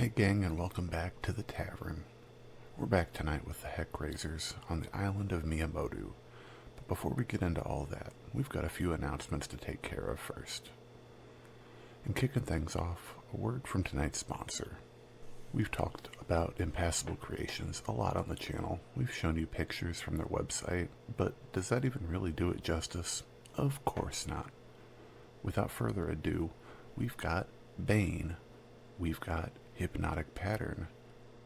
Hey gang, and welcome back to the Tavern. We're back tonight with the HeckRazors on the island of Miyamoto. But before we get into all that, we've got a few announcements to take care of first. And kicking things off, a word from tonight's sponsor. We've talked about Impassable Creations a lot on the channel. We've shown you pictures from their website, but does that even really do it justice? Of course not. Without further ado, we've got Bane. We've got Hypnotic Pattern,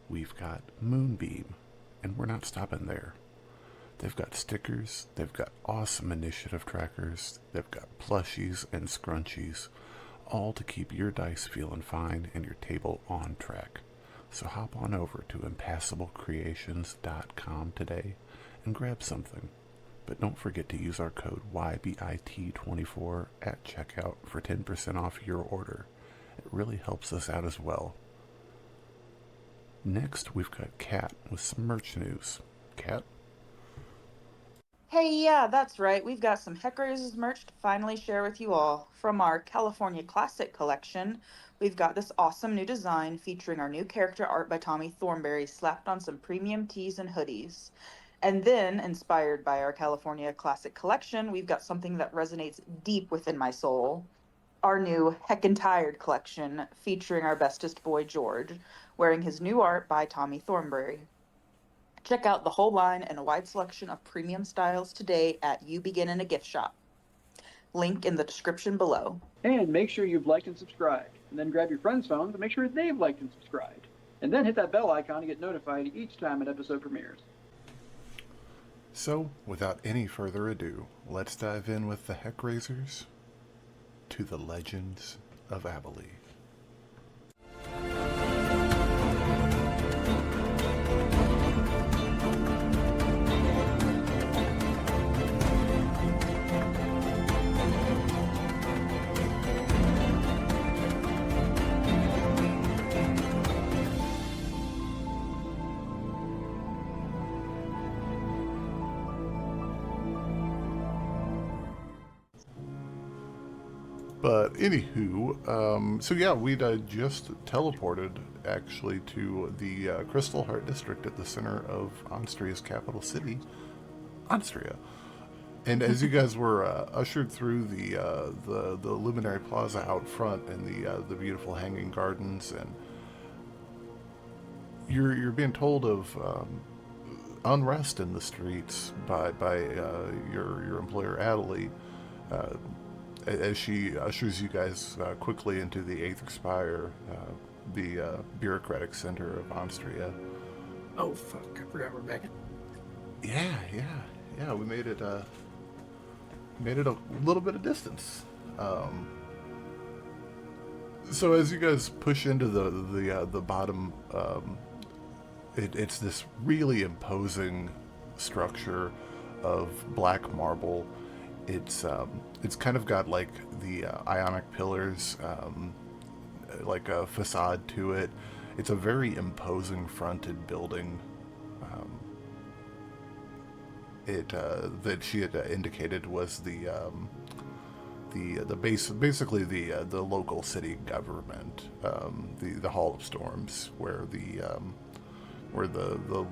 we've got Moonbeam, and we're not stopping there. They've got stickers, they've got awesome initiative trackers, they've got plushies and scrunchies, all to keep your dice feeling fine and your table on track. So hop on over to impassablecreations.com today and grab something. But don't forget to use our code YBIT24 at checkout for 10% off your order. It really helps us out as well. Next, we've got Kat with some merch news. Kat? Hey, yeah, that's right. We've got some HeckRazors merch to finally share with you all. From our California Classic collection, we've got this awesome new design featuring our new character art by Tommy Thornberry slapped on some premium tees and hoodies. And then, inspired by our California Classic collection, we've got something that resonates deep within my soul. Our new Heckin' Tired collection featuring our bestest boy George, wearing his new art by Tommy Thornberry. Check out the whole line and a wide selection of premium styles today at You Begin in a Gift Shop. Link in the description below. And make sure you've liked and subscribed, and then grab your friend's phone to make sure they've liked and subscribed. And then hit that bell icon to get notified each time an episode premieres. So, without any further ado, let's dive in with the HeckRazors to the Legends of Abhaile. But anywho, so yeah, we'd just teleported actually to the Crystal Heart District at the center of Austria's capital city, Austria. And as you guys were ushered through the Luminary Plaza out front and the beautiful hanging gardens, and you're being told of unrest in the streets by your employer Abhaile. As she ushers you guys quickly into the Eighth Spire, the bureaucratic center of Austria. Oh fuck! I forgot we're back. Yeah. We made it. Made it a little bit of distance. So as you guys push into the bottom, it's this really imposing structure of black marble. It's kind of got like the ionic pillars, like a facade to it. It's a very imposing fronted building. That she had indicated was the base, basically the local city government, the Hall of Storms, where the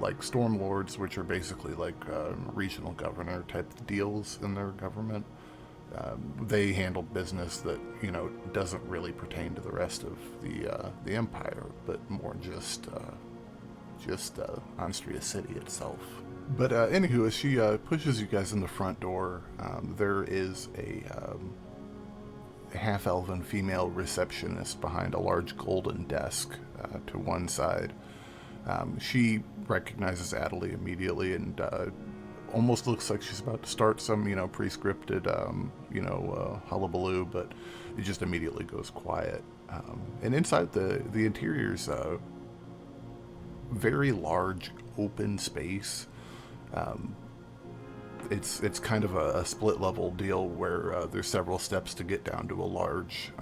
like storm lords, which are basically like regional governor type deals in their government, they handle business that doesn't really pertain to the rest of the empire, but more just Austria city itself. But anywho, as she pushes you guys in the front door, there is a half-elven female receptionist behind a large golden desk to one side. She recognizes Abhaile immediately and almost looks like she's about to start some, pre-scripted, hullabaloo, but it just immediately goes quiet. And inside the interior's very large open space. It's kind of a split level deal where there's several steps to get down to a large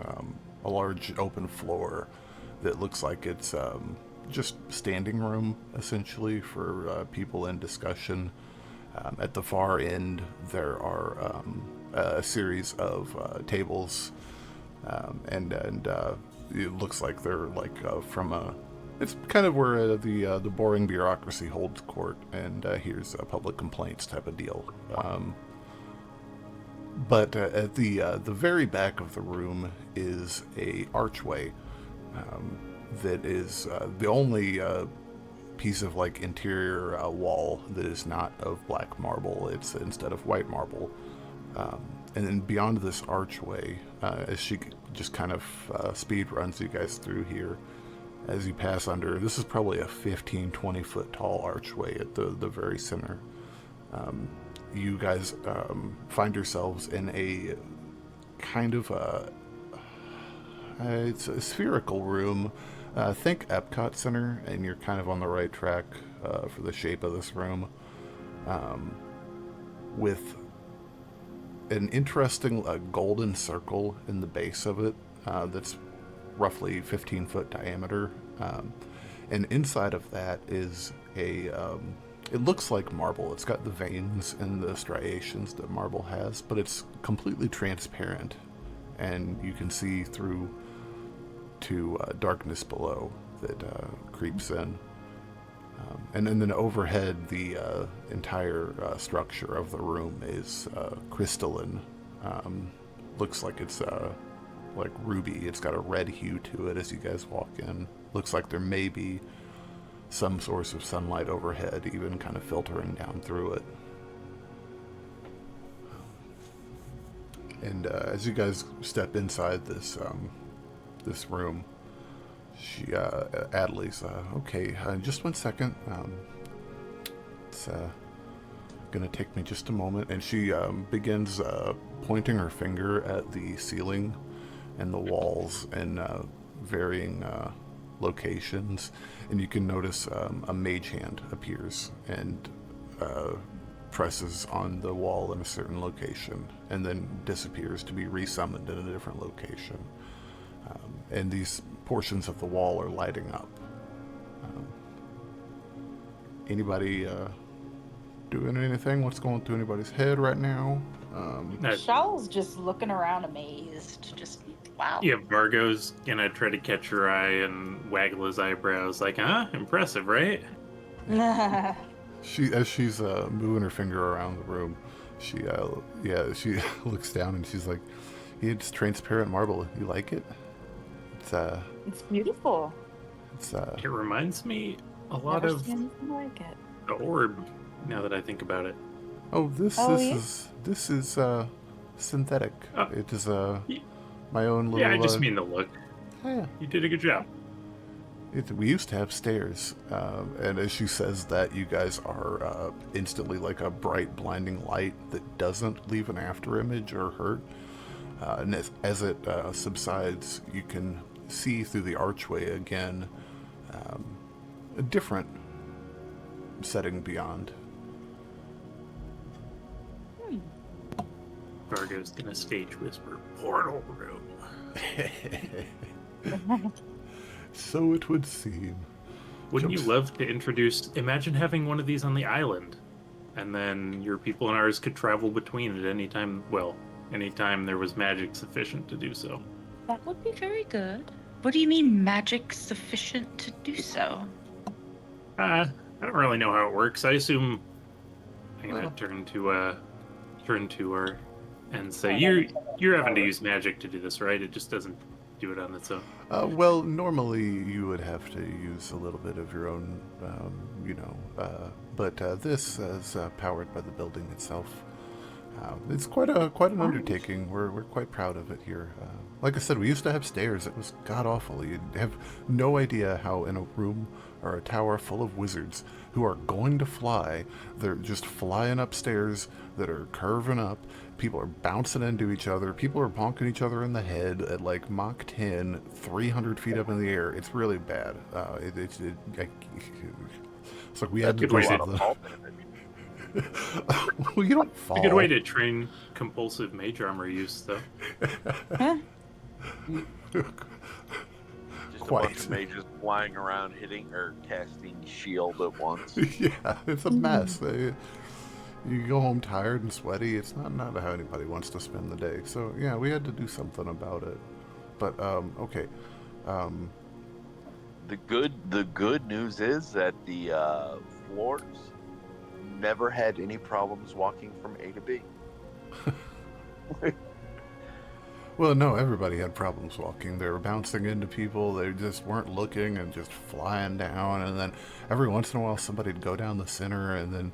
open floor that looks like it's just standing room essentially for people in discussion. At the far end there are a series of tables, and it looks like they're like from It's kind of where the boring bureaucracy holds court, and here's a public complaints type of deal. But at the very back of the room is a archway that is the only piece of like interior wall that is not of black marble. It's instead of white marble. And then beyond this archway, as she just kind of speed runs you guys through here, as you pass under, this is probably a 15, 20 foot tall archway at the very center. You guys find yourselves in a kind of it's a spherical room. Think Epcot Center, and you're kind of on the right track for the shape of this room. With an interesting golden circle in the base of it that's roughly 15 foot diameter. And inside of that is it looks like marble. It's got the veins and the striations that marble has, but it's completely transparent, and you can see through to darkness below that creeps in. And then overhead, the entire structure of the room is crystalline. Looks like it's like ruby. It's got a red hue to it as you guys walk in. Looks like there may be some source of sunlight overhead, even kind of filtering down through it. And as you guys step inside this room, Adelai's, okay, just 1 second. It's gonna take me just a moment. And she begins pointing her finger at the ceiling and the walls and varying locations. And you can notice a mage hand appears and presses on the wall in a certain location and then disappears to be resummoned in a different location. And these portions of the wall are lighting up. Anybody doing anything? What's going through anybody's head right now? Shalla's just looking around amazed. Just, wow. Yeah, Vargo's gonna try to catch her eye and waggle his eyebrows like, huh? Impressive, right? As she's moving her finger around the room, she looks down and she's like, yeah, it's transparent marble. You like it? It's beautiful. It reminds me a lot Never of seen anything like it. the orb, now that I think about it. Oh, this is synthetic. It is my own little. Yeah, I just mean the look. Yeah, You did a good job. we used to have stairs, and as she says that, you guys are instantly like a bright, blinding light that doesn't leave an after image or hurt. And as it subsides, you can see through the archway again a different setting beyond. Vargo's gonna stage whisper, portal room. So it would seem. Wouldn't you love to imagine having one of these on the island, and then your people and ours could travel between at any time, anytime there was magic sufficient to do so. That would be very good. What do you mean magic sufficient to do so? I don't really know how it works. I assume I'm gonna turn to her and say, you're having to use magic to do this, right? It just doesn't do it on its own. Well, normally you would have to use a little bit of your own, but this is powered by the building itself. It's quite an undertaking. We're quite proud of it here. Like I said, we used to have stairs. It was god awful. You'd have no idea how in a room or a tower full of wizards who are going to fly, they're just flying upstairs that are curving up. People are bouncing into each other. People are bonking each other in the head at like Mach 10, 300 feet up in the air. It's really bad. It's like we had to do something. Well, you don't fall. It's a good way to train compulsive mage armor use, though. Just a bunch of mages flying around, hitting or casting shield at once. Yeah, it's a mess. You go home tired and sweaty. It's not how anybody wants to spend the day. So yeah, we had to do something about it. But okay. The good news is that the floors never had any problems walking from A to B. Well, no, everybody had problems walking. They were bouncing into people. They just weren't looking and just flying down. And then every once in a while, somebody'd go down the center, and then,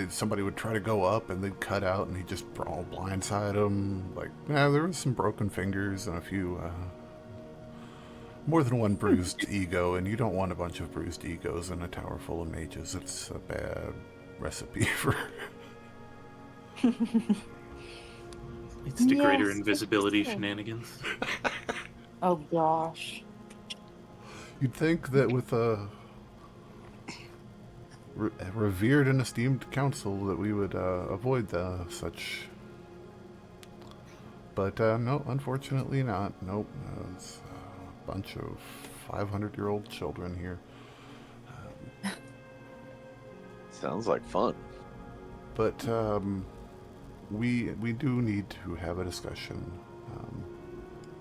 somebody would try to go up, and they'd cut out, and he'd just all blindside them. Like, yeah, there was some broken fingers and a few, more than one bruised ego, and you don't want a bunch of bruised egos in a tower full of mages. It's a bad recipe for... It's the greater Yes, invisibility okay. shenanigans. Oh gosh. You'd think that with a revered and esteemed council that we would avoid such, but no, unfortunately not. Nope, it's a bunch of 500-year-old children here. Sounds like fun. But we do need to have a discussion.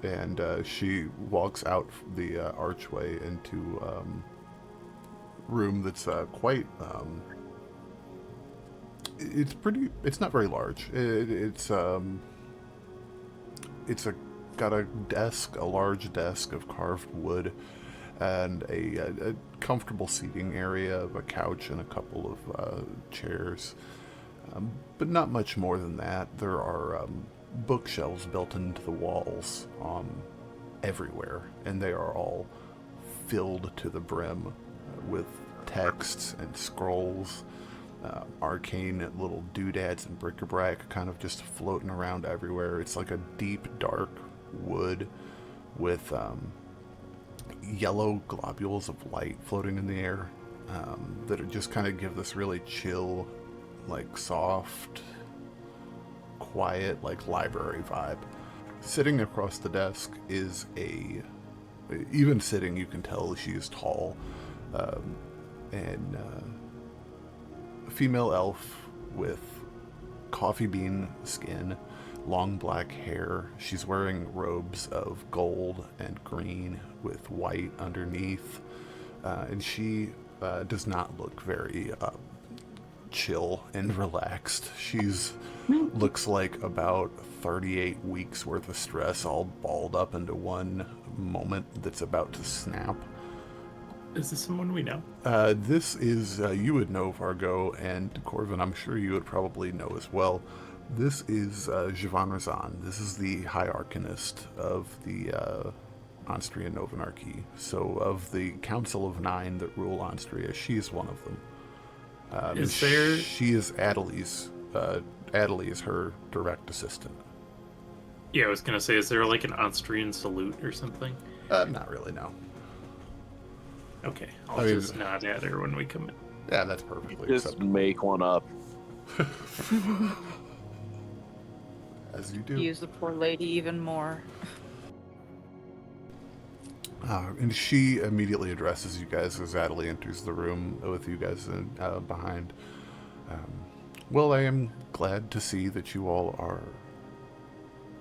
And she walks out the archway into room that's quite. It's pretty. It's not very large. It's got a desk, a large desk of carved wood, and a comfortable seating area of a couch and a couple of chairs. But not much more than that. There are bookshelves built into the walls everywhere, and they are all filled to the brim with texts and scrolls, arcane little doodads and bric-a-brac kind of just floating around everywhere. It's like a deep, dark wood with yellow globules of light floating in the air that just kind of give this really chill, like soft, quiet, like library vibe. Sitting across the desk is even sitting, you can tell she is tall, and a female elf with coffee bean skin, long black hair. She's wearing robes of gold and green with white underneath, and she does not look very chill and relaxed. She's looks like about 38 weeks worth of stress all balled up into one moment that's about to snap. Is this someone we know? This is, you would know, Vargo, and Corvin, I'm sure you would probably know as well. This is Javan Razan. This is the High Arcanist of the Anstrian Novenarchy. So of the Council of Nine that rule Anstria, she is one of them. Is there... She is Adeli's. Adeli is her direct assistant. Yeah, I was gonna say, is there like an Austrian salute or something? Not really, no. Okay, I'll just nod at her when we come in. Yeah, that's perfectly Just acceptable. make one up. As you do. Use the poor lady even more. And she immediately addresses you guys as Adeli enters the room with you guys behind. Well, I am glad to see that you all are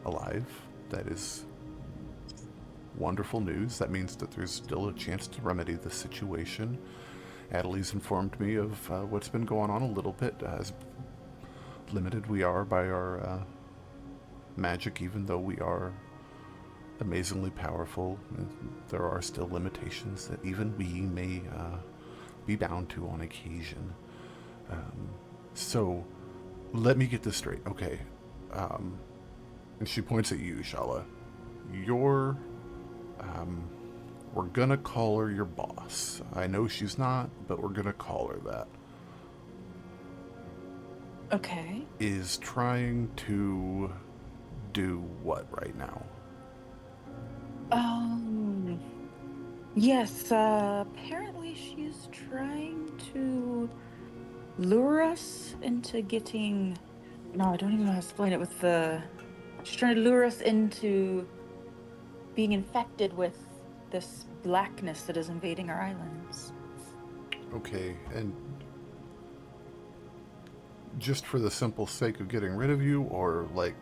alive. That is wonderful news. That means that there's still a chance to remedy the situation. Adeli's informed me of what's been going on a little bit, as limited we are by our magic, even though we are amazingly powerful. There are still limitations that even we may be bound to on occasion. So, let me get this straight. Okay. And she points at you, Shalla. You're... we're gonna call her your boss. I know she's not, but we're gonna call her that. Okay. Is trying to do what right now? Yes, apparently she's trying to lure us into getting... No, I don't even know how to explain it with the... She's trying to lure us into being infected with this blackness that is invading our islands. Okay, and just for the simple sake of getting rid of you, or like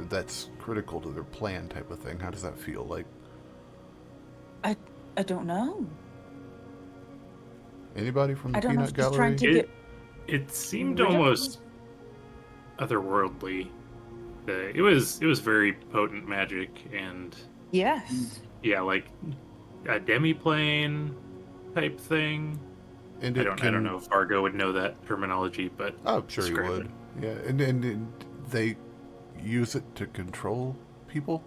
that's critical to their plan type of thing? How does that feel? Like, I don't know. Anybody from the I don't know if Peanut she's trying Gallery? to get It seemed rid of almost otherworldly. It was very potent magic, and Yes. yeah, like a demiplane type thing. And I it don't know if Fargo would know that terminology, but Oh, sure you describe would. it. Yeah, and they use it to control people?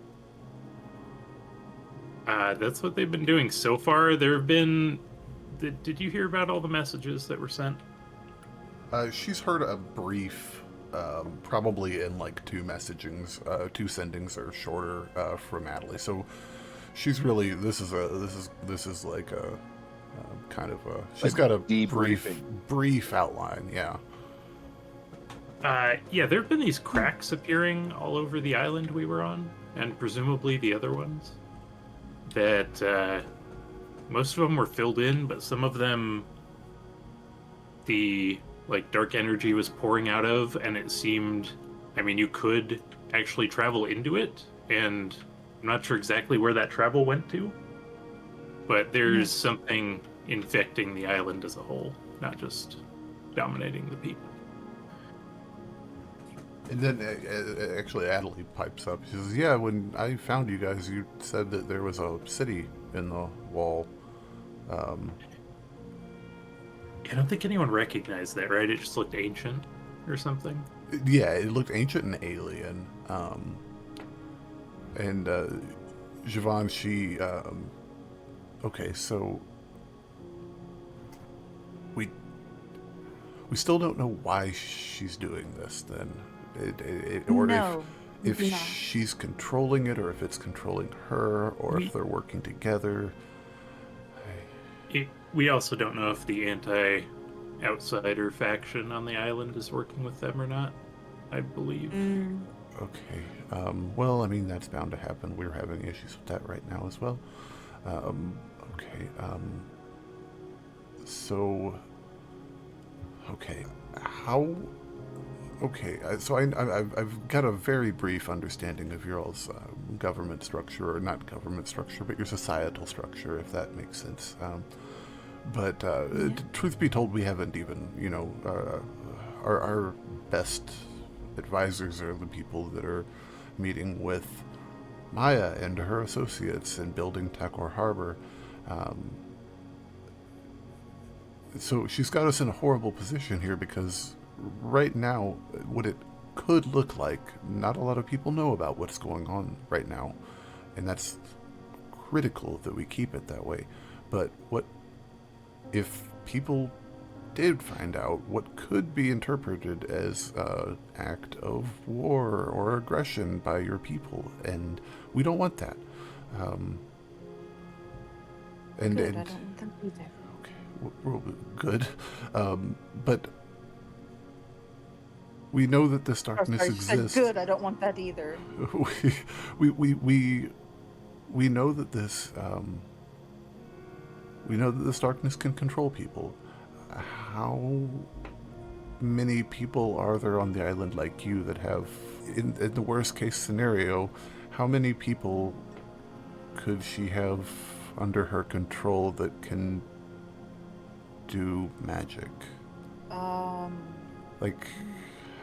That's what they've been doing so far. There have been. Did you hear about all the messages that were sent? She's heard a brief, probably in like two sendings or shorter from Adley. So she's really this is like a kind of a she's got a debriefing. brief outline. Yeah. Yeah, there have been these cracks appearing all over the island we were on, and presumably the other ones. That most of them were filled in, but some of them the dark energy was pouring out of, and it seemed, I mean, you could actually travel into it, and I'm not sure exactly where that travel went to, but there's something infecting the island as a whole, not just dominating the people. And then actually Adley pipes up. She says, "Yeah, when I found you guys, you said that there was a city in the wall." I don't think anyone recognized that, right? It just looked ancient or something. Yeah, it looked ancient and alien. And Javon, she... okay, so... We still don't know why she's doing this, then. Or No, we if do not. she's controlling it, or if it's controlling her, or if they're working together. We also don't know if the anti-outsider faction on the island is working with them or not, I believe. Okay. Well, I mean, that's bound to happen. We're having issues with that right now as well. Okay. So... Okay. How... Okay, so I've got a very brief understanding of your all's government structure, or not government structure, but your societal structure, if that makes sense. But truth be told, we haven't even, our best advisors are the people that are meeting with Maya and her associates and building Tekor Harbor. So she's got us in a horrible position here because right now, what it could look like, not a lot of people know about what's going on right now, and that's critical that we keep it that way. But what if people did find out what could be interpreted as an act of war or aggression by your people? And we don't want that. Good, I don't think we do. Okay, we're good. But we know that this darkness exists. Said good, I don't want that either. we know that this darkness can control people. How many people are there on the island like you that have, in the worst case scenario, how many people could she have under her control that can do magic? Like,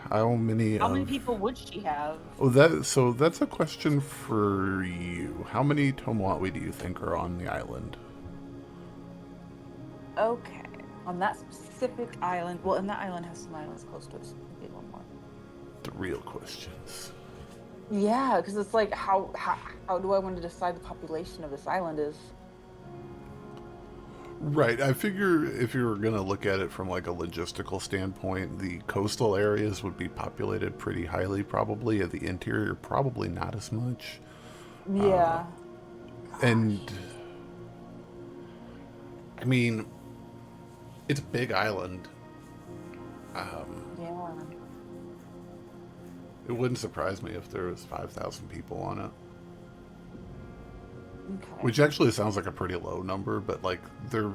how many people would she have? Oh, that's a question for you. How many Tomawatwi do you think are on the island? Okay. On that specific island, well, and that island has some islands close to us. Maybe one more. The real questions. Yeah, because it's like, how do I want to decide the population of this island is? Right. I figure if you were going to look at it from like a logistical standpoint, the coastal areas would be populated pretty highly probably, and the interior probably not as much. Yeah. And I mean, it's a big island. Yeah. It wouldn't surprise me if there was 5,000 people on it. Okay. Which actually sounds like a pretty low number, but like they're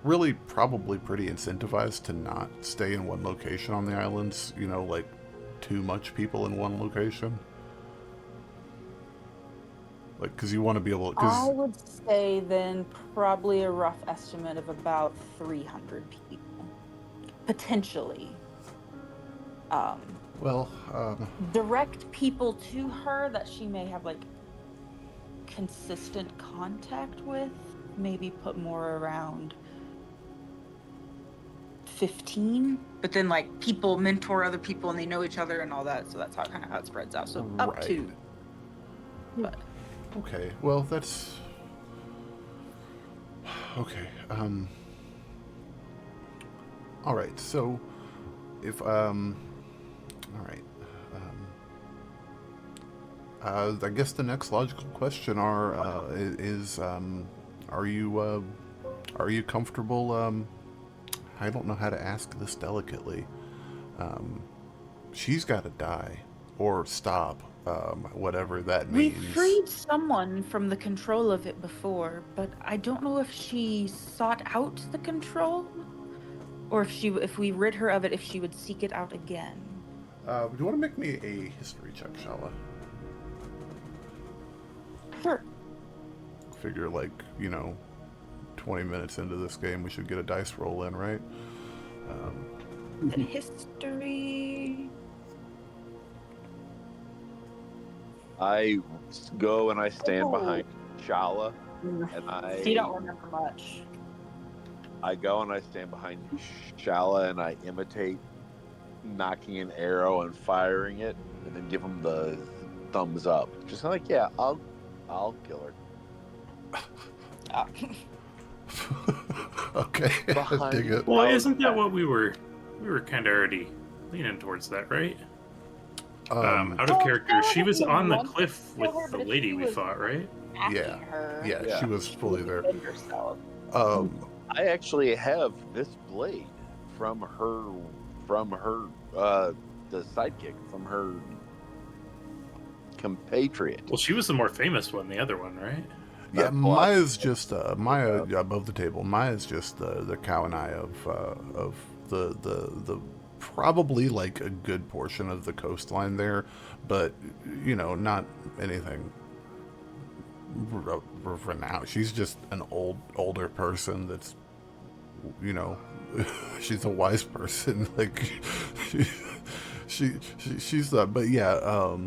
really probably pretty incentivized to not stay in one location on the islands, like too much people in one location. Like, because you want to be able. I Because would say then probably a rough estimate of about 300 people, potentially. well, Direct people to her that she may have like consistent contact with, maybe put more around 15, but then like people mentor other people and they know each other and all that, so that's how kind of how it spreads out. So up Right. to, but okay. Well, that's okay. All right. So, if all right. I guess the next logical question is are you comfortable? I don't know how to ask this delicately. She's got to die or stop, whatever that we means. freed someone from the control of it before, but I don't know if she sought out the control or if we rid her of it, if she would seek it out again. Do you want to make me a history check, Shalla? Sure. Figure 20 minutes into this game, we should get a dice roll in, right? History. I go and I stand behind Shalla, and You don't remember much. I go and I stand behind Shalla and I imitate knocking an arrow and firing it, and then give him the thumbs up. Just like, yeah, I'll kill her. Okay, I dig it. Well, isn't that what we were kind of already leaning towards that, right? Out of character, she was on the cliff with the lady we fought, right? Yeah. Her, Yeah, she was fully there. Herself. I actually have this blade from her, the sidekick, from her compatriot. Well, she was the more famous one, the other one, right? Yeah, Maya's just Maya above the table. Maya's just the cow and eye of the probably like a good portion of the coastline there, but not anything renowned. She's just an older person that's she's a wise person. Like she's but yeah.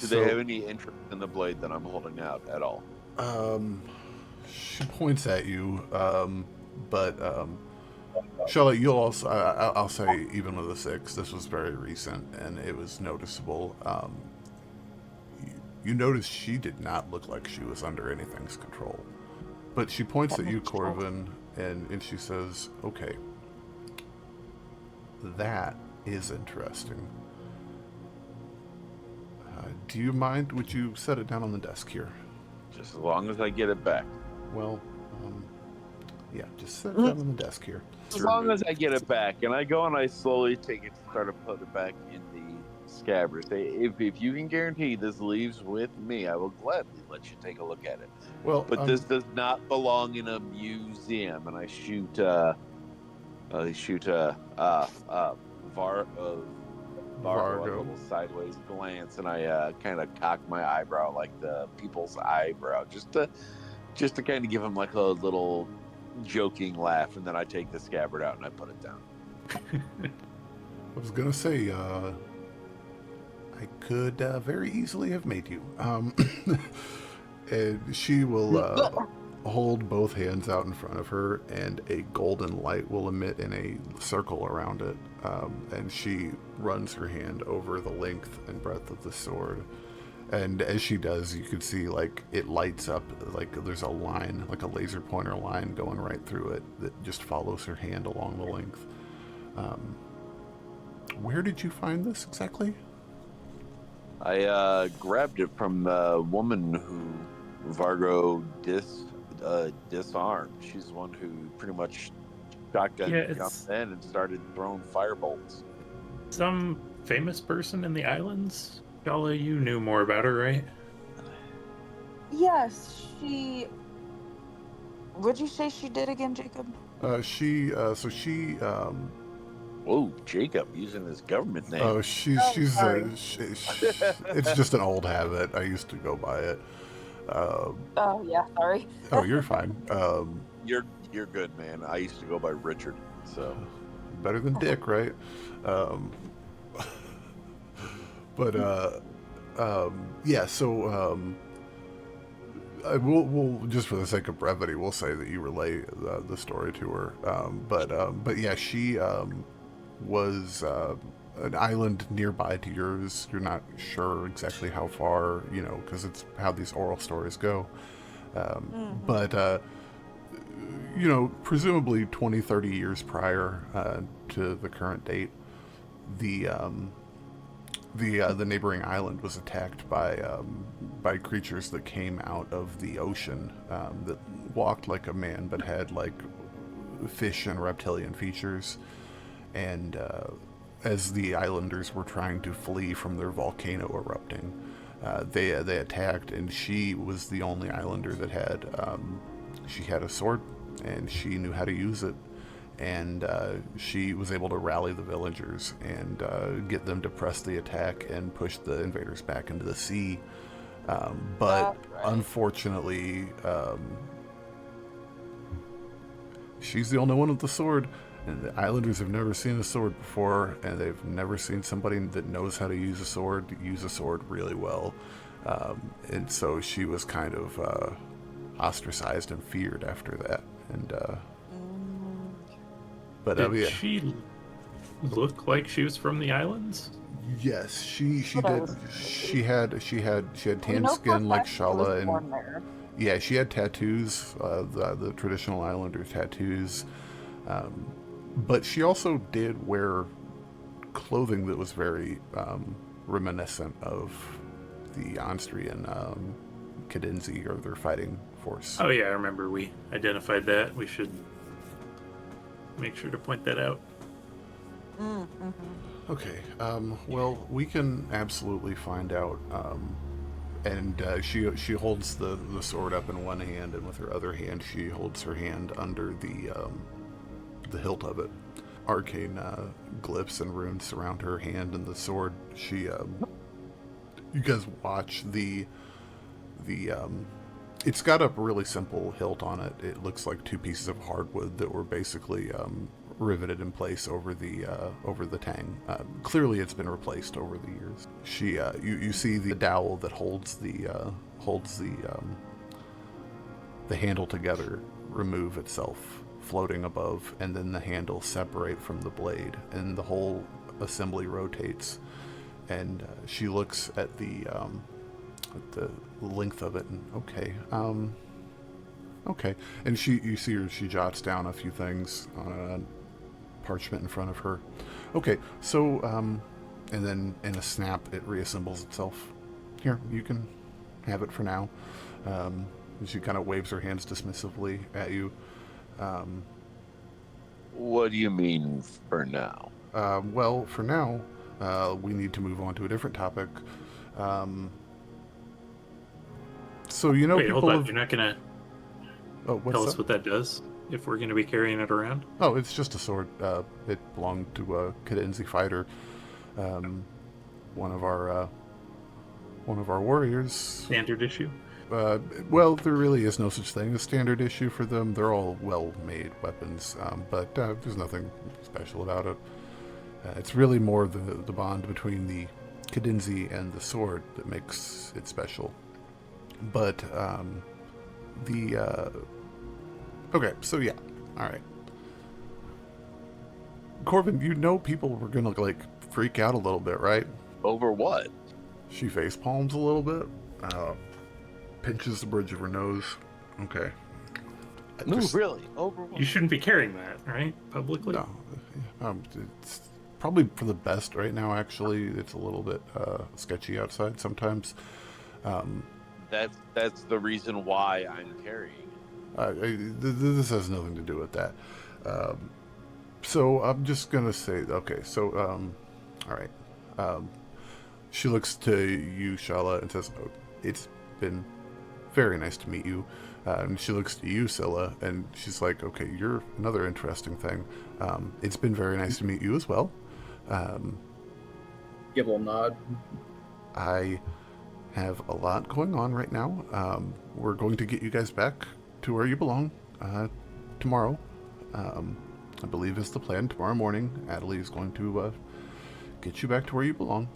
Do they have any interest in the blade that I'm holding out at all? She points at you, but Shalla, you'll also, I'll say, even with a 6, this was very recent, and it was noticeable. You notice she did not look like she was under anything's control. But she points at you, Corvin, and she says, okay, that is interesting. Do you mind? Would you set it down on the desk here? Just as long as I get it back. Well, yeah, just set it down on the desk here. As long as I get it back, and I go and I slowly take it, start to put it back in the scabbard. Say, if you can guarantee this leaves with me, I will gladly let you take a look at it. Well, but this does not belong in a museum. And I shoot Vargo a little sideways glance, and I kind of cock my eyebrow like the people's eyebrow, just to kind of give him like a little joking laugh, and then I take the scabbard out and I put it down. I was gonna say, I could very easily have made you. And she will hold both hands out in front of her, and a golden light will emit in a circle around it. And she runs her hand over the length and breadth of the sword. And as she does, you can see like it lights up, like there's a line, like a laser pointer line going right through it that just follows her hand along the length. Where did you find this exactly? I grabbed it from the woman who Vargo disarmed. She's the one who pretty much shotgun jumped in and started throwing firebolts. Some famous person in the islands? Shalla, you knew more about her, right? Yes, she... What'd you say she did again, Jacob? Whoa, Jacob using his government name. Oh, it's just an old habit. I used to go by it. Oh, yeah, sorry. Oh, you're fine. You're good, man. I used to go by Richard, so Better than Dick, right? Um, but yeah. So we'll just for the sake of brevity, we'll say that you relay the story to her. But yeah, she was an island nearby to yours. You're not sure exactly how far, because it's how these oral stories go. But presumably 20, 30 years prior to the current date, the neighboring island was attacked by creatures that came out of the ocean that walked like a man but had like fish and reptilian features. And as the islanders were trying to flee from their volcano erupting, they attacked, and she was the only islander that had she had a sword, and she knew how to use it. And she was able to rally the villagers and get them to press the attack and push the invaders back into the sea. But unfortunately, she's the only one with the sword, and the islanders have never seen a sword before, and they've never seen somebody that knows how to use a sword really well. And so she was kind of ostracized and feared after that. And but Did yeah. she look like she was from the islands? Yes, she did. She had tan skin like Shalla, and yeah, she had tattoos, the traditional Islander tattoos. But she also did wear clothing that was very reminiscent of the Onstrian Cadenzi, or their fighting force. Oh yeah, I remember we identified that. We should make sure to point that out. Okay, well, we can absolutely find out. And she holds the sword up in one hand, and with her other hand, she holds her hand under the hilt of it. Arcane glyphs and runes surround her hand and the sword. She, you guys watch the it's got a really simple hilt on it. It looks like two pieces of hardwood that were basically riveted in place over the tang. Clearly, it's been replaced over the years. She, you see the dowel that holds the handle together remove itself, floating above, and then the handle separate from the blade, and the whole assembly rotates. And she looks at the length of it, and okay, and you see her. She jots down a few things on a parchment in front of her. Okay, so and then in a snap, it reassembles itself. Here, you can have it for now. She kind of waves her hands dismissively at you. What do you mean for now? Well, for now, we need to move on to a different topic. So Wait, people hold on. have... You're not gonna tell us what that does if we're gonna be carrying it around? Oh, it's just a sword. It belonged to a Cadenzi fighter. One of our warriors. Standard issue? Well, there really is no such thing as standard issue for them. They're all well-made weapons, but there's nothing special about it. It's really more the bond between the Cadenzi and the sword that makes it special. But okay, so yeah, all right. Corvin, people were gonna freak out a little bit, right? Over what? She face palms a little bit, pinches the bridge of her nose. Okay. No, really? Over what? You shouldn't be carrying that, right? Publicly? No. It's probably for the best right now, actually. It's a little bit sketchy outside sometimes. That's the reason why I'm carrying it. This has nothing to do with that. So I'm just gonna say, okay. So, all right. She looks to you, Shalla, and says, "Oh, it's been very nice to meet you." And she looks to you, Scylla, and she's like, "Okay, you're another interesting thing. It's been very nice to meet you as well." Give a little nod. have a lot going on right now. We're going to get you guys back to where you belong tomorrow. I believe is the plan. Tomorrow morning, Abhaile is going to get you back to where you belong.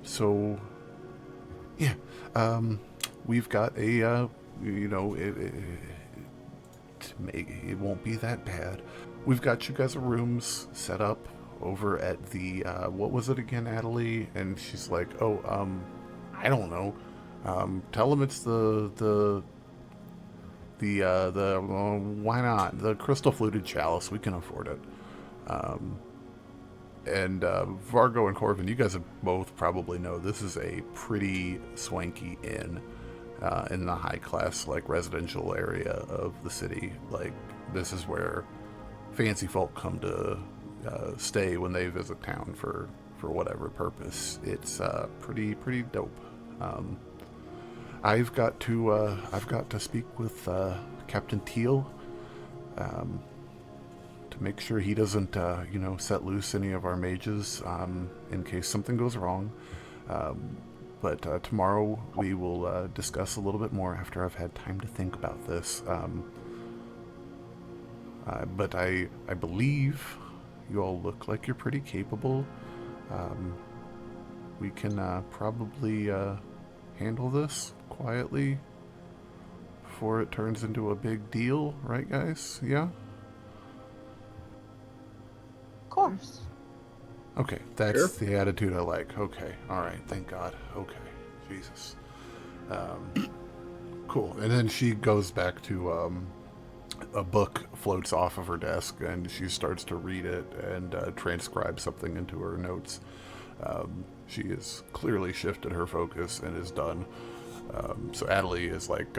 So, yeah, we've got a, it won't be that bad. We've got you guys rooms set up over at the, what was it again, Abhaile? And she's like, I don't know. Tell them it's the why not? The crystal fluted chalice. We can afford it. And Vargo and Corvin, you guys both probably know this is a pretty swanky inn in the high class, like, residential area of the city. Like, this is where fancy folk come to stay when they visit town for whatever purpose. It's pretty dope. I've got to speak with Captain Teal to make sure he doesn't set loose any of our mages in case something goes wrong. But tomorrow we will discuss a little bit more after I've had time to think about this. But I believe you all look like you're pretty capable. We can probably handle this quietly before it turns into a big deal, right, guys? Yeah? Of course. Okay, that's the attitude I like. Okay, alright, thank God. Okay, Jesus. Cool. And then she goes back to, a book floats off of her desk, and she starts to read it and transcribe something into her notes. She has clearly shifted her focus and is done. So Abhaile is like,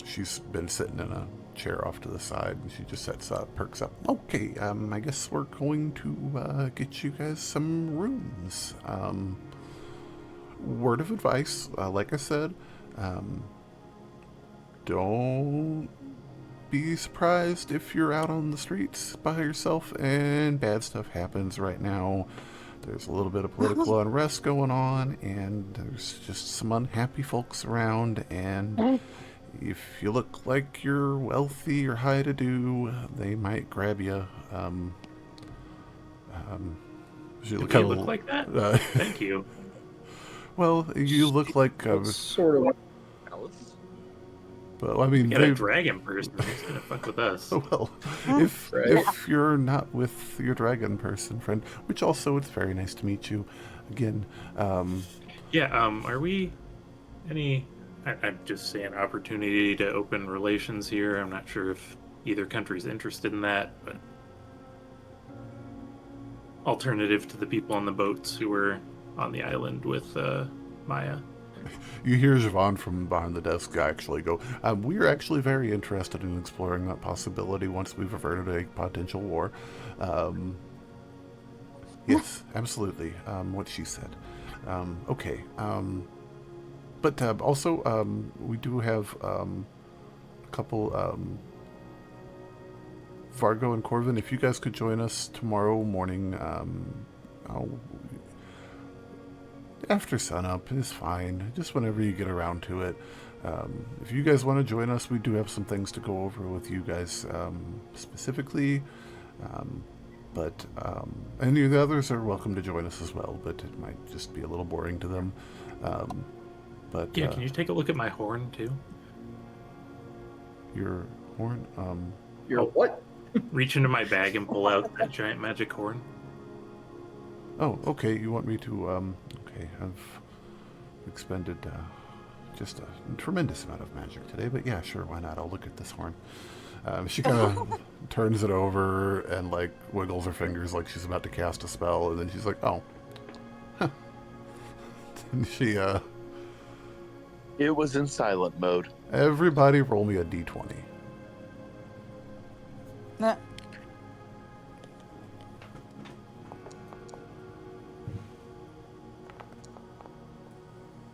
she's been sitting in a chair off to the side, and she just sets up, perks up. Okay, I guess we're going to get you guys some rooms. Word of advice, like I said, don't be surprised if you're out on the streets by yourself and bad stuff happens right now. There's a little bit of political unrest going on, and there's just some unhappy folks around, and if you look like you're wealthy or high-to-do, they might grab you. Do you look like that? Thank you. Well, you look like... sort of. But I mean, Get a dragon person who's gonna fuck with us. Well, if you're not with your dragon person friend, which also it's very nice to meet you again. Are we any? I'm just saying, opportunity to open relations here. I'm not sure if either country's interested in that, but alternative to the people on the boats who were on the island with Maya. You hear Javon from behind the desk actually go, we're actually very interested in exploring that possibility once we've averted a potential war. Yes, absolutely, what she said. Okay, but also, we do have a couple, Vargo and Corvin, if you guys could join us tomorrow morning, after sunup is fine, just whenever you get around to it. If you guys want to join us, we do have some things to go over with you guys specifically, but any of the others are welcome to join us as well, but it might just be a little boring to them. But can you take a look at my horn too? Your horn? Your what? Reach into my bag and pull out that giant magic horn. Oh, okay, you want me to, okay, I've expended just a tremendous amount of magic today, but yeah, sure, why not? I'll look at this horn. She kind of turns it over and, like, wiggles her fingers like she's about to cast a spell, and then she's like, oh. Huh. And she, It was in silent mode. Everybody roll me a d20. Nah.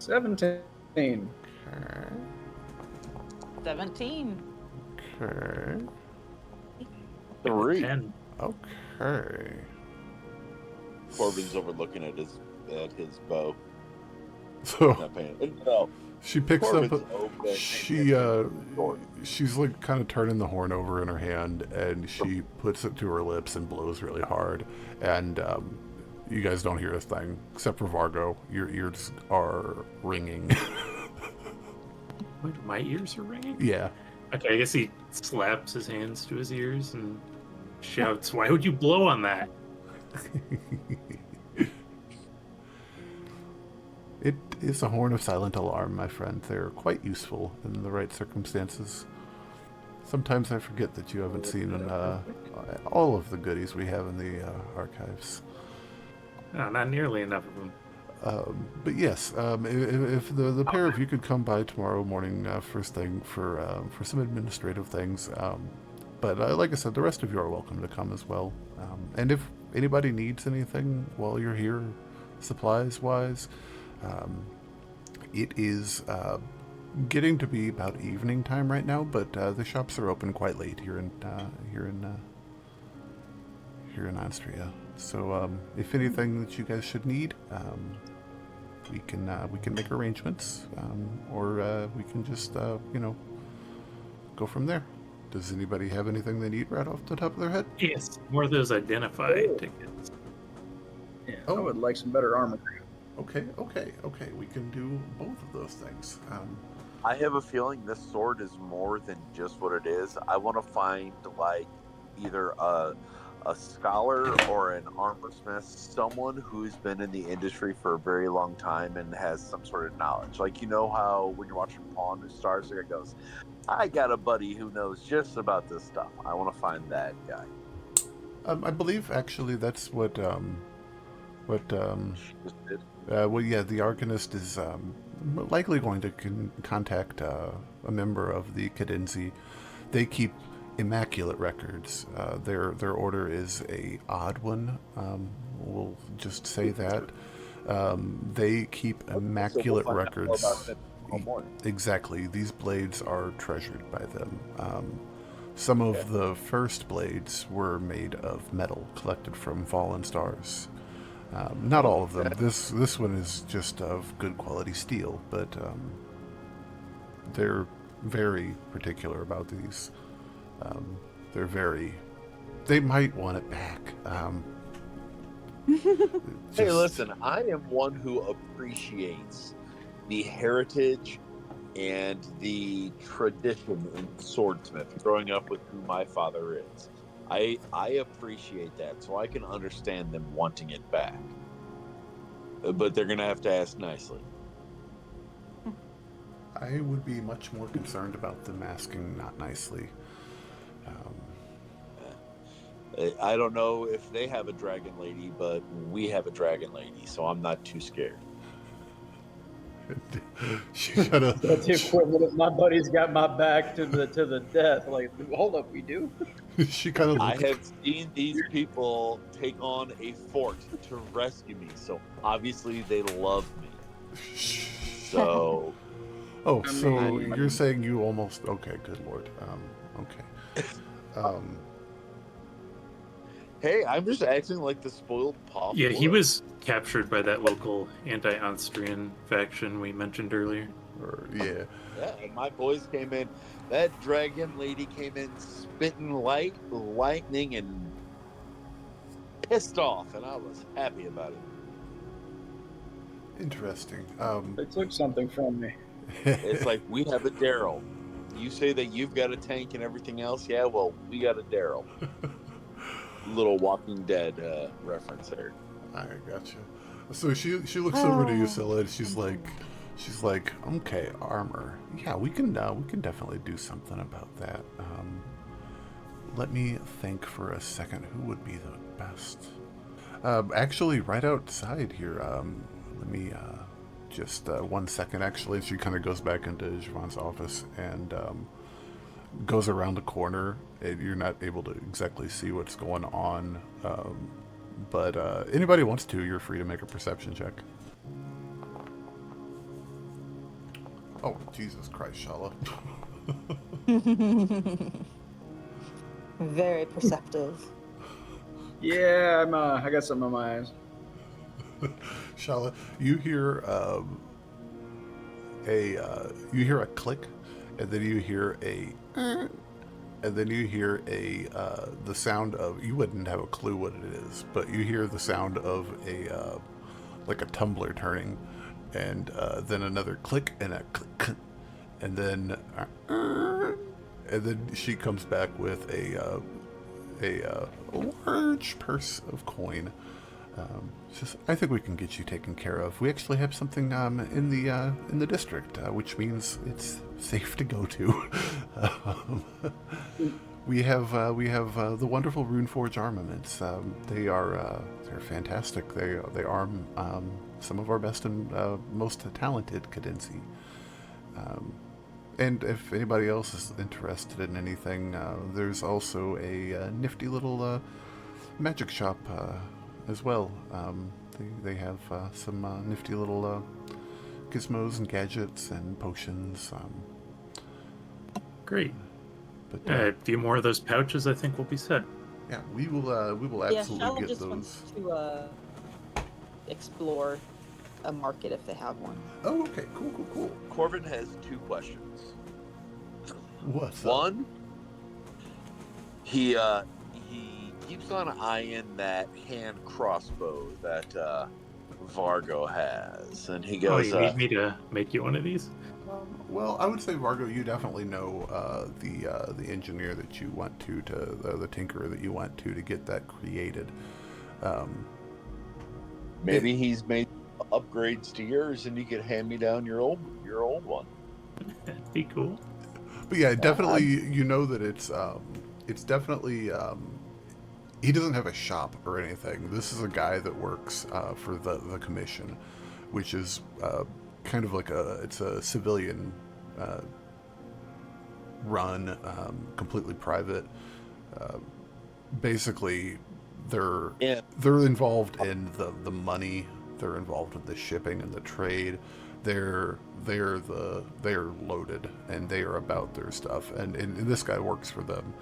17. Okay. 17. Okay. 3. 10. Okay. Corvin's over looking at his bow. So Not paying. No, she picks Corvin's up. open. She's like kind of turning the horn over in her hand, and she puts it to her lips and blows really hard. And you guys don't hear a thing except for Vargo. Your ears are ringing. Wait, my ears are ringing? Yeah. Okay, I guess he slaps his hands to his ears and shouts, "Why would you blow on that?" It is a horn of silent alarm, my friend. They're quite useful in the right circumstances. Sometimes I forget that you haven't seen all of the goodies we have in the archives. No, not nearly enough of them. But yes, if the pair of you could come by tomorrow morning, first thing for some administrative things. But like I said, the rest of you are welcome to come as well. And if anybody needs anything while you're here, supplies-wise, it is getting to be about evening time right now. But the shops are open quite late here in Austria. So if anything that you guys should need, we can make arrangements, or we can just go from there. Does anybody have anything they need right off the top of their head? Yes, more of those identified tickets. Yeah, I would like some better armor. Okay. We can do both of those things. I have a feeling this sword is more than just what it is. I want to find like either a scholar or an armorsmith, someone who's been in the industry for a very long time and has some sort of knowledge. Like, you know how when you're watching Pawn Stars, there it goes, I got a buddy who knows just about this stuff. I want to find that guy. I believe actually that's what well, yeah, the Arcanist is likely going to contact a member of the Cadenzi. They keep immaculate records. Their order is a odd one. We'll just say that. They keep immaculate records. Exactly. These blades are treasured by them. Some of the first blades were made of metal collected from fallen stars. Not all of them. This one is just of good quality steel, but they're very particular about these. They might want it back. Hey, listen, I am one who appreciates the heritage and the tradition in swordsmith, growing up with who my father is. I appreciate that, so I can understand them wanting it back. But they're going to have to ask nicely. I would be much more concerned about them asking not nicely. I don't know if they have a dragon lady, but we have a dragon lady, so I'm not too scared. That's the equivalent of my buddy's got my back to the death. Like, hold up, we do? She kind of. I have seen these people take on a fort to rescue me, so obviously they love me. So. Oh, so you're saying you almost? Okay, good lord. Okay. Hey, I'm just acting like the spoiled pop. Yeah, he was captured by that local anti-Austrian faction we mentioned earlier. Yeah. Yeah, and my boys came in. That dragon lady came in spitting lightning and pissed off, and I was happy about it. Interesting. They took something from me. It's like, we have a Daryl. You say that you've got a tank and everything else? Yeah, well, we got a Daryl. Little Walking Dead reference there. I gotcha. So she looks over to you, Scylla, and she's like, okay, armor. Yeah, we can definitely do something about that. Let me think for a second. Who would be the best? Actually, right outside here. Let me just 1 second. Actually, she kind of goes back into Javon's office and goes around the corner. And you're not able to exactly see what's going on, but anybody wants to, you're free to make a perception check. Oh, Jesus Christ, Shalla. Very perceptive. Yeah, I got something on my eyes. Shalla, you hear you hear a click, and then you hear and then you hear the sound of, you wouldn't have a clue what it is, but you hear the sound of like a tumbler turning, and then another click and a click, and then she comes back with a large purse of coin. Says, I think we can get you taken care of. We actually have something in the district, which means it's safe to go to. We have the wonderful Runeforge armaments. They're fantastic. They arm some of our best and most talented cadency. And if anybody else is interested in anything, there's also a nifty little magic shop as well. They have some nifty little gizmos and gadgets and potions. Great. But A few more of those pouches, I think we'll be set. yeah, we will absolutely Shalla get just those. wants to explore a market if they have one. Oh, okay, cool. Corvin has 2 questions. What's One, he keeps on eyeing that hand crossbow that Vargo has, and he Oh, goes, you need me to make you one of these? Well, I would say, Vargo, you definitely know the engineer that you went to the tinkerer that you went to get that created. maybe he's made upgrades to yours, and you could hand me down your old one. That'd be cool. But yeah, definitely, you know that it's definitely. He doesn't have a shop or anything. This is a guy that works for the commission, which is kind of like it's a civilian run, completely private. Basically, they're involved in the money. They're involved with the shipping and the trade. They're loaded, and they are about their stuff. And this guy works for them.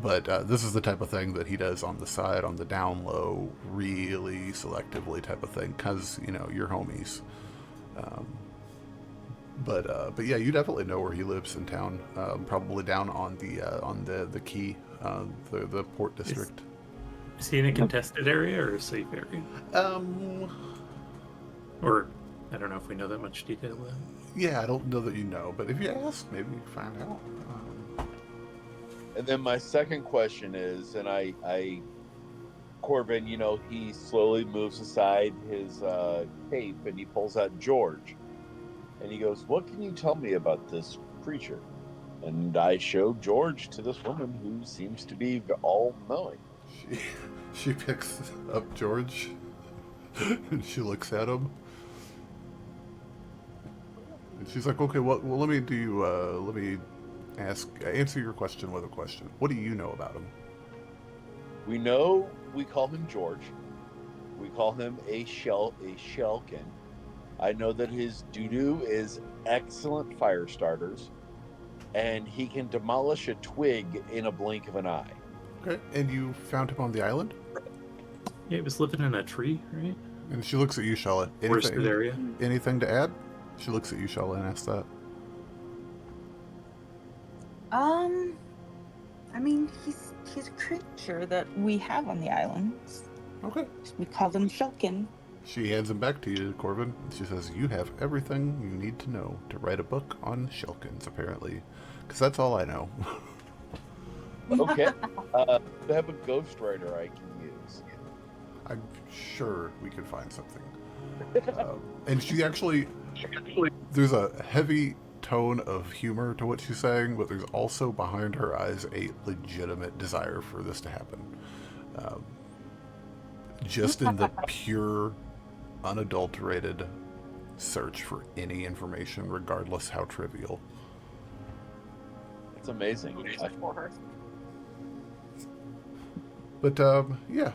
But this is the type of thing that he does on the side, on the down low, really selectively type of thing, because, you're homies. But yeah, you definitely know where he lives in town. Probably down on the quay, the port district. Is he in a contested area or a safe area? Or, I don't know if we know that much detail. Yeah, I don't know that you know, but if you ask, maybe you can find out. And then my second question is, and Corvin, he slowly moves aside his cape and he pulls out George. And he goes, what can you tell me about this creature? And I showed George to this woman who seems to be all-knowing. She picks up George and she looks at him. And she's like, okay, well let me answer your question with a question. What do you know about him? We know we call him George. We call him a Shelkin. I know that his doo-doo is excellent fire starters, and he can demolish a twig in a blink of an eye. Okay, and you found him on the island? Yeah, he was living in a tree, right? And she looks at you, Shalla. Forested area. Anything to add? She looks at you, Shalla, and asks that. I mean, he's a creature that we have on the islands. Okay. We call them Shulkin. She hands him back to you, Corvin. She says, you have everything you need to know to write a book on Shulkins, apparently. Because that's all I know. Okay. I have a ghostwriter I can use. I'm sure we can find something. And she actually, there's a heavy tone of humor to what she's saying, but there's also behind her eyes a legitimate desire for this to happen. Just in the pure, unadulterated search for any information, regardless how trivial. It's amazing. For her. But yeah,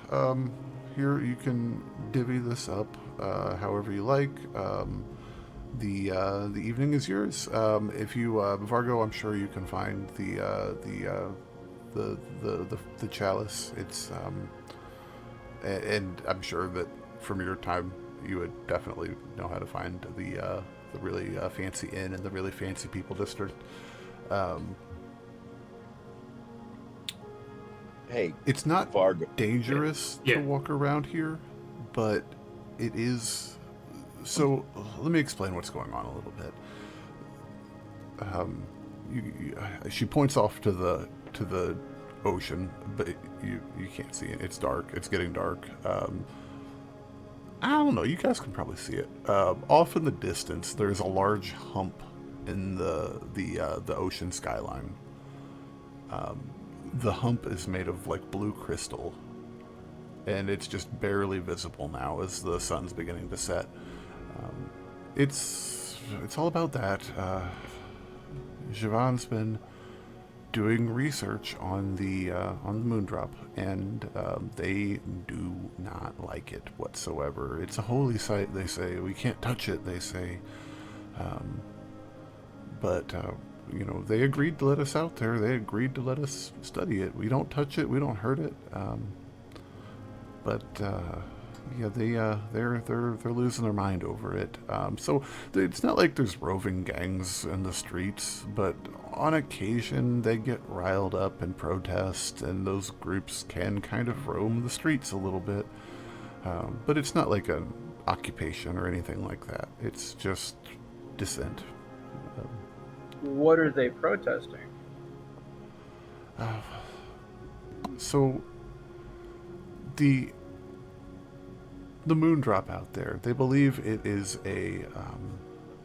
here you can divvy this up however you like. The evening is yours. If you Vargo, I'm sure you can find the chalice. It's and I'm sure that from your time you would definitely know how to find really fancy inn and the really fancy people district. Hey, It's not Fargo. dangerous Yeah. to walk around here, but it is. So let me explain what's going on a little bit. She points off to the ocean, but you can't see it. It's dark. It's getting dark. I don't know. You guys can probably see it. Off in the distance, there's a large hump in the ocean skyline. The hump is made of like blue crystal, and it's just barely visible now as the sun's beginning to set. It's all about that. Siobhan's been doing research on the Moondrop, and they do not like it whatsoever. It's a holy site, they say. We can't touch it, they say. But they agreed to let us out there. They agreed to let us study it. We don't touch it. We don't hurt it. They're losing their mind over it. So it's not like there's roving gangs in the streets, but on occasion they get riled up and protest, and those groups can kind of roam the streets a little bit. But it's not like an occupation or anything like that. It's just dissent. What are they protesting? So the Moondrop out there, they believe it is a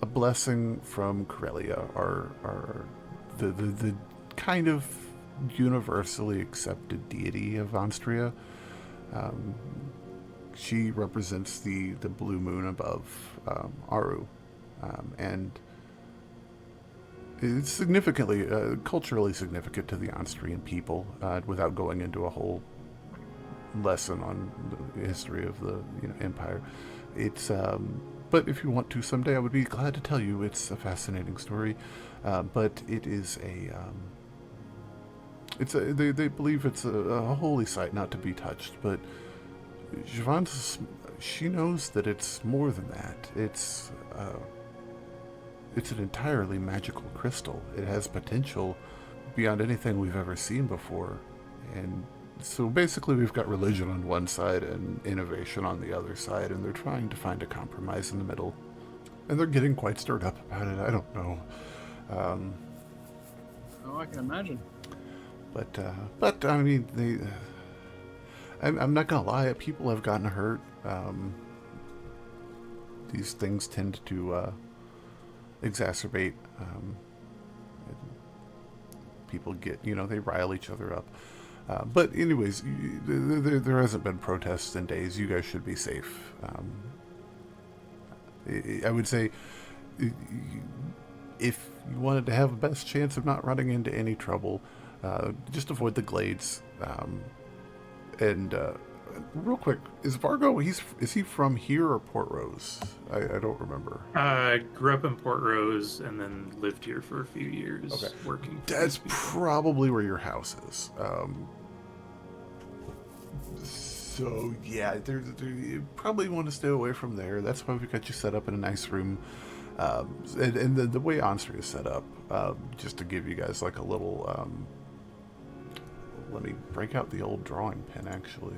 blessing from Corellia, the kind of universally accepted deity of Anstria. She represents the blue moon above Aru, and it's significantly, culturally significant to the Anstrian people, without going into a whole lesson on the history of the empire. It's but if you want to someday, I would be glad to tell you. It's a fascinating story, but it is they believe it's a holy site not to be touched. But she knows that it's more than that. It's an entirely magical crystal. It has potential beyond anything we've ever seen before. And so basically we've got religion on one side and innovation on the other side, and they're trying to find a compromise in the middle. And they're getting quite stirred up about it. I don't know. I can imagine. But I mean, I'm not gonna lie, people have gotten hurt. These things tend to exacerbate. People get, they rile each other up. But anyways, there hasn't been protests in days. You guys should be safe. I would say, if you wanted to have the best chance of not running into any trouble, just avoid the glades. And real quick, is Vargo, is he from here or Port Rose? I don't remember. Grew up in Port Rose and then lived here for a few years. Okay. Working. That's probably where your house is. So yeah, you probably want to stay away from there. That's why we got you set up in a nice room. And the way Anstria is set up, just to give you guys like a little. Let me break out the old drawing pen, actually.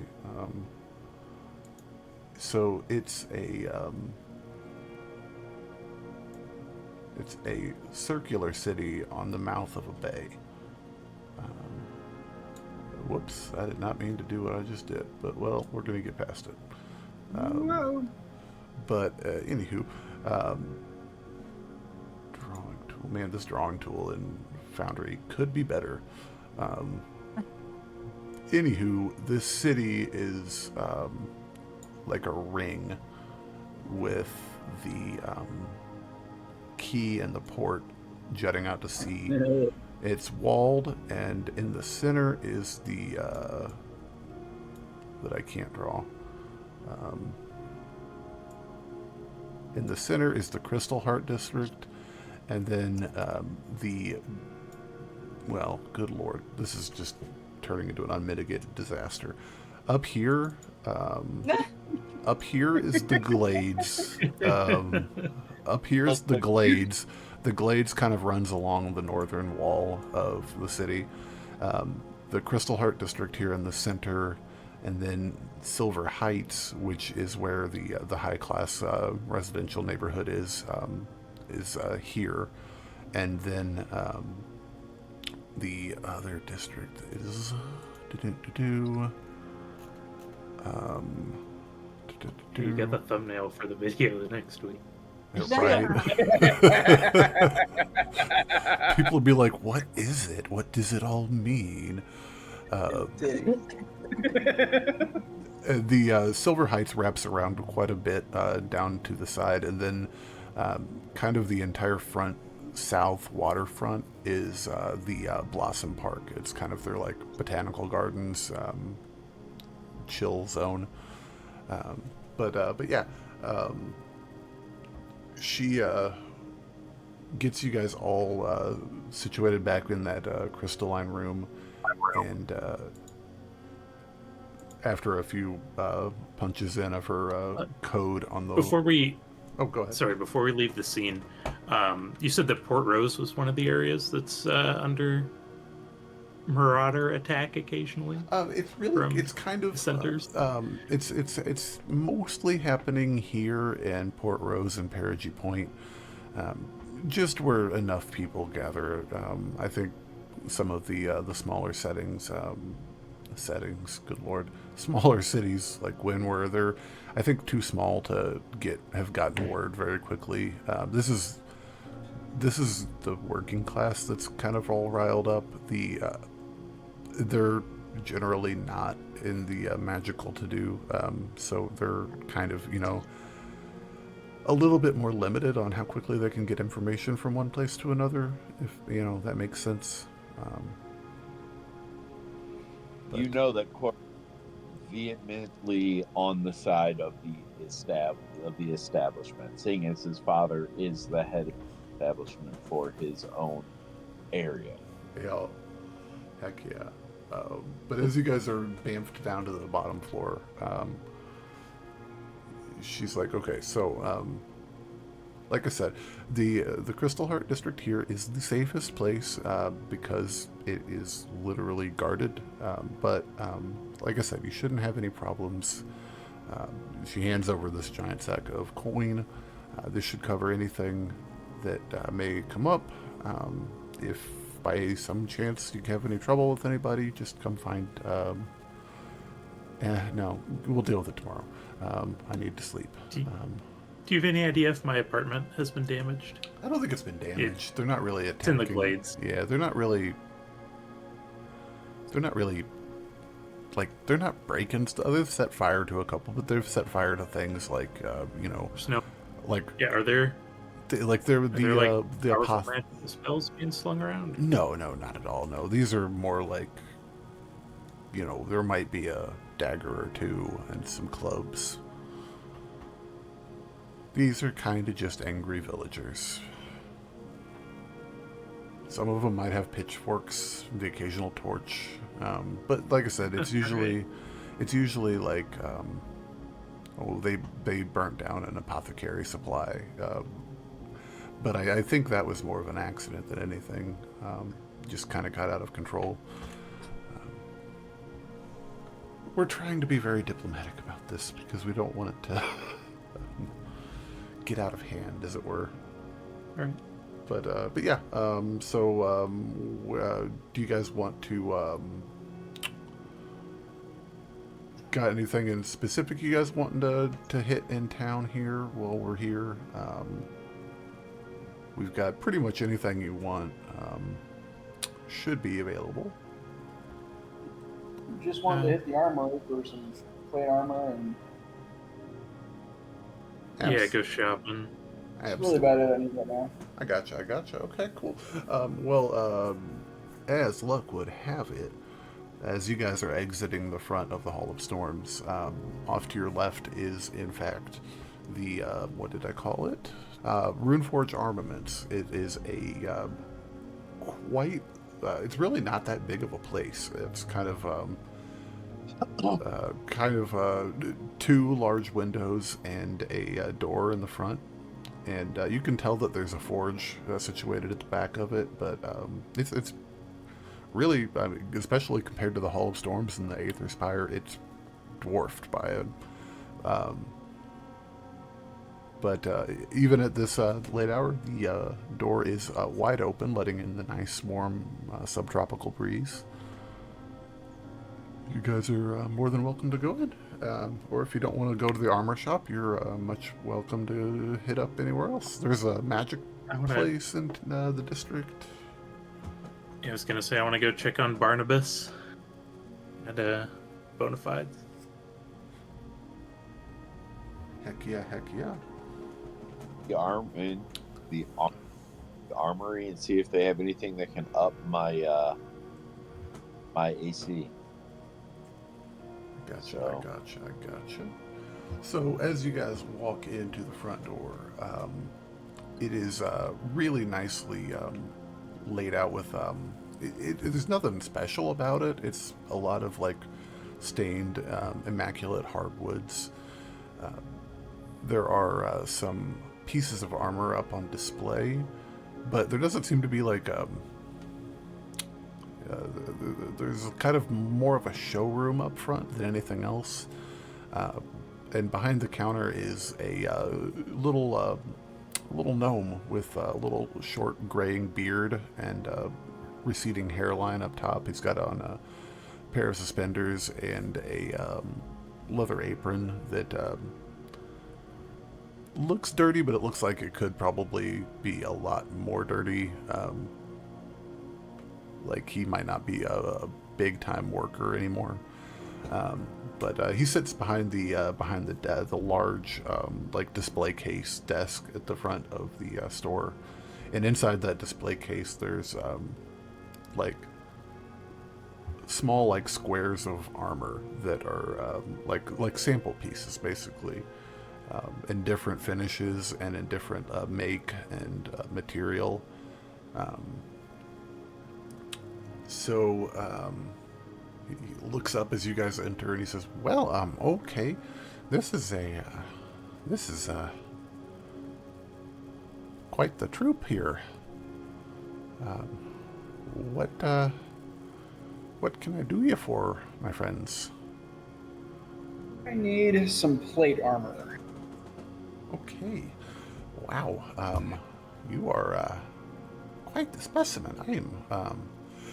So it's a circular city on the mouth of a bay. Whoops, I did not mean to do what I just did, but well, we're going to get past it. But anywho, drawing tool. Man, this drawing tool in Foundry could be better. Anywho, this city is like a ring with the quay and the port jutting out to sea. It's walled, and in the center is the that I can't draw. In the center is the Crystal Heart District, and then well, good lord, this is just turning into an unmitigated disaster. Up here is the Glades. up here's the Glades. The Glades kind of runs along the northern wall of the city. The Crystal Heart district here in the center, and then Silver Heights, which is where the high class residential neighborhood is here, and then the other district is You get the thumbnail for the video the next week. Right. People will be like, "What is it? What does it all mean?" The Silver Heights wraps around quite a bit down to the side, and then kind of the entire front south waterfront is the Blossom Park. It's kind of their like botanical gardens, chill zone. But yeah. She gets you guys all situated back in that crystalline room, and after a few punches in of her code on the... Before we... Oh, go ahead. Sorry, before we leave the scene, you said that Port Rose was one of the areas that's under marauder attack occasionally? It's kind of centers. It's mostly happening here in Port Rose and Perigee Point, just where enough people gather. I think some of the smaller settings, good lord, smaller cities like Wynn, they're, I think, too small to have gotten word very quickly. This is the working class that's kind of all riled up. They're generally not in the magical to do, so they're kind of, a little bit more limited on how quickly they can get information from one place to another, if that makes sense. You know that Corvin vehemently on the side of the establishment, seeing as his father is the head of the establishment for his own area. Yeah, heck yeah. But as you guys are bamfed down to the bottom floor, she's like, okay, so like I said, the Crystal Heart district here is the safest place because it is literally guarded. But like I said, you shouldn't have any problems. She hands over this giant sack of coin. This should cover anything that may come up. If by some chance you have any trouble with anybody, just come find... no, we'll deal with it tomorrow. I need to sleep. Do you have any idea if my apartment has been damaged? I don't think it's been damaged. They're not really attacking. It's in the Glades. Yeah, they're not really, like, they're not breaking stuff. They've set fire to a couple, but they've set fire to things like, There's no... like... Yeah, are there the spells being slung around? No, not at all. No, these are more like, there might be a dagger or two and some clubs. These are kind of just angry villagers. Some of them might have pitchforks, the occasional torch, but like I said, it's usually like, they burnt down an apothecary supply. But I think that was more of an accident than anything. Just kind of got out of control. We're trying to be very diplomatic about this because we don't want it to get out of hand, as it were. All right. But yeah. Do you guys want to? Got anything in specific you guys wanting to hit in town here while we're here? We've got pretty much anything you want should be available. Just wanted to hit the armor for some plate armor, and Yeah, go shopping. that's really about it I need right now. I gotcha. Okay, cool. As luck would have it, as you guys are exiting the front of the Hall of Storms, off to your left is, in fact, the, what did I call it? Runeforge Armaments. It is a quite... it's really not that big of a place. It's kind of two large windows and a door in the front. and you can tell that there's a forge situated at the back of it, but it's really, I mean, especially compared to the Hall of Storms and the Aether Spire, it's dwarfed by it. But even at this late hour, the door is wide open, letting in the nice, warm, subtropical breeze. You guys are more than welcome to go in. Or if you don't want to go to the armor shop, you're much welcome to hit up anywhere else. There's a magic place in the district. I was going to say, I want to go check on Barnabas and Bonafides. Heck yeah, heck yeah. The armory and see if they have anything that can up my my AC. Gotcha, I gotcha. So as you guys walk into the front door, it is really nicely laid out with there's nothing special about it. It's a lot of like stained immaculate hardwoods. There are some pieces of armor up on display, but there doesn't seem to be like there's kind of more of a showroom up front than anything else. And behind the counter is a little gnome with a little short graying beard and receding hairline up top. He's got on a pair of suspenders and a leather apron that looks dirty, but it looks like it could probably be a lot more dirty. Like he might not be a big time worker anymore. But he sits behind the large like display case desk at the front of the store, and inside that display case there's like small like squares of armor that are like sample pieces basically, in different finishes and in different make and material. So he looks up as you guys enter and he says, "Well, okay, this is quite the troop here. What can I do you for, my friends?" I need some plate armor. Okay. Wow. You are quite the specimen. I am.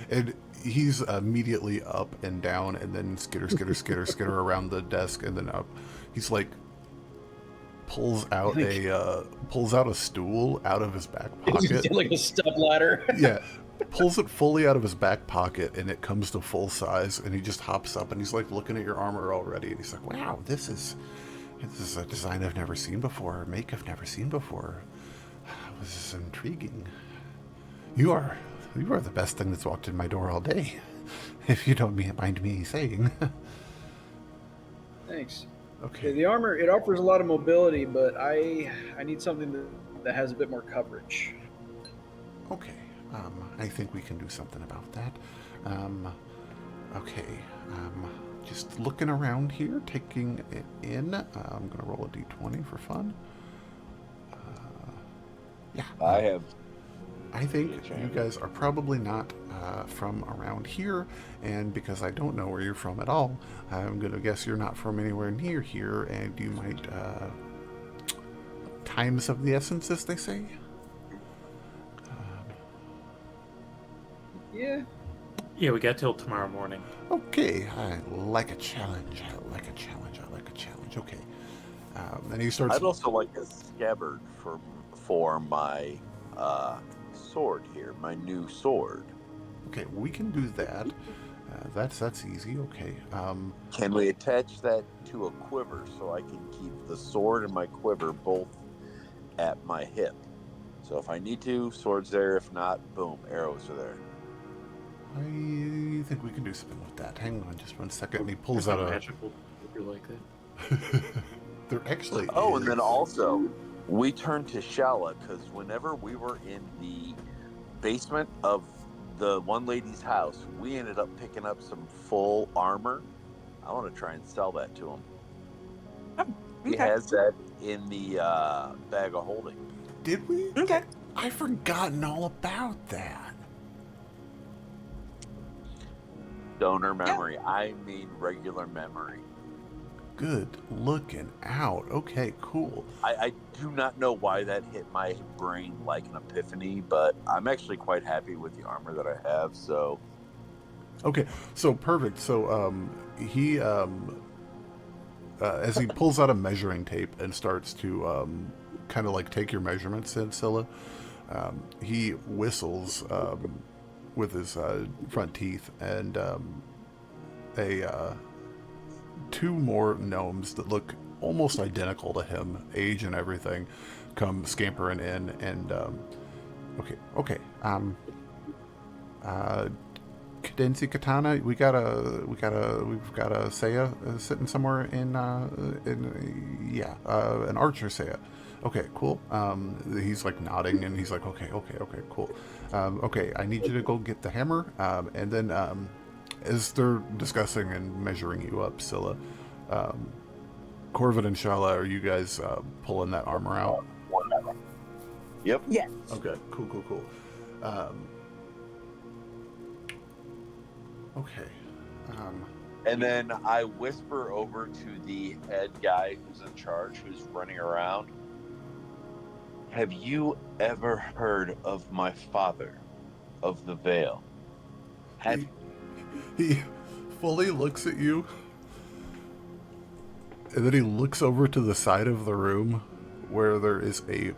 And he's immediately up and down, and then skitter around the desk, and then up. He's like pulls out a stool out of his back pocket, like a step ladder. Yeah, pulls it fully out of his back pocket, and it comes to full size. And he just hops up, and he's like looking at your armor already, and he's like, "Wow, this is a design I've never seen before, a make I've never seen before. This is intriguing. You are the best thing that's walked in my door all day, if you don't mind me saying." Thanks. Okay. The armor, it offers a lot of mobility, but I need something that has a bit more coverage. Okay. I think we can do something about that. Okay. Just looking around here, taking it in. I'm going to roll a d20 for fun. Yeah. I think you guys are probably not from around here, and because I don't know where you're from at all, I'm going to guess you're not from anywhere near here, and you might... time's of the essence, as they say? Yeah, we got till tomorrow morning. Okay, I like a challenge. Okay. And he starts... I'd also like a scabbard for my sword here, my new sword. Okay, we can do that. That's easy. Okay. Can we attach that to a quiver so I can keep the sword and my quiver both at my hip? So if I need to, sword's there. If not, boom, arrows are there. I think we can do something with that. Hang on just one second. And he pulls out a magical quiver like that. There actually Oh, is. and then also, we turned to Shalla because whenever we were in the basement of the one lady's house, we ended up picking up some full armor. I want to try and sell that to him. Oh, He okay. has that in the bag of holding. Did we? Okay. I've forgotten all about that. Donor memory. I mean regular memory. Good looking out. Okay, cool. I do not know why that hit my brain like an epiphany, but I'm actually quite happy with the armor that I have, so... Okay, so perfect. So he as he pulls out a measuring tape and starts to kind of like take your measurements in, Scylla, he whistles with his front teeth, and two more gnomes that look almost identical to him, age and everything, come scampering in, and okay, Cadenzi Katana, we've got a Saya sitting somewhere in an archer Saya. Okay, cool. He's like nodding, and he's like, okay, cool. Okay, I need you to go get the hammer, and then as they're discussing and measuring you up, Scylla, Corvin and Shalla, are you guys pulling that armor out? Yep. Yes. Okay, cool. Okay. And then I whisper over to the head guy who's in charge, who's running around. Have you ever heard of my father, of the Vale? He fully looks at you, and then he looks over to the side of the room where there is a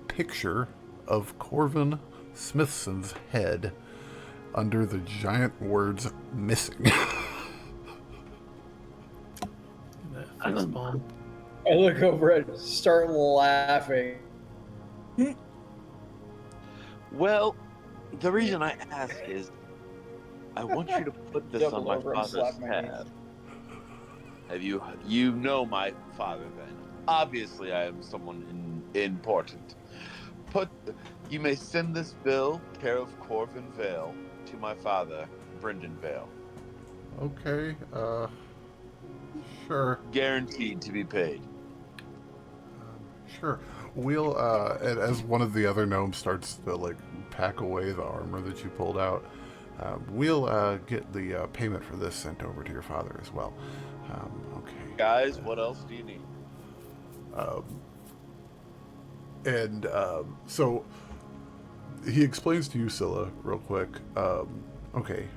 picture of Corvin Smithson's head under the giant words "missing." That face palm. I look over and start laughing. Well, the reason I ask is I want you to put this Double on my over and father's slap my knee. tab. Have you know my father then? Obviously I am someone important. You may send this bill, care of Corvin Vale, to my father, Brendan Vale. Okay, sure. Guaranteed to be paid. Sure. We'll, and as one of the other gnomes starts to, like, pack away the armor that you pulled out, we'll get the payment for this sent over to your father as well. Okay. Guys, what else do you need? So he explains to you, Scylla, real quick. Okay.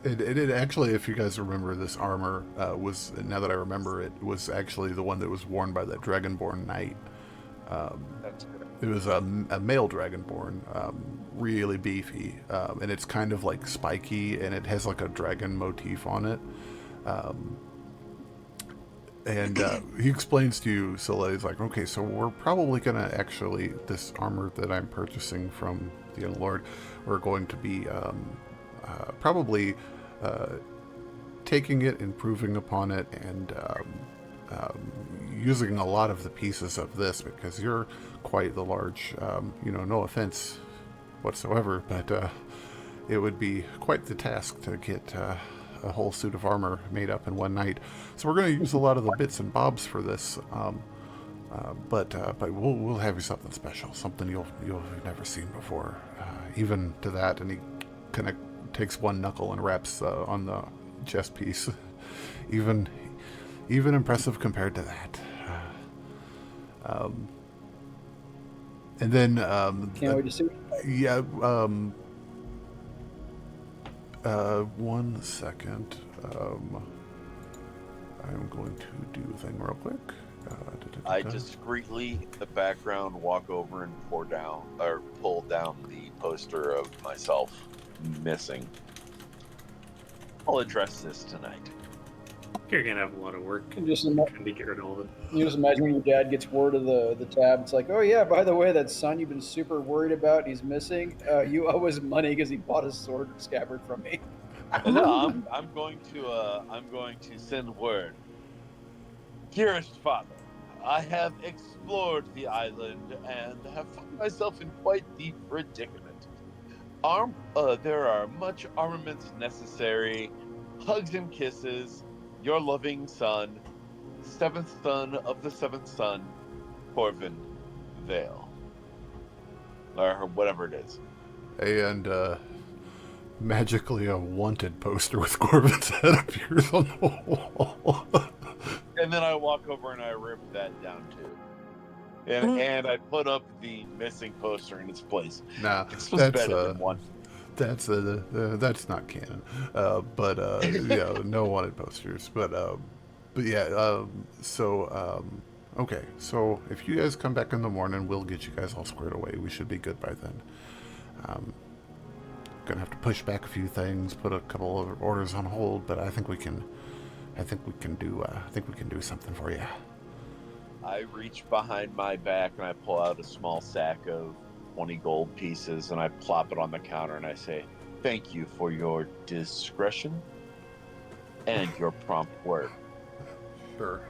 It actually, if you guys remember, this armor was, now that I remember it, was actually the one that was worn by that Dragonborn knight. That's good. It was a male Dragonborn, really beefy, and it's kind of like spiky, and it has like a dragon motif on it. And he explains to you, Scylla, he's like, okay, so we're probably going to actually, this armor that I'm purchasing from the young lord, we're going to be probably taking it, improving upon it, and using a lot of the pieces of this, because you're quite the large, no offense whatsoever, but it would be quite the task to get a whole suit of armor made up in one night. So we're going to use a lot of the bits and bobs for this, but we'll have you something special, something you'll have never seen before. Even to that, and he kind of takes one knuckle and raps on the chest piece. Even impressive compared to that. And then Can't wait to see. yeah. 1 second. I'm going to do a thing real quick. I discreetly, in the background, walk over and pull down the poster of myself missing. I'll address this tonight. You're gonna have a lot of work You just trying to get rid of all of it. imagine when your dad gets word of the tab. It's like, oh yeah, by the way, that son you've been super worried about, he's missing. You owe us money because he bought a sword scabbard from me. No, I'm going to send word. Dearest father, I have explored the island and have found myself in quite the predicament. There are much armaments necessary. Hugs and kisses. Your loving son, seventh son of the seventh son, Corvin Vale. Or whatever it is. And magically a wanted poster with Corvin's head appears on the wall. And then I walk over and I rip that down too. And I put up the missing poster in its place. Nah, It's that's better than one. that's not canon. But yeah, no wanted posters. But yeah, okay. So if you guys come back in the morning, we'll get you guys all squared away. We should be good by then. Gonna have to push back a few things, put a couple of orders on hold, but I think we can do something for you. I reach behind my back and I pull out a small sack of 20 gold pieces and I plop it on the counter and I say, "Thank you for your discretion and your prompt work." Sure.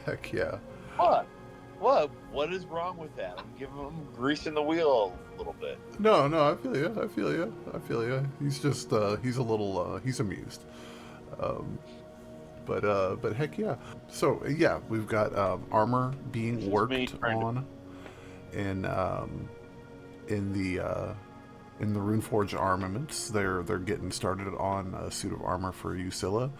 Heck yeah. What is wrong with that? I'm greasing the wheel a little bit. No, I feel you. He's just, he's a little, he's amused. But heck yeah. So yeah, we've got armor being worked on in the Runeforge armaments. They're getting started on a suit of armor for you, Scylla.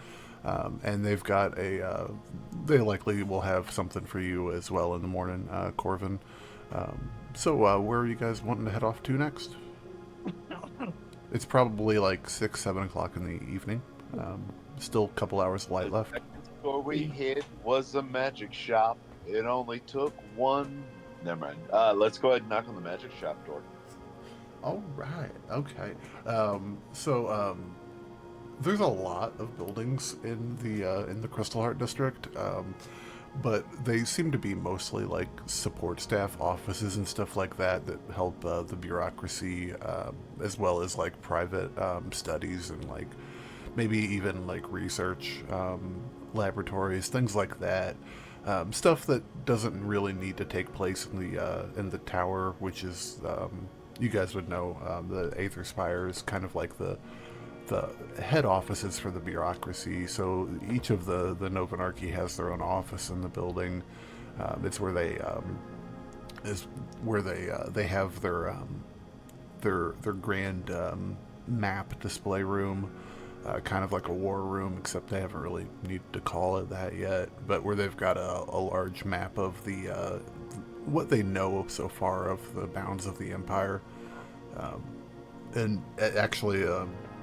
And they've got they likely will have something for you as well in the morning, Corvin. So where are you guys wanting to head off to next? It's probably like 6, 7 o'clock in the evening. Still a couple hours of light left. Before we hit was a magic shop. It only took one. Never mind. Let's go ahead and knock on the magic shop door. All right. Okay. There's a lot of buildings in the Crystal Heart district, but they seem to be mostly like support staff offices and stuff like that help the bureaucracy, as well as like private studies and like maybe even like research laboratories, things like that. Stuff that doesn't really need to take place in the tower, which is you guys would know the Aether Spire is kind of like the head offices for the bureaucracy. So each of the Novanarchy has their own office in the building. It's where they have their grand map display room, kind of like a war room, except they haven't really needed to call it that yet. But where they've got a large map of the what they know so far of the bounds of the Empire, and actually.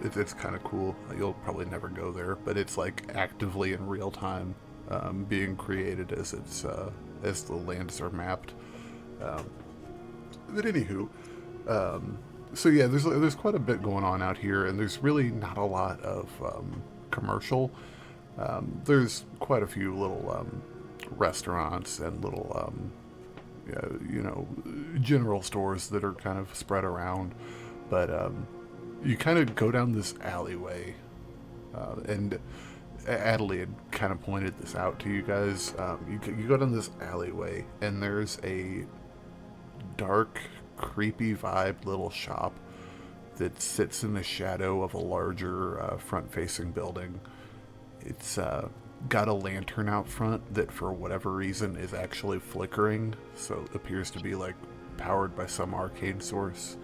It's kind of cool. You'll probably never go there, but it's like actively in real time being created as as the lands are mapped. But anywho, so yeah, there's quite a bit going on out here, and there's really not a lot of commercial. There's quite a few little restaurants and little general stores that are kind of spread around, but you kind of go down this alleyway, and Adelaide had kind of pointed this out to you guys. You go down this alleyway, and there's a dark, creepy vibe little shop that sits in the shadow of a larger front-facing building. It's got a lantern out front that, for whatever reason, is actually flickering, so it appears to be like powered by some arcane source.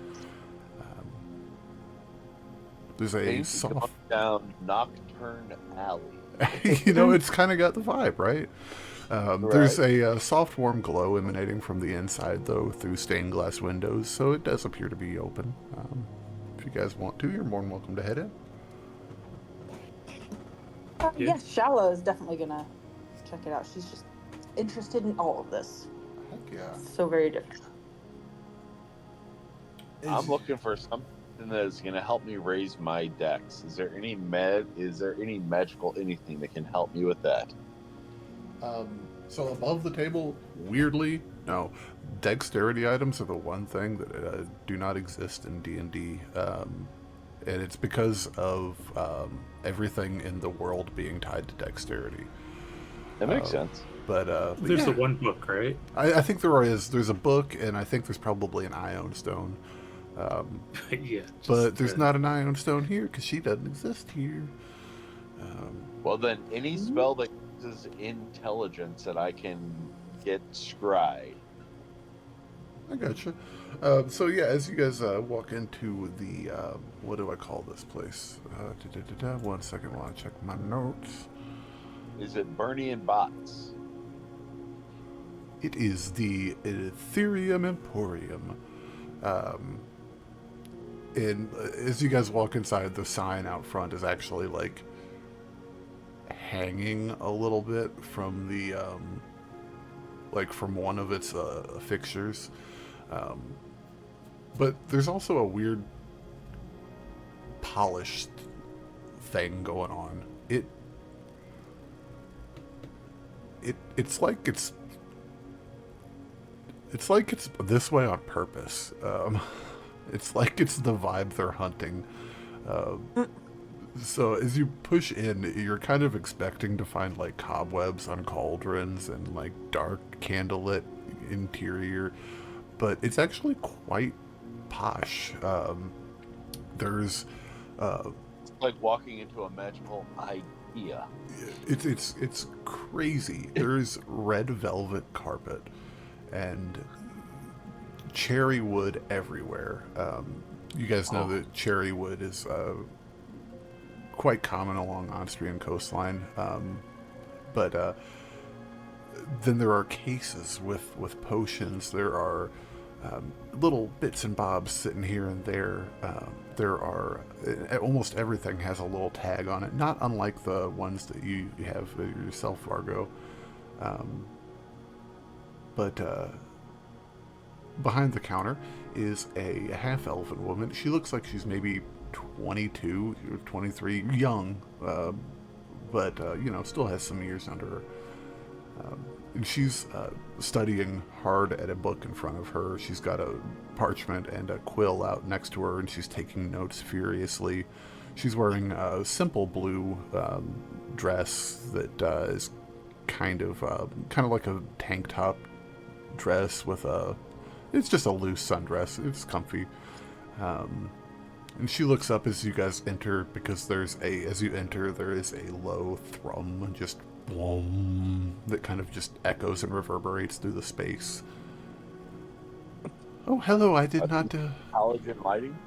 There's a soft down Nocturne Alley. It's kind of got the vibe, right? Right. There's a soft, warm glow emanating from the inside, though, through stained glass windows, so it does appear to be open. If you guys want to, you're more than welcome to head in. Yes, Shalla is definitely gonna check it out. She's just interested in all of this. Heck yeah. So very different. I'm looking for something that is going to help me raise my dex. Is there any magical anything that can help me with that? So above the table, weirdly, no. Dexterity items are the one thing that do not exist in D&D. And it's because of everything in the world being tied to dexterity. That makes sense. But There's yeah. the one book, right? I think there's a book, and I think there's probably an Ion Stone. Yeah. But there's not an Ion Stone here because she doesn't exist here. Well, then any spell that HeckRazors intelligence that I can get scryed. I gotcha. So yeah, as you guys walk into the what do I call this place? 1 second while I check my notes. Is it Bernie and Bots? It is the Ethereum Emporium. And as you guys walk inside, the sign out front is actually like hanging a little bit from the like from one of its fixtures. But there's also a weird polished thing going on. It's like it's this way on purpose. It's like it's the vibe they're hunting. So as you push in, you're kind of expecting to find like cobwebs on cauldrons and like dark candlelit interior, but it's actually quite posh. There's It's like walking into a magical idea. it's crazy. There's red velvet carpet and cherry wood everywhere. You guys know that cherry wood is quite common along Austrian coastline. But then there are cases with potions. There are little bits and bobs sitting here and there. There are almost everything has a little tag on it, not unlike the ones that you have yourself, Vargo. But behind the counter is a half-elven woman. She looks like she's maybe 22 or 23, young, but still has some years under her. And she's studying hard at a book in front of her. She's got a parchment and a quill out next to her, and she's taking notes furiously. She's wearing a simple blue dress that is kind of like a tank top dress with it's just a loose sundress. It's comfy. And she looks up as you guys enter, because as you enter, there is a low thrum, just boom, that kind of just echoes and reverberates through the space. Oh, hello, I did not... Halogen lighting?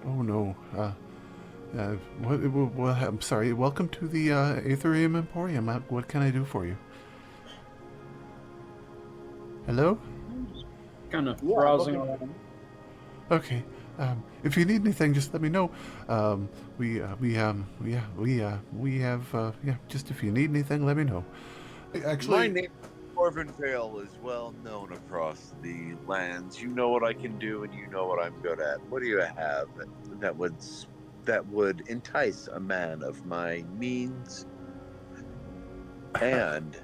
Oh, no. I'm sorry. Welcome to the Ethereum Emporium. What can I do for you? Hello? Kind of browsing looking- around. Okay. If you need anything, just let me know. Just if you need anything, let me know. Actually, My name Corvin Vale is well known across the lands. You know what I can do, and you know what I'm good at. What do you have that would entice a man of my means and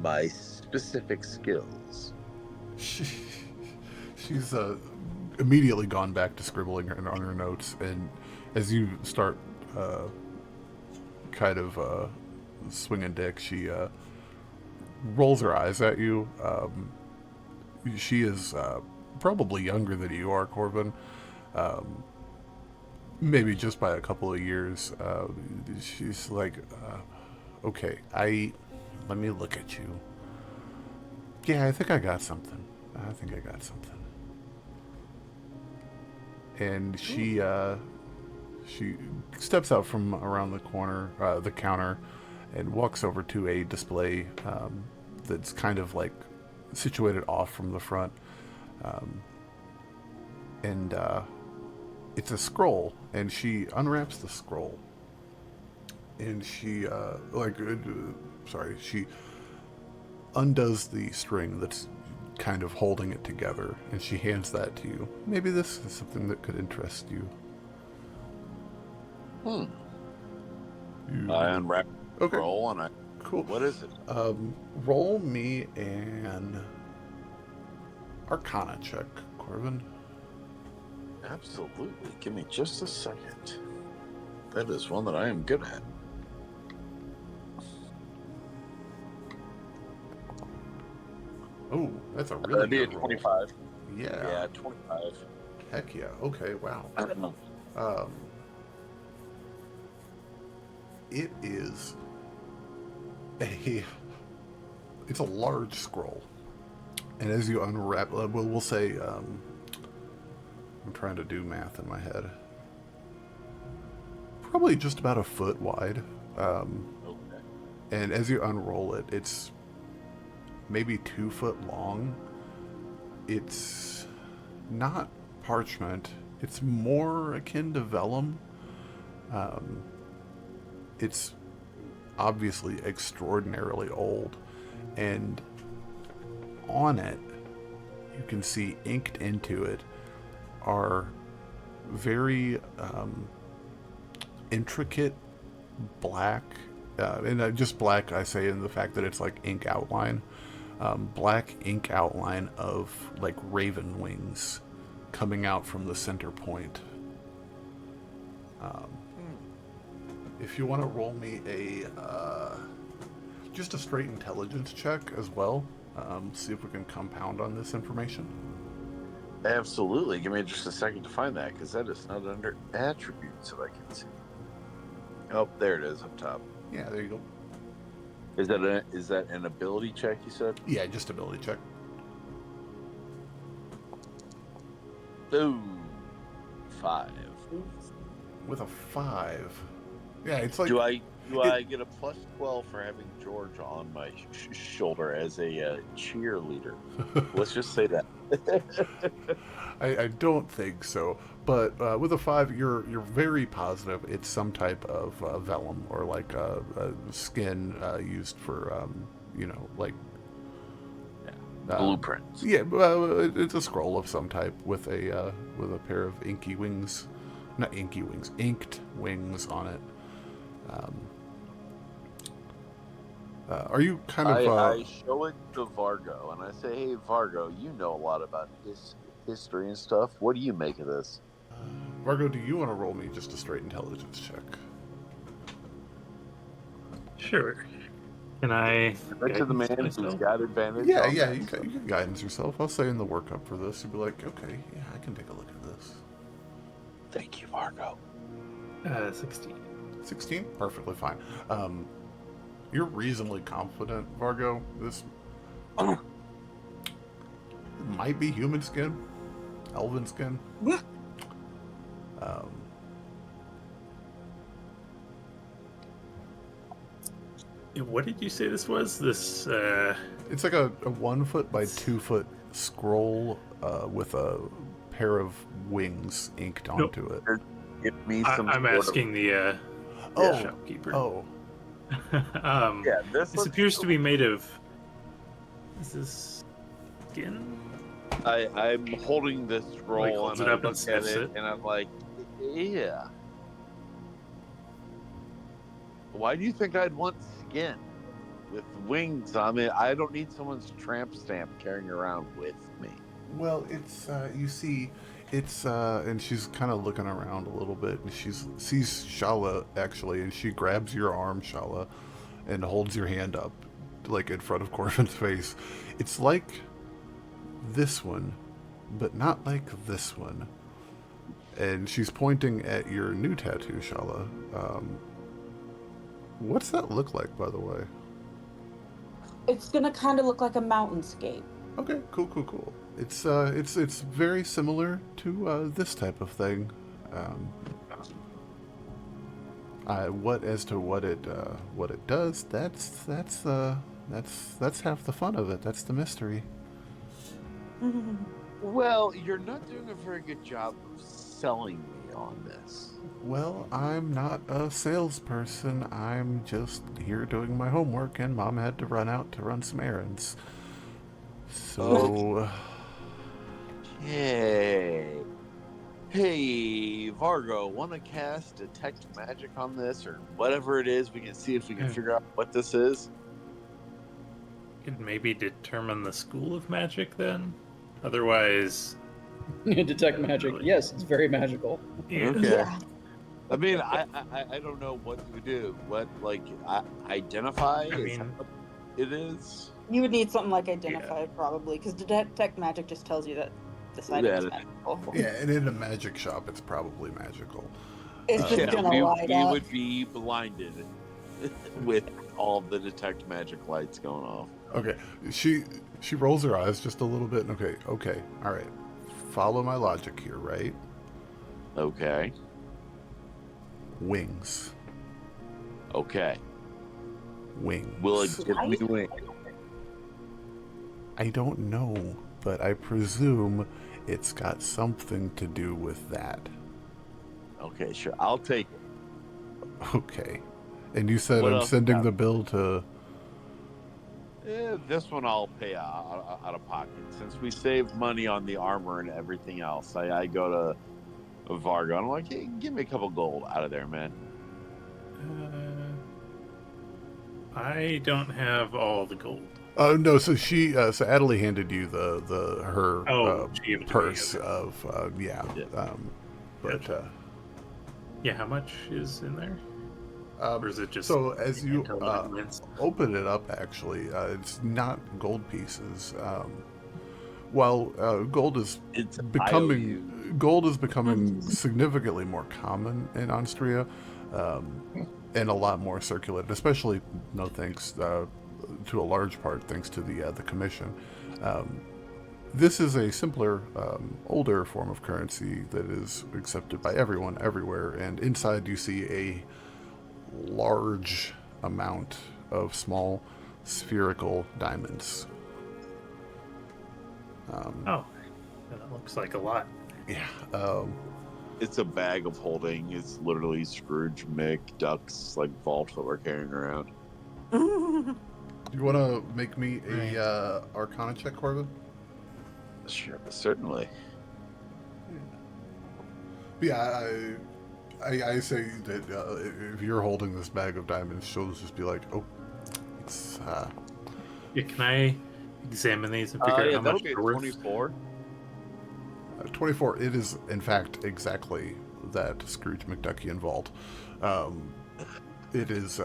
my specific skills? she's immediately gone back to scribbling on her notes, and as you start kind of swinging dick, she rolls her eyes at you. She is probably younger than you are, Corvin. Maybe just by a couple of years. She's like, okay, let me look at you. Yeah, I think I got something. And she steps out from around the corner, the counter, and walks over to a display that's kind of like situated off from the front. And it's a scroll, and she unwraps the scroll. And she, she undoes the string that's kind of holding it together, and she hands that to you. Maybe this is something that could interest you. I unwrap the Okay. roll and Cool. What is it? Roll me an Arcana check, Corvin. Absolutely. Give me just a second. That is one that I am good at. Oh, that's a really That'd be a good roll. 25. Yeah. Yeah, 25. Heck yeah. Okay, wow. it is it's a large scroll. And as you unwrap, we'll say, I'm trying to do math in my head. Probably just about a foot wide. Okay. And as you unroll it, it's maybe 2 foot long. It's not parchment. It's more akin to vellum. It's obviously extraordinarily old. And on it, you can see inked into it are very intricate black, and just black I say in the fact that it's like ink outline, black ink outline of like raven wings coming out from the center point. If you want to roll me just a straight intelligence check as well, see if we can compound on this information. Absolutely. Give me just a second to find that, because that is not under attributes that I can see. Oh, there it is up top. Yeah, there you go. Is that an ability check, you said? Yeah, just ability check. Ooh, 5. With a 5. Yeah, it's like... Do I get a plus 12 for having George on my shoulder as a cheerleader? Let's just say that. I don't think so, but with a 5, you're very positive it's some type of vellum or like a skin used for like blueprints. Yeah, it's a scroll of some type with a pair of inky wings, not inky wings, inked wings on it. Are you kind of? I show it to Vargo and I say, "Hey, Vargo, you know a lot about history and stuff. What do you make of this?" Vargo, do you want to roll me just a straight intelligence check? Sure. Can I? Right to the man who's got advantage. Yeah, you can guidance yourself. I'll say in the workup for this, you'll be like, okay, yeah, I can take a look at this. Thank you, Vargo. 16. 16? Perfectly fine. You're reasonably confident, Vargo. This might be human skin, elven skin. What did you say this was? This It's like a 1 foot by 2 foot scroll with a pair of wings inked onto it. Give me some. I'm asking the shopkeeper. Oh. This appears to be made of. Is this skin? I'm holding this scroll holds and it I up and look at sniffs it, it. and I'm like, yeah. Why do you think I'd want skin with wings on it? I don't need someone's tramp stamp carrying around with me. Well, it's you see, it's and she's kind of looking around a little bit, and she sees Shalla actually, and she grabs your arm, Shalla, and holds your hand up, like in front of Corvin's face. It's like this one, but not like this one. And she's pointing at your new tattoo, Shalla. What's that look like, by the way? It's gonna kind of look like a mountainscape. Okay, cool. It's very similar to this type of thing. What it does? That's half the fun of it. That's the mystery. Well, you're not doing a very good job of selling me on this. Well, I'm not a salesperson. I'm just here doing my homework, and Mom had to run out to run some errands. So... Hey, Vargo, want to cast detect magic on this, or whatever it is? We can see if we can figure out what this is. Could maybe determine the school of magic then. Otherwise, detect magic. Really? Yes, it's very magical. yeah. Okay. Yeah. I mean, I don't know what you do. What, like, identify? I Is mean- that what it is? You would need something like identify probably, because detect magic just tells you that this item is magical. Yeah, and in a magic shop, it's probably magical. It's just gonna we light up. would be blinded. with all the detect magic lights going off. Okay, she rolls her eyes just a little bit. Okay, all right. Follow my logic here, right? Okay. Wings. Okay. Wings. Will it give me wings? I don't know, but I presume it's got something to do with that. Okay, sure. I'll take it. Okay. And you said What I'm else sending you got? the bill to... This one I'll pay out of pocket. Since we saved money on the armor and everything else, I go to Vargo and I'm like, hey, give me a couple gold out of there, man. I don't have all the gold. Oh no! So so Adelie handed you her she gave it to me, purse okay. of Yeah. but Gotcha. Yeah, how much is in there? Or is it just so as you intelligence? open it up, actually, it's not gold pieces. While gold is It's becoming significantly more common in Austria, and a lot more circulated, especially no thanks to a large part thanks to the commission. This is a simpler, older form of currency that is accepted by everyone everywhere, and inside you see a large amount of small spherical diamonds. Oh, that looks like a lot. Yeah. It's a bag of holding. It's literally Scrooge McDuck's like vault that we're carrying around. Do you want to make me a Arcana check, Corvin? Sure, certainly. Yeah, I say that if you're holding this bag of diamonds, she'll just be like, oh, it's... Yeah, can I examine these and figure out how that'll much be a they're worth? 24. 24, it is, in fact, exactly that Scrooge McDuckian vault. It is...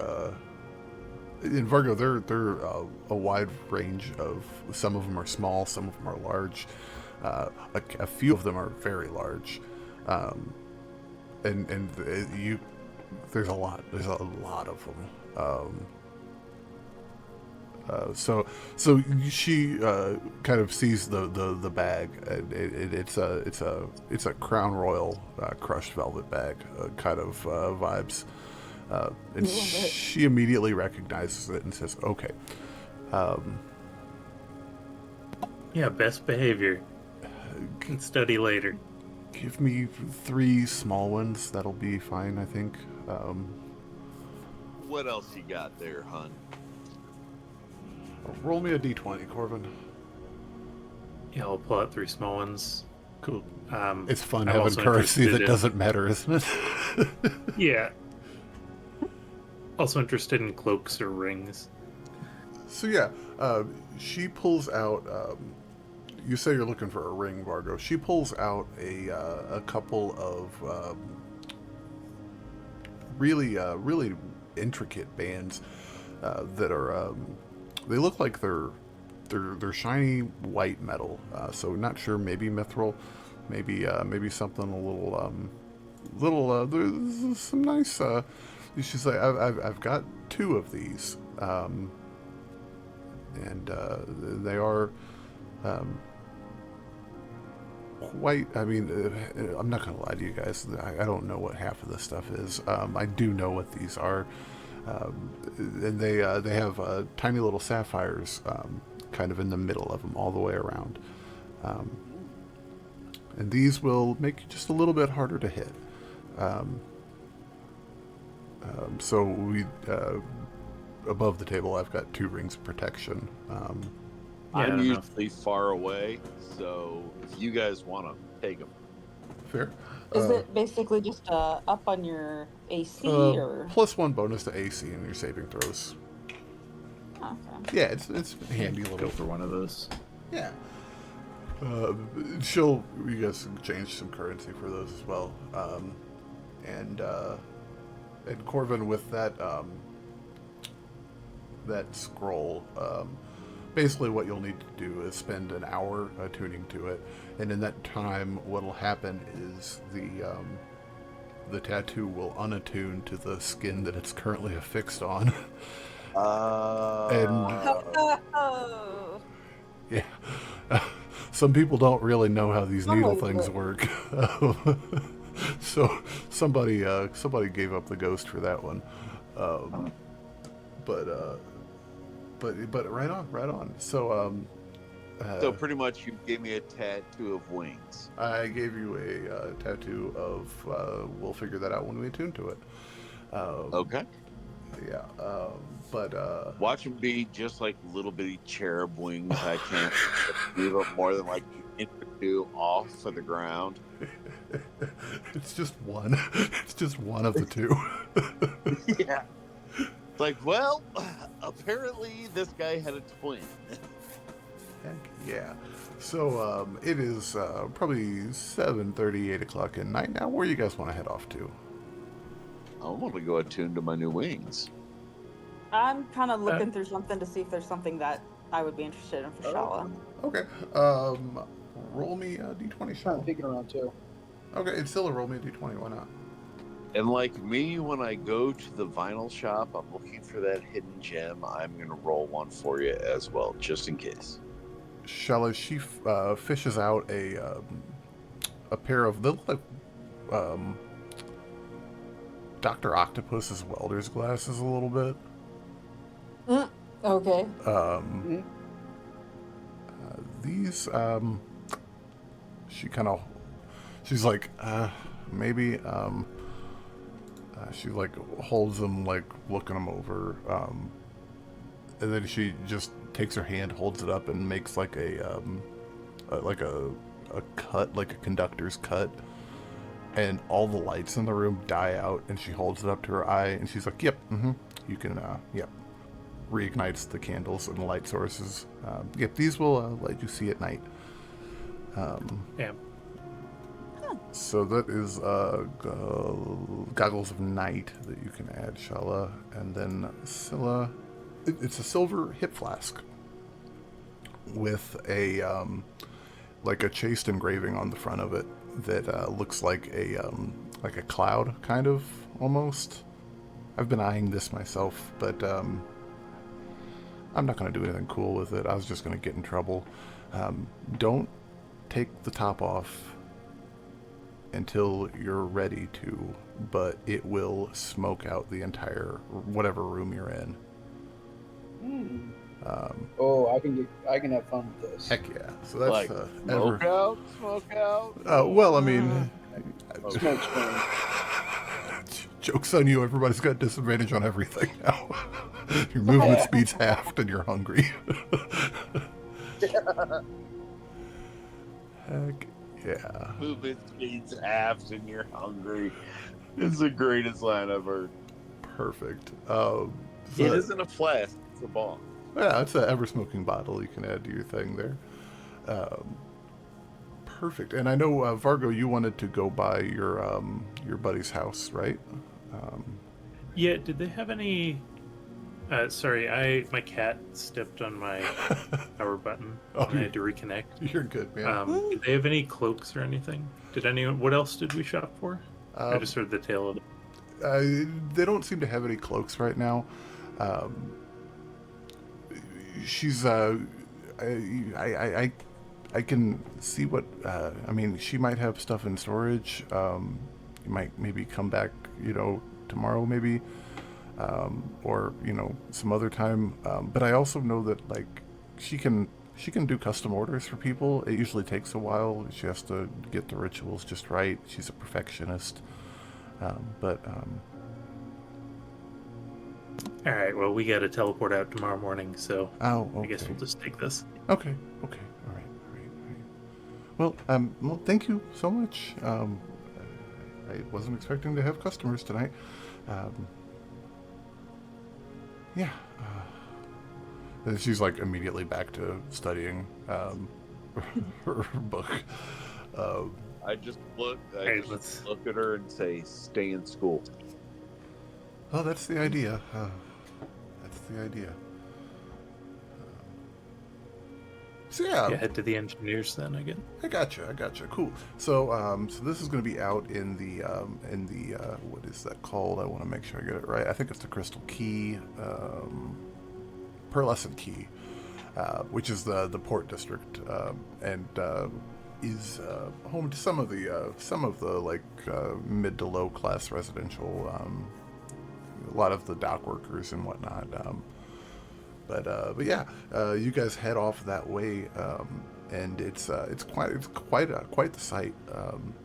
in Vargo, they're a wide range of... Some of them are small, some of them are large. A few of them are very large. There's a lot of them. So she kind of sees the bag. And it's a Crown Royal crushed velvet bag, kind of vibes. And she immediately recognizes it and says, "Okay, Yeah, best behavior. Can study later. give me 3 small ones. That'll be fine, I think." What else you got there, hun? Roll me a d20, Corvin. Yeah, I'll pull out 3 small ones. Cool. Um, It's fun I'm having also currency interested that in- doesn't matter, isn't it? Yeah. Also interested in cloaks or rings. So yeah, she pulls out. You say you're looking for a ring, Vargo. She pulls out a couple of really intricate bands that are. They look like they're shiny white metal. So not sure. Maybe mithril. Maybe something a little. There's some nice. She's like, I've got 2 of these. And they are quite... I mean, I'm not going to lie to you guys. I don't know what half of this stuff is. I do know what these are. And they have tiny little sapphires kind of in the middle of them all the way around. And these will make you just a little bit harder to hit. So we... above the table, I've got 2 rings of protection. I'm usually far away, so if you guys want to take them. Fair. Is it basically just up on your AC or? +1 bonus to AC in your saving throws. Oh, okay. Yeah, it's handy Go little. for one of those. Yeah. You guys can change some currency for those as well. And Corvin, with that scroll, basically what you'll need to do is spend an hour attuning to it, and in that time what'll happen is the tattoo will unattune to the skin that it's currently affixed on. And Oh. yeah, some people don't really know how these needle things work. So somebody gave up the ghost for that one. But right on. So So pretty much you gave me a tattoo of wings. I gave you a tattoo of. We'll figure that out when we attune to it. Okay. Yeah. But Watch them be just like little bitty cherub wings. I can't leave them more than like an inch or two off of the ground. it's just one. It's just one of the two. Yeah. It's like, well, apparently this guy had a twin. Heck yeah. So it is probably 7:30, 8 o'clock at night now. Where you guys want to head off to? I want to go attune to my new wings. I'm kind of looking through something to see if there's something that I would be interested in for Shalla. Okay. Roll me a d20, I'm Shalla. peeking around too. Okay, it's still a roll me a d20. Why not? And like me, when I go to the vinyl shop, I'm looking for that hidden gem. I'm going to roll one for you as well, just in case. Shalla, she fishes out a pair of the Dr. Octopus's welder's glasses a little bit. Okay. These she's like maybe she like holds them, like looking them over, and then she just takes her hand, holds it up, and makes like a cut, like a conductor's cut, and all the lights in the room die out, and she holds it up to her eye, and she's like, yep, you can, yep. Reignites the candles and the light sources. Yep, these will let you see at night. Yeah. So that is goggles of night that you can add, Shalla, and then Scylla. It's a silver hip flask with a like a chased engraving on the front of it that looks like a cloud, kind of, almost. I've been eyeing this myself, but I'm not going to do anything cool with it. I was just going to get in trouble. Don't take the top off until you're ready to, but it will smoke out the entire whatever room you're in. I can have fun with this. Heck yeah! So that's Like, smoke out. Well, I mean, Smoke screen. joke's on you. Everybody's got disadvantage on everything now. Your movement speed's halved, and you're hungry. Heck yeah! Movement speed's halves and you're hungry. It's the greatest line I've heard. Perfect. It isn't a flask; it's a bong. Yeah, it's an ever-smoking bottle you can add to your thing there. Perfect. And I know, Vargo, you wanted to go by your buddy's house, right? Yeah, did they have any... sorry, my cat stepped on my power button, and I had to reconnect. You're good, man. Did they have any cloaks or anything? What else did we shop for? I just heard the tail of it. They don't seem to have any cloaks right now. She's I can see what I mean. She might have stuff in storage. You might maybe come back, tomorrow maybe, or some other time. But I also know that like she can do custom orders for people. It usually takes a while. She has to get the rituals just right. She's a perfectionist. All right, well, we got to teleport out tomorrow morning, so Okay. I guess we'll just take this. Okay. All right. Well, thank you so much. I wasn't expecting to have customers tonight. Yeah. Then she's like immediately back to studying her book. I just look at her and say, "Stay in school." Oh, that's the idea. So yeah, Yeah, head to the engineers then again. I gotcha. Cool. So so this is going to be out in the what is that called? I want to make sure I get it right. I think it's the Crystal Key, Pearlescent Key, which is the port district, and is home to some of the like mid to low class residential, a lot of the dock workers and whatnot. But yeah, you guys head off that way, and it's quite the sight,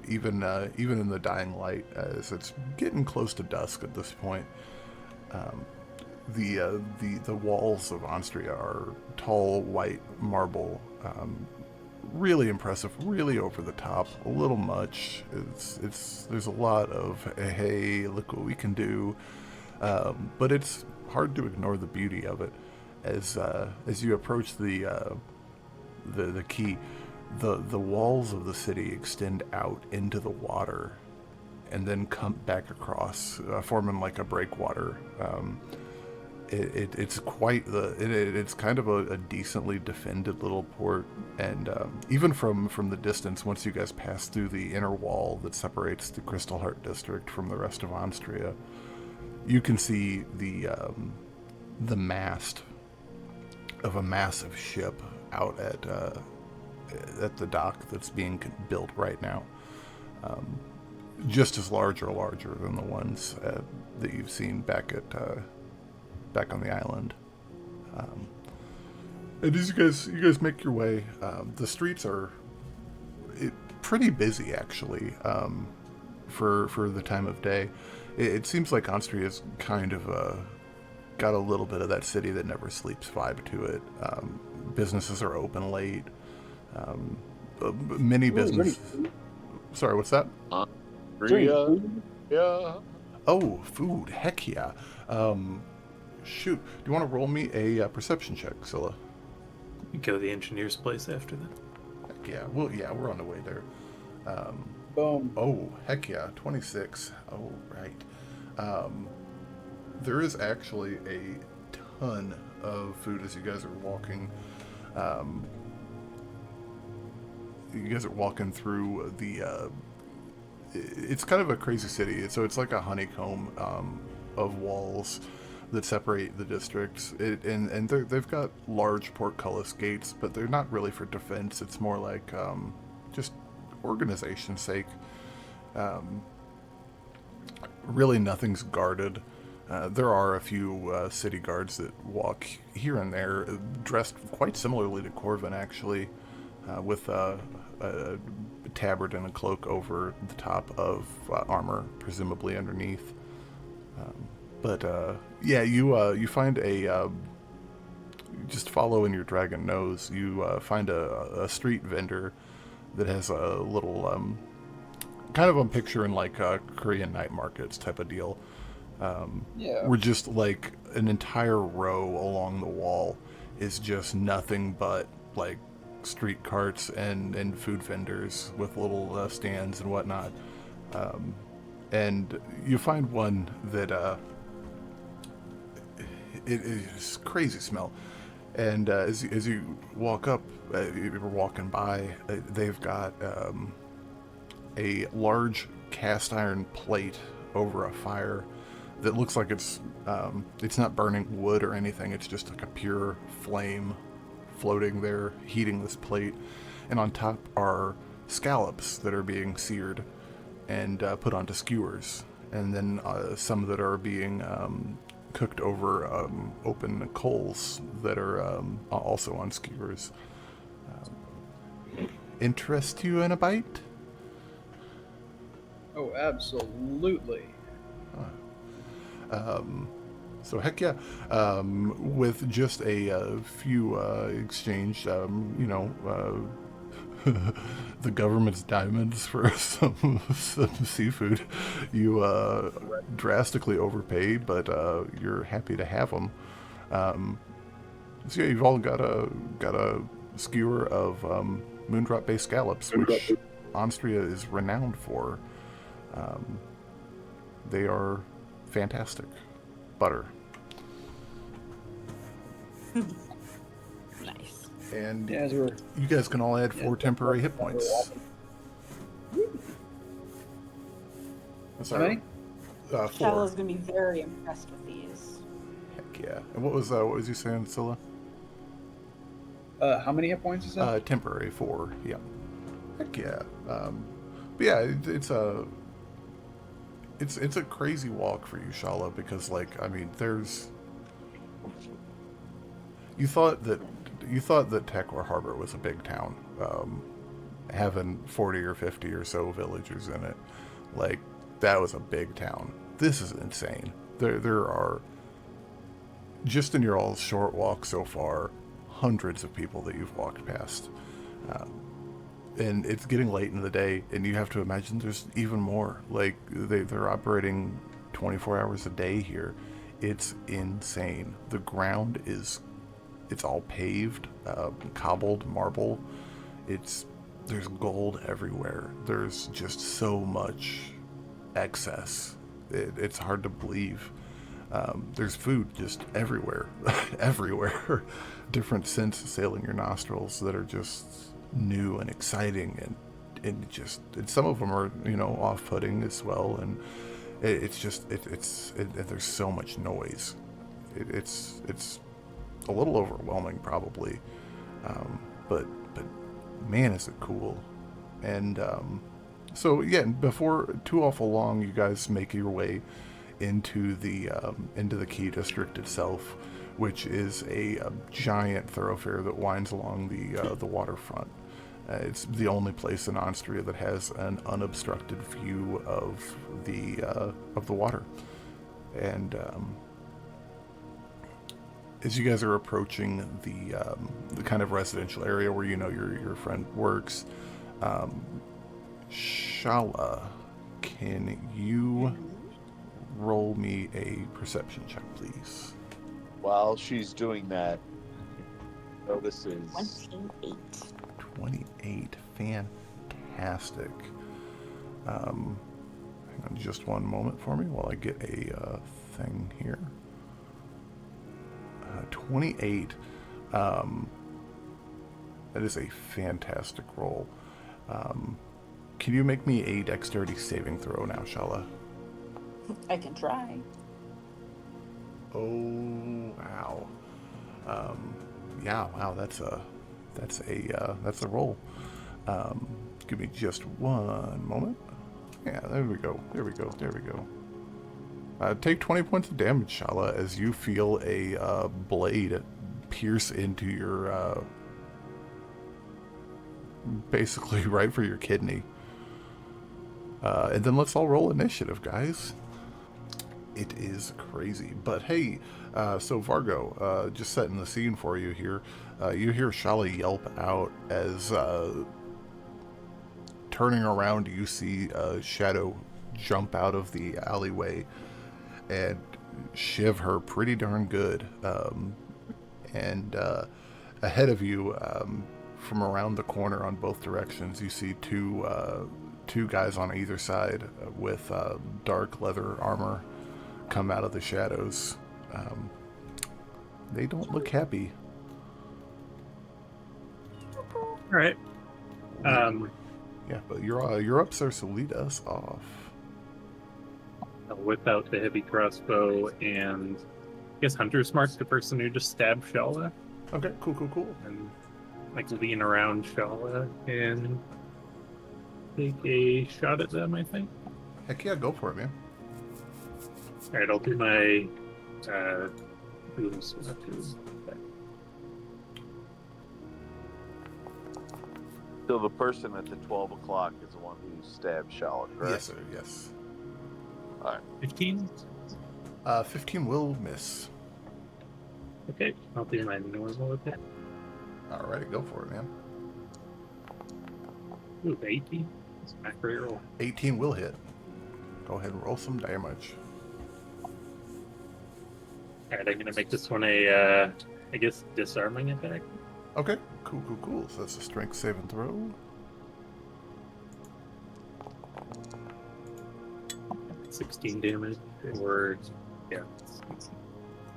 even in the dying light, as it's getting close to dusk at this point. The walls of Onstria are tall white marble, really impressive, really over the top, a little much. There's a lot of hey, look what we can do, but it's hard to ignore the beauty of it. As you approach the key, the walls of the city extend out into the water, and then come back across, forming like a breakwater. It's quite it's kind of a decently defended little port, and even from the distance, once you guys pass through the inner wall that separates the Crystal Heart district from the rest of Onstria, you can see the mast of a massive ship out at the dock that's being built right now, just as large or larger than the ones that you've seen back on the island. And as you guys make your way, the streets are pretty busy actually, for the time of day. It seems like Onstria is kind of got a little bit of that city that never sleeps vibe to it. Businesses are open late. Many businesses. Sorry, what's that? Yeah. Oh, food. Heck yeah. Shoot. Do you want to roll me a perception check, Scylla? You go to the engineer's place after that. Heck yeah. Well, yeah, we're on the way there. Boom. Oh, heck yeah. 26. Oh, right. There is actually a ton of food as you guys are walking. You guys are walking through it's kind of a crazy city. So it's like a honeycomb of walls that separate the districts. And they've got large portcullis gates, but they're not really for defense. It's more like just organization's sake. Really nothing's guarded. There are a few city guards that walk here and there, dressed quite similarly to Corvin, actually, with a tabard and a cloak over the top of armor, presumably underneath. Yeah, you find just following your dragon nose, you find a street vendor that has a little, kind of I'm picturing like Korean night markets type of deal. We're just like an entire row along the wall is just nothing but like street carts and food vendors with little stands and whatnot. And you find one that it is crazy smell. And as you walk up, you're walking by, they've got a large cast iron plate over a fire that looks like it's not burning wood or anything. It's just like a pure flame floating there, heating this plate. And on top are scallops that are being seared and put onto skewers. And then some that are being cooked over open coals that are also on skewers. Interest you in a bite? Oh, absolutely. So heck yeah, with just a few exchanged, the government's diamonds for some seafood, you drastically overpaid, but you're happy to have them. So yeah, you've all got a skewer of moondrop-based scallops, which Onstria is renowned for. They are fantastic. Butter. Nice. And Yeah, as we're you guys can all add 4 temporary hit points. How many? 4. Shalla's gonna be very impressed with these. Heck yeah. And what was you saying, Scylla? How many hit points is that? Temporary 4. Yeah. Heck yeah. But yeah, it's a crazy walk for you, Shalla, because like I mean, you thought that Tekor Harbor was a big town, having 40 or 50 or so villagers in it. Like that was a big town. This is insane. There are, just in your all short walk so far, hundreds of people that you've walked past. And it's getting late in the day, and you have to imagine there's even more. Like, they're operating 24 hours a day here. It's insane. The ground it's all paved, cobbled marble. There's gold everywhere. There's just so much excess. It's hard to believe. There's food just everywhere, everywhere. Different scents sailing your nostrils that are just new and exciting, and some of them are off-putting as well, and there's so much noise. It's a little overwhelming probably, but man, is it cool. And so yeah, before too awful long, you guys make your way into the key district itself, which is a giant thoroughfare that winds along the waterfront. It's the only place in Onstria that has an unobstructed view of the water. And as you guys are approaching the kind of residential area where your friend works, Shalla, can you roll me a perception check, please? While she's doing that, notices 28. Fantastic. Hang on just one moment for me while I get a thing here. 28. That is a fantastic roll. Can you make me a dexterity saving throw now, Shalla? I can try. Oh wow. Yeah, wow, that's a roll. Give me just one moment. Yeah, there we go. Take 20 points of damage, Shalla, as you feel a blade pierce into your basically right for your kidney. And then let's all roll initiative, guys. It is crazy. But hey, so Vargo, just setting the scene for you here. You hear Shalla yelp out as turning around, you see a shadow jump out of the alleyway and shiv her pretty darn good. And ahead of you, from around the corner on both directions, you see two guys on either side with dark leather armor come out of the shadows. They don't look happy. All right. Yeah, but you're up, sir, so lead us off. I'll whip out the heavy crossbow, and I guess Hunter's Mark, the person who just stabbed Shalla. Okay, cool. And like lean around Shalla and take a shot at them, I think. Heck yeah, go for it, man. Alright, I'll do my booms. So the person at the 12 o'clock is the one who stabbed Shalla, correct? Yes, sir, yes. Alright. 15? 15 will miss. Okay, I'll do my normal attack. Alright, go for it, man. Ooh, 18? That's my free roll. 18 will hit. Go ahead and roll some damage. Alright, I'm gonna make this one a, I guess, disarming attack. Okay, cool. So that's a strength save and throw. 16 damage, or, yeah.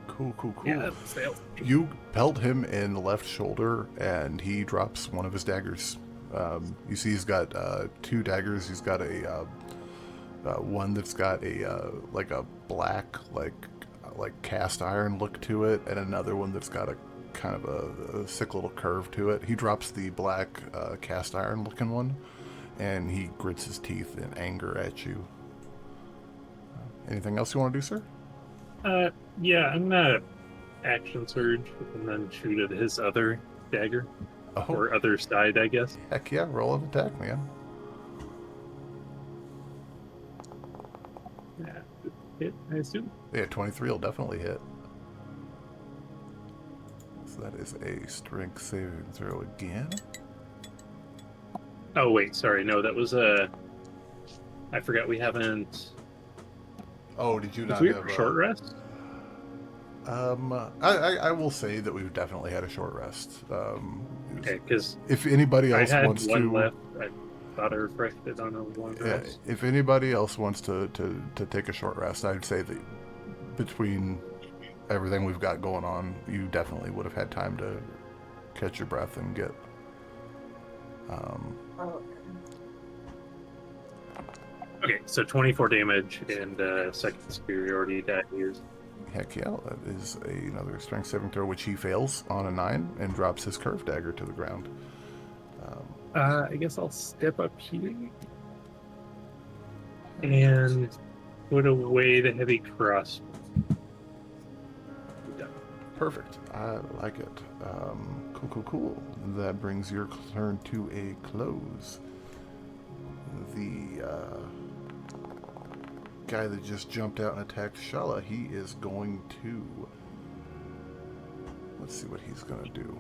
Cool. Yeah, sales. You pelt him in the left shoulder, and he drops one of his daggers. You see he's got 2 daggers. He's got a one that's got a like a black like cast iron look to it, and another one that's got a kind of a sick little curve to it. He drops the black cast iron looking one, and he grits his teeth in anger at you. Anything else you want to do, sir? Yeah, I'm gonna action surge and then shoot at his other dagger. Oh, Or other side, I guess. heck yeah, roll an attack, man. Yeah, hit, I assume. Yeah, 23 will definitely hit. So that is a strength saving throw again. Oh wait, sorry, no, that was I forgot we haven't. Oh, did you Was not we have have a short rest? I will say that we've definitely had a short rest. Okay, because If anybody I else had wants one to, left. I thought I refreshed it on a long yeah, rest. if anybody else wants to take a short rest, I'd say that between everything we've got going on, you definitely would have had time to catch your breath and get. Okay, so 24 damage and second superiority die used. Heck yeah, that is another strength saving throw, which he fails on a 9 and drops his curved dagger to the ground. I guess I'll step up here and put away the heavy cross. Done. Perfect. I like it. Cool. That brings your turn to a close. The guy that just jumped out and attacked Shalla, he is going to... Let's see what he's going to do.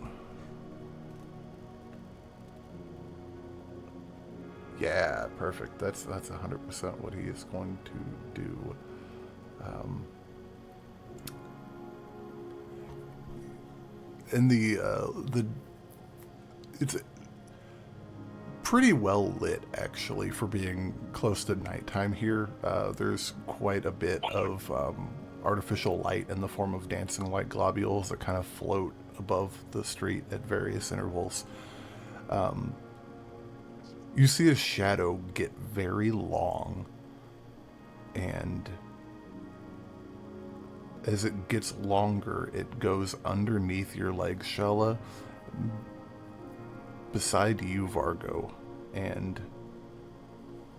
Yeah, perfect. That's 100% what he is going to do. And it's pretty well lit, actually, for being close to nighttime here. There's quite a bit of artificial light in the form of dancing white globules that kind of float above the street at various intervals. You see a shadow get very long, and as it gets longer, it goes underneath your legs, Shalla, beside you, Vargo, and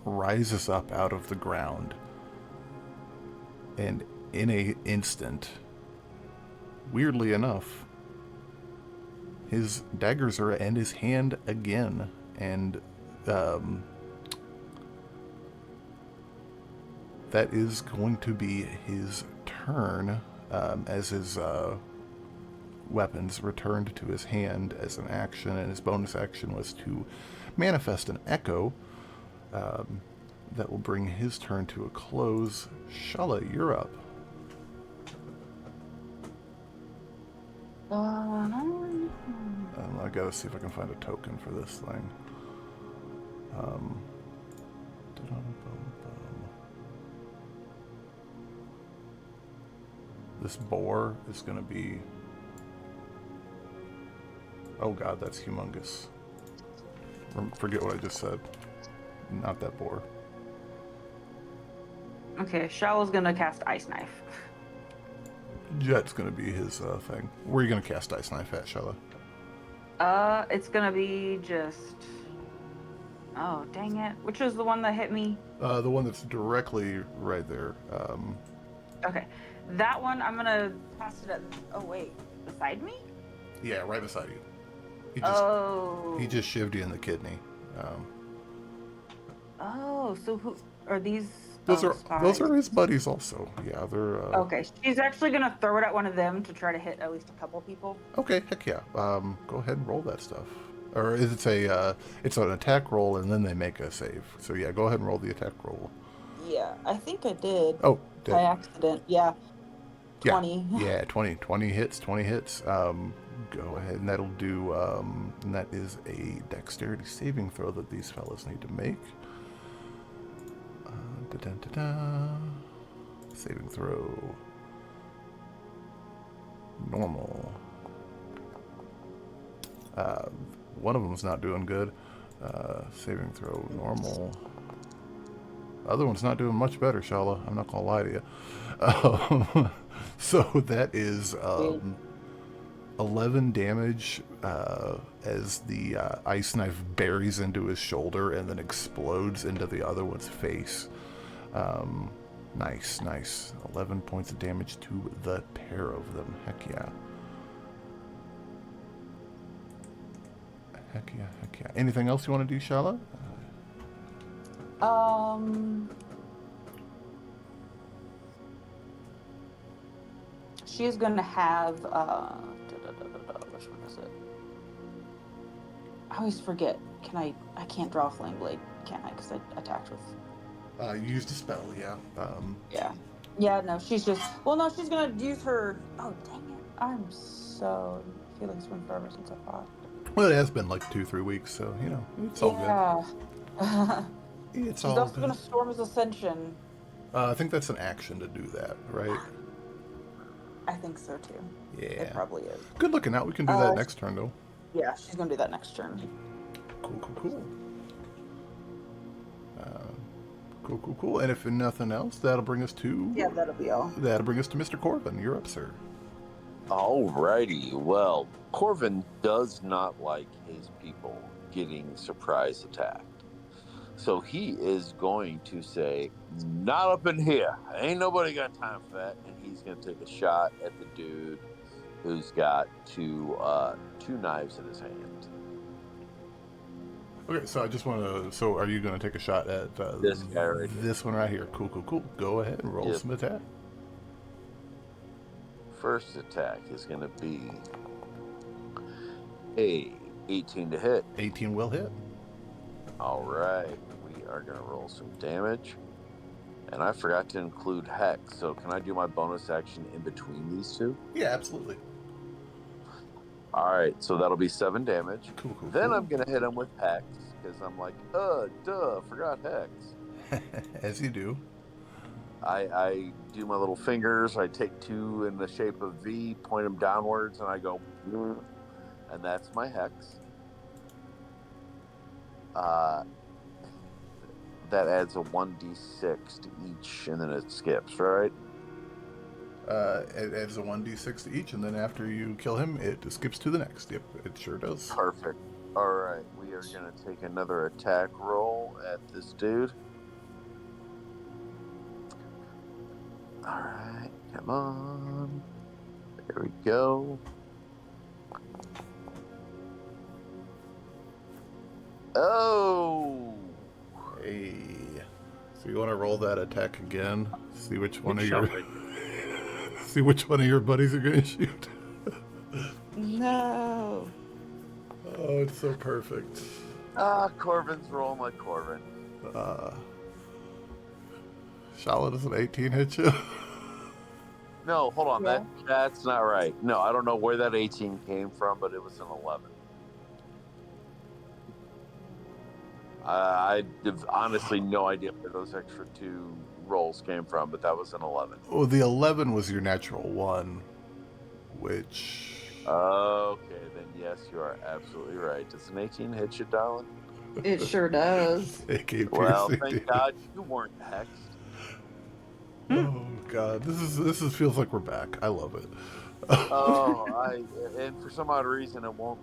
rises up out of the ground. And in an instant, weirdly enough, his daggers are in his hand again, and that is going to be his turn, as his weapons returned to his hand as an action, and his bonus action was to manifest an echo. That will bring his turn to a close. Shalla, you're up. I gotta see if I can find a token for this thing. This boar is going to be... Oh god, that's humongous. Forget what I just said. Not that boar. Okay, Shalla's gonna cast Ice Knife. Jet's going to be his thing. Where are you going to cast Ice Knife at, Shalla? It's gonna be just... Oh, dang it. Which is the one that hit me? The one that's directly right there. Okay. That one, I'm gonna cast it at... Oh, wait. Beside me? Yeah, right beside you. He just shivved you in the kidney. So who... Are these... Those are his buddies also. Yeah, they're... Okay, she's actually gonna throw it at one of them to try to hit at least a couple people. Okay, heck yeah. Go ahead and roll that stuff. Or is it it's an attack roll and then they make a save. So yeah, go ahead and roll the attack roll. Yeah, I think I did. Oh, by accident. Yeah. 20. Yeah, 20. 20 hits. Go ahead, and that'll do, and that is a dexterity saving throw that these fellas need to make. Saving throw. normal. One of them's not doing good. Saving throw, normal. Other one's not doing much better, Shalla. I'm not gonna lie to you. So that is 11 damage as the ice knife buries into his shoulder and then explodes into the other one's face. Nice. 11 points of damage to the pair of them. Heck yeah. Heck yeah. Anything else you want to do, Shalla? She's gonna have which one is it? I always forget. I can't draw flame blade, can I? Because I attacked with. You used a spell, yeah. Yeah, no, she's just. Well, no, she's gonna use her. Oh, dang it! I'm so feeling it's been forever since I fought. Well, it has been like 2-3 weeks, so you know it's all good. It's She's all also good. gonna Storm's Ascension. I think that's an action to do that, right? I think so too. Yeah. It probably is. Good looking out. We can do that next turn, though. Yeah, she's gonna do that next turn. Cool. Cool. And if nothing else, that'll bring us to... Yeah, that'll be all. That'll bring us to Mr. Corvin. You're up, sir. Alrighty. Well, Corvin does not like his people getting surprise attacked. So he is going to say, not up in here. Ain't nobody got time for that. And he's going to take a shot at the dude who's got two knives in his hand. Okay, so I just want to... So are you going to take a shot at This guy right here. this one right here? Cool. Go ahead and roll some attack. First attack is going to be a 18 to hit. 18 will hit. All right, we are going to roll some damage. And I forgot to include Hex, so can I do my bonus action in between these two? Yeah, absolutely. All right, so that'll be 7 damage. Cool. Then I'm going to hit him with Hex, because I'm like, forgot Hex. As you do. I do my little fingers, I take 2 in the shape of V, point them downwards, and I go, and that's my Hex. That adds a 1d6 to each, and then it skips, right? It adds a 1d6 to each, and then after you kill him, it skips to the next. Yep, it sure does. Perfect. All right, we are going to take another attack roll at this dude. All right, come on. There we go. Oh! Hey. So you want to roll that attack again? See which one of your... See which one of your buddies are going to shoot. No. Oh, it's so perfect. Corvin's rolling like Corvin. Shalla, does an 18 hit you? No, hold on. Yeah. That's not right. No, I don't know where that 18 came from, but it was an 11. I have honestly no idea where those extra 2 rolls came from, but that was an 11. Well, the 11 was your natural 1, which... Okay, then yes, you are absolutely right. Does an 18 hit you, darling? It sure does. It gave Well, piercing thank God you weren't hexed. Oh God, this feels like we're back. I love it. And for some odd reason, it won't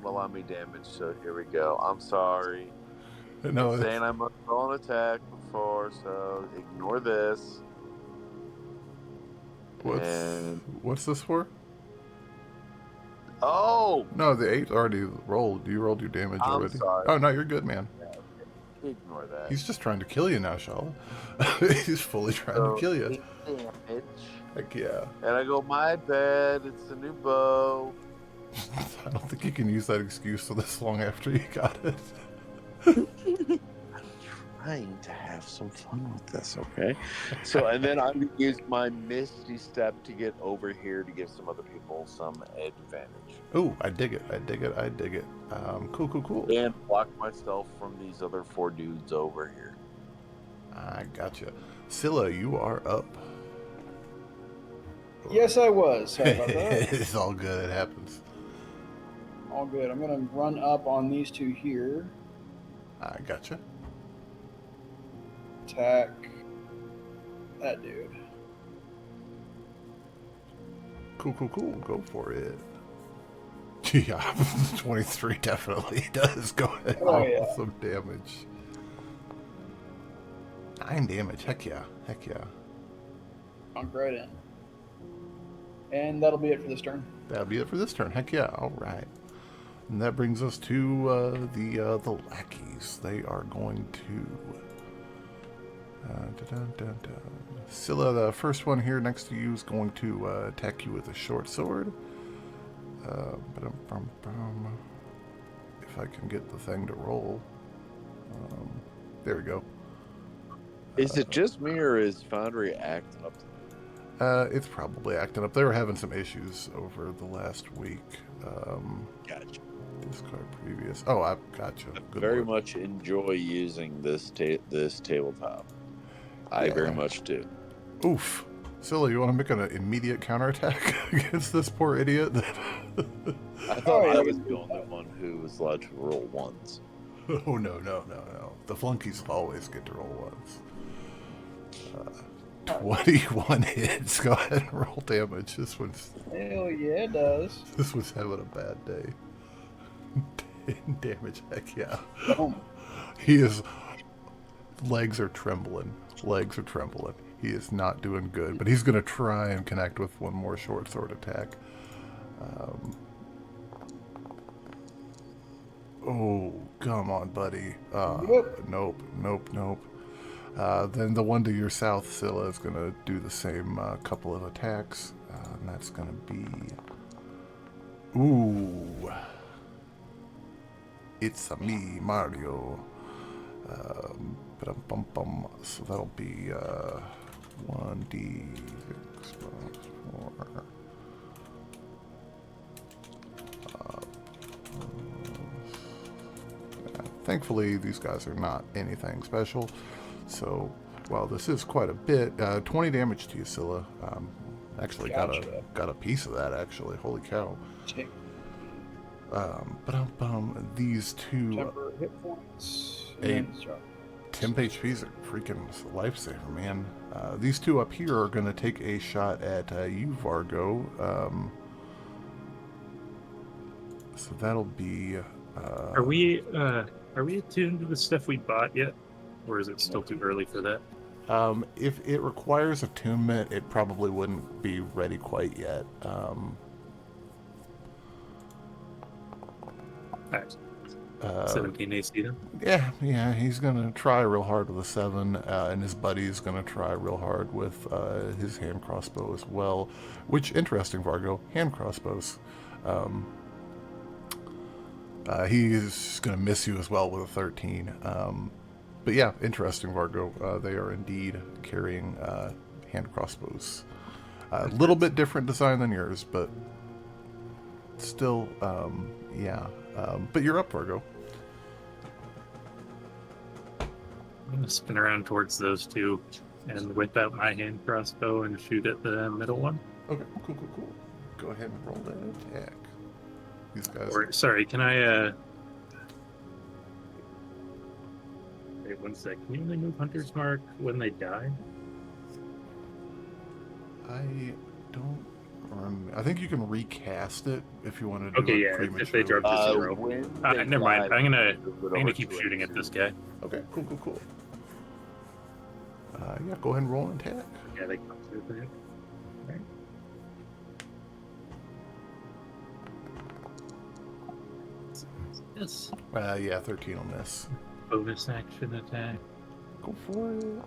allow me damage. So here we go. I'm sorry. No, It's saying I must roll an attack before, so ignore this. what's this for? Oh, No, the 8 already rolled. You rolled your damage I'm already. sorry. Oh no, you're good, man. ignore that. He's just trying to kill you now, Shalla. He's fully trying to kill you. 8 damage. Heck yeah. And I go, my bad. It's a new bow. I don't think you can use that excuse for this long after you got it. I'm trying to have some fun with this, okay? So, and then I'm going to use my Misty Step to get over here to give some other people some advantage. Oh, I dig it. Cool. And block myself from these other 4 dudes over here. I gotcha. Scylla, you are up. Yes, I was. Sorry about that. It's all good. It happens. All good. I'm going to run up on these two here. I gotcha. Attack that dude. Cool. Go for it. Yeah, 23 definitely does go ahead with some damage. 9 damage. Heck yeah. Jump right in. And that'll be it for this turn. That'll be it for this turn. Heck yeah. All right. And that brings us to the lackeys. They are going to... Scylla, the first one here next to you, is going to attack you with a short sword. If I can get the thing to roll. There we go. Is it just me, or is Foundry acting up? It's probably acting up. They were having some issues over the last week. Gotcha. Discard previous. Oh, I gotcha. I very much enjoy using this tabletop. I very much do. Oof. Scylla, you want to make an immediate counterattack against this poor idiot? I thought I was the only one who was allowed to roll ones. Oh, no. The flunkies always get to roll ones. 21 hits. Go ahead and roll damage. This one's... Hell yeah, it does. This one's having a bad day. 10 damage. Heck yeah. Boom. He is... Legs are trembling. He is not doing good, but he's going to try and connect with one more short sword attack. Oh, come on, buddy. Nope. Then the one to your south, Scylla, is going to do the same couple of attacks. And that's going to be... Ooh. It's a me, Mario. So that'll be 1d6 plus 4. Thankfully, these guys are not anything special. So, while this is quite a bit, 20 damage to you, Scylla. Actually, Gotcha. got a piece of that. Actually, holy cow. These two. Temper hit points. Eight. Temp HP's a freaking lifesaver, man. These two up here are going to take a shot at you, Vargo. So that'll be... Are we attuned to the stuff we bought yet? Or is it still too early for that? If it requires attunement, it probably wouldn't be ready quite yet. Alright. 17 AC then? Yeah, he's gonna try real hard with a 7, and his buddy's gonna try real hard with his hand crossbow as well. Which, interesting, Vargo, hand crossbows. He's gonna miss you as well with a 13. But yeah, interesting, Vargo. They are indeed carrying hand crossbows. A little bit different design than yours, but still, yeah. But you're up, Vargo. I'm going to spin around towards those two and whip out my hand crossbow and shoot at the middle one. Okay, cool. Go ahead and roll that attack. These guys... Sorry, can I... Wait one sec. Can you only move Hunter's Mark when they die? I don't remember. I think you can recast it if you want to do it prematurely. If they drop to 0. Never mind. I'm gonna keep shooting at this guy. Okay, cool. Yeah, go ahead and roll an attack. Yeah, they come through that. Right. Yes. Yeah, 13 will miss. Bonus action attack. Go for it.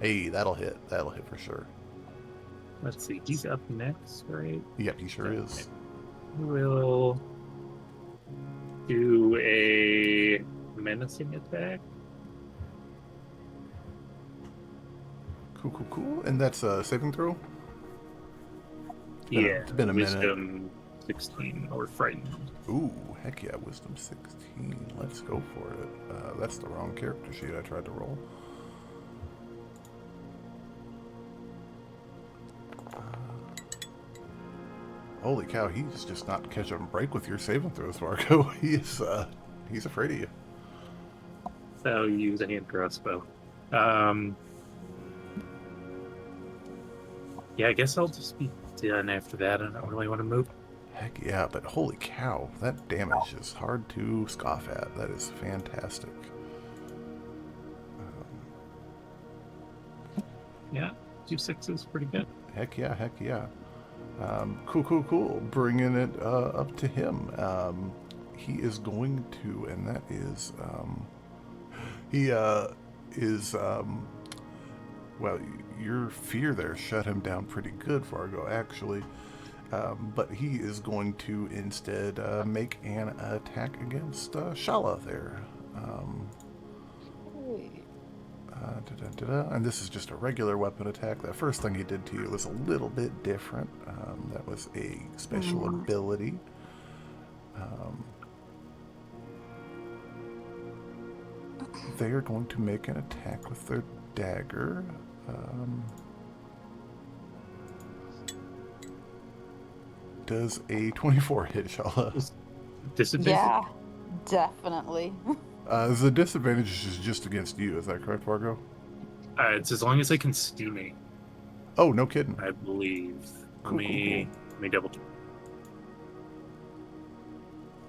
Hey, that'll hit. That'll hit for sure. Let's see. He's up next, right? Yep, he sure is. We'll do a menacing attack. Cool. And that's a saving throw? It's been a Wisdom minute. 16 or frightened. Ooh, heck yeah, Wisdom 16. Let's go for it. That's the wrong character sheet I tried to roll. Holy cow, he's just not catching a break with your saving throws, Marco. He's afraid of you. So you use a hand crossbow. Yeah, I guess I'll just be done after that. I don't really want to move. Heck yeah, but holy cow, that damage is hard to scoff at. That is fantastic. Yeah, 2 6s, pretty good. Heck yeah, heck yeah. Cool. Bringing it up to him. He is going to, and that is, well, your fear there shut him down pretty good, Fargo, actually. But he is going to instead make an attack against Shalla there. And this is just a regular weapon attack. That first thing he did to you was a little bit different. That was a special ability. They are going to make an attack with their dagger. Does a 24 hit, Shalla? Disadvantage? Yeah, definitely. The disadvantage is just against you. Is that correct, Fargo? It's as long as I can see me, Oh, no kidding. I believe. Cool. Let me double check.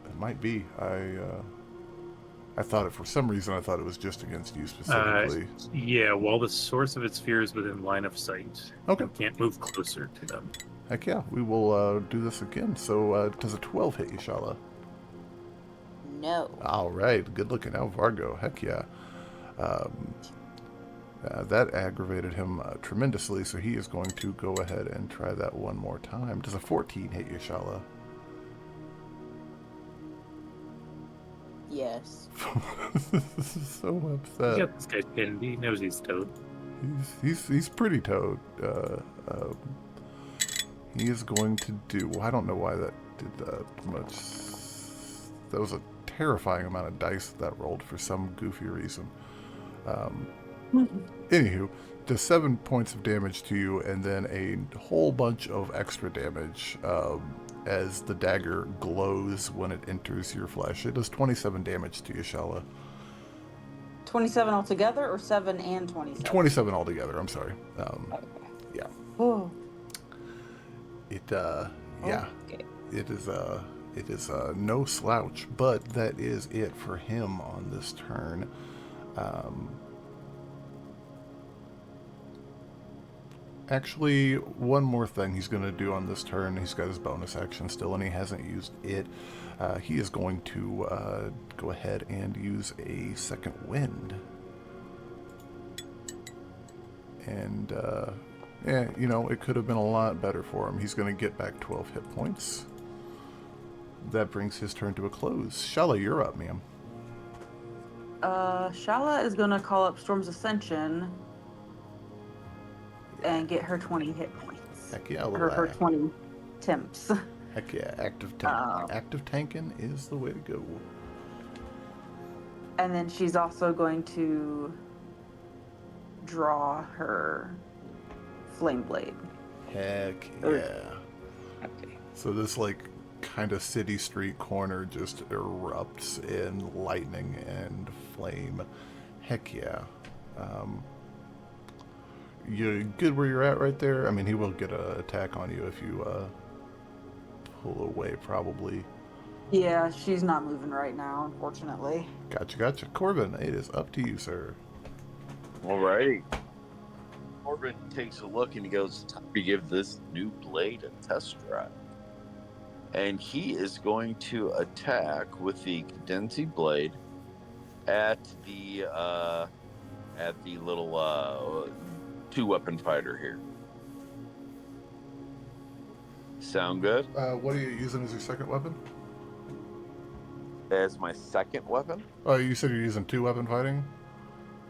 It might be. I thought it, for some reason, I thought it was just against you specifically. Yeah, while the source of its fear is within line of sight, Okay. you can't move closer to them. Heck yeah, we will do this again. So, does a 12 hit you, Shalla? No. All right, good looking out, Vargo. Heck yeah. That aggravated him tremendously, so he is going to go ahead and try that one more time. Does a 14 hit you, Shalla? Yes. So upset. You got this guy pinned. He knows he's toad. He's pretty toad. He is going to do. Well, I don't know why that did that much. That was a terrifying amount of dice that rolled for some goofy reason. Anywho, does 7 points of damage to you, and then a whole bunch of extra damage as the dagger glows when it enters your flesh. It does 27 damage to you, Shalla. 27 altogether, or 7 and 27? 27 altogether. I'm sorry. Yeah. Oh. Yeah. Okay. It is no slouch, but that is it for him on this turn. Actually, one more thing he's going to do on this turn. He's got his bonus action still, and he hasn't used it. He is going to go ahead and use a second wind. And, yeah, you know, it could have been a lot better for him. He's going to get back 12 hit points. That brings his turn to a close. Shalla, you're up, ma'am. Shalla is gonna call up Storm's Ascension and get her 20 hit points. Heck yeah, Her 20 temps. Heck yeah, active tanking is the way to go. And then she's also going to draw her flame blade. Heck yeah. Okay. So this, like, kind of city street corner just erupts in lightning and flame. Heck yeah. You good where you're at right there? I mean, he will get an attack on you if you pull away, probably. Yeah, she's not moving right now, unfortunately. Gotcha. Corvin, it is up to you, sir. Alrighty. Corvin takes a look and he goes, "Time to give this new blade a test drive." And he is going to attack with the Cadency blade at the little 2-weapon fighter here. Sound good? What are you using as your second weapon? As my second weapon? Oh, you said you're using 2-weapon fighting?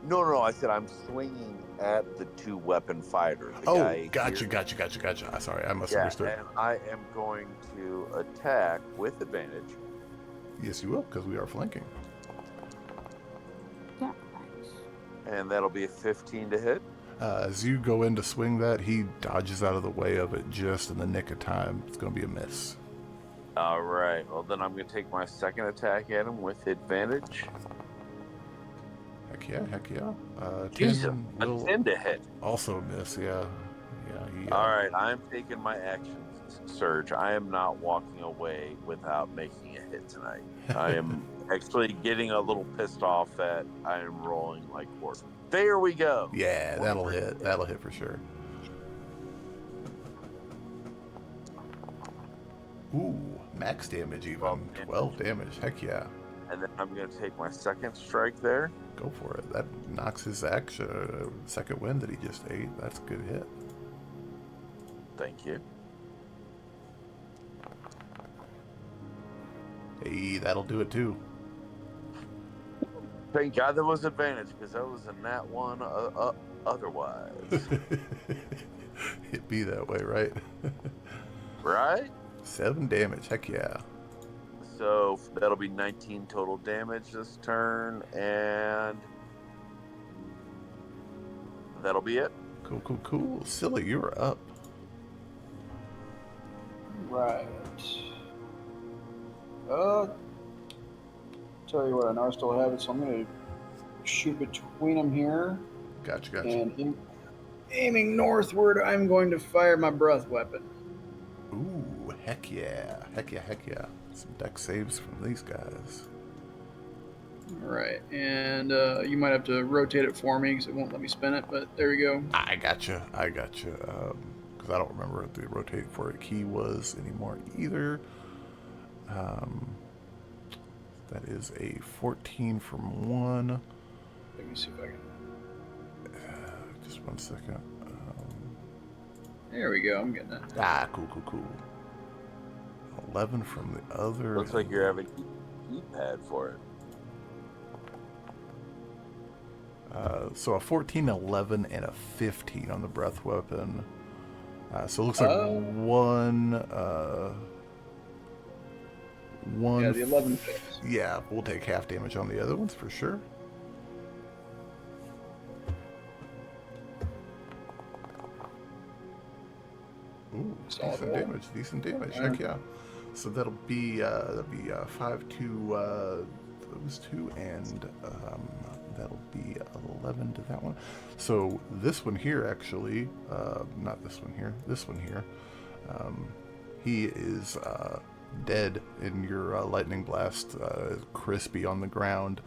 No, I said I'm swinging at the 2-weapon fighter. Gotcha. Sorry, I misunderstood. Yeah, and I am going to attack with advantage. Yes, you will, because we are flanking. Yeah. And that'll be a 15 to hit. As you go in to swing that, he dodges out of the way of it just in the nick of time. It's going to be a miss. All right. Well, then I'm going to take my second attack at him with advantage. Heck yeah, heck yeah. Jeez, 10 a will 10 to hit. also miss, yeah. Yeah. All right, I'm taking my action surge. I am not walking away without making a hit tonight. I am actually getting a little pissed off that I am rolling like horse. There we go. Yeah, that'll hit. That'll hit for sure. Ooh, max damage even. 12 damage. Heck yeah. And then I'm going to take my second strike there. Go for it. That knocks his action. Second wind that he just ate. That's a good hit. Thank you. Hey, that'll do it too. Thank God there was advantage because that was a nat one otherwise. It'd be that way, right? Right? 7 damage. Heck yeah. So that'll be 19 total damage this turn, and that'll be it. Cool. Scylla, you're up. Right. Tell you what, I know I still have it, so I'm going to shoot between them here. Gotcha. And aiming northward, I'm going to fire my breath weapon. Ooh, heck yeah. Some deck saves from these guys. All right, and you might have to rotate it for me because it won't let me spin it, but there you go. I gotcha. Because I don't remember what the rotate for a key was anymore either. That is a 14 from 1. Let me see if I can. Just 1 second. There we go. I'm getting it. Cool. 11 from the other. Looks like you're having a keypad for it. So a 14, 11, and a 15 on the breath weapon. So it looks like one. Yeah, the 11 fails. Yeah, we'll take half damage on the other ones for sure. Ooh, decent damage. Heck yeah. So that'll be 5 to those two, and that'll be 11 to that one. So this one here, actually, not this one here. This one here, he is dead in your lightning blast, crispy on the ground.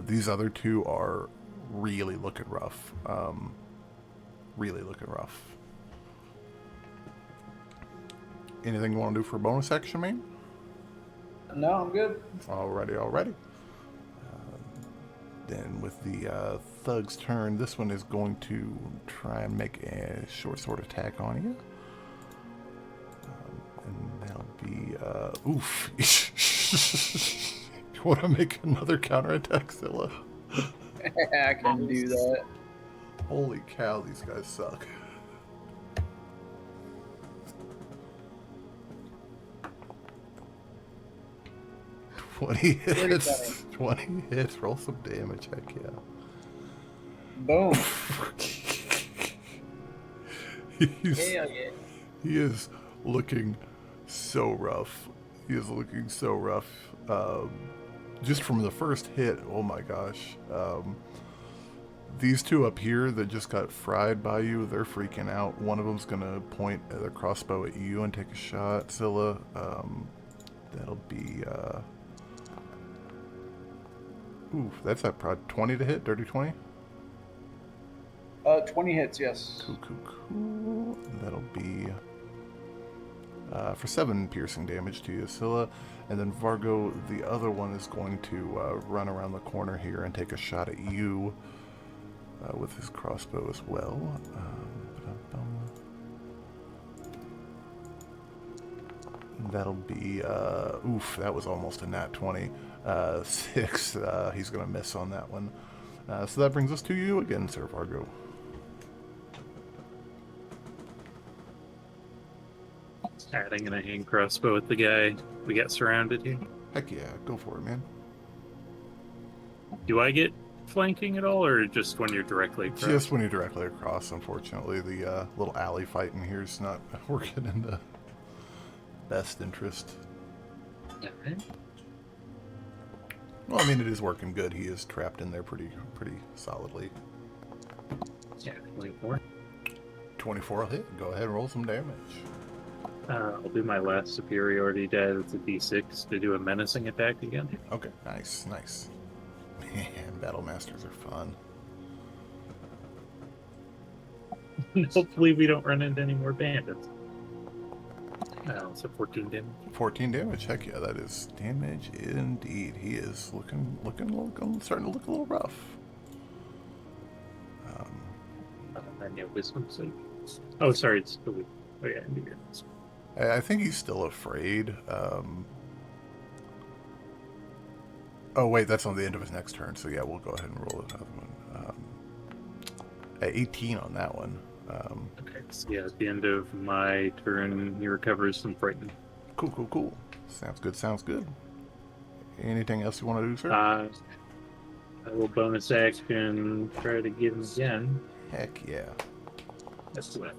These other two are really looking rough. Anything you want to do for a bonus action, man? No, I'm good. Alrighty. Then with the thug's turn, this one is going to try and make a short sword attack on you. And that'll be, oof. You want to make another counterattack, Scylla? I can do that. Holy cow, these guys suck. Twenty hits. Roll some damage. Heck yeah. Boom. Hell yeah. He is looking so rough. Just from the first hit, oh my gosh. These two up here that just got fried by you, they're freaking out. One of them's gonna point their crossbow at you and take a shot, Scylla. That'll be oof, that's that prod 20 to hit, dirty 20? 20 hits, yes. Cool. That'll be for 7 piercing damage to you, Scylla. And then Vargo, the other one, is going to run around the corner here and take a shot at you with his crossbow as well. That'll be, oof, that was almost a nat 20. 6, he's going to miss on that one. So that brings us to you again, Sir Vargo. Alright, I'm gonna hang crossbow with the guy. We got surrounded here. Heck yeah, go for it, man. Do I get flanking at all, or just when you're directly across? Just when you're directly across, unfortunately. The little alley fight in here is not working in the best interest. Okay. Well, I mean, it is working good. He is trapped in there pretty solidly. Yeah, 24. 24 will hit. Go ahead and roll some damage. I'll do my last superiority die. That's a d6 to do a menacing attack again. Okay, nice. Man, battle masters are fun. Hopefully we don't run into any more bandits. So 14 damage. 14 damage. Heck yeah, that is damage indeed. He is looking starting to look a little rough. And yeah, wisdom save. Oh, sorry, it's the weak. Oh yeah, I think he's still afraid. Oh wait, that's on the end of his next turn. So yeah, we'll go ahead and roll another one. 18 on that one. Okay, so yeah, at the end of my turn, he recovers from frightened. Cool. Sounds good. Anything else you want to do, sir? I will bonus action, try to get him again. Heck yeah. That's what.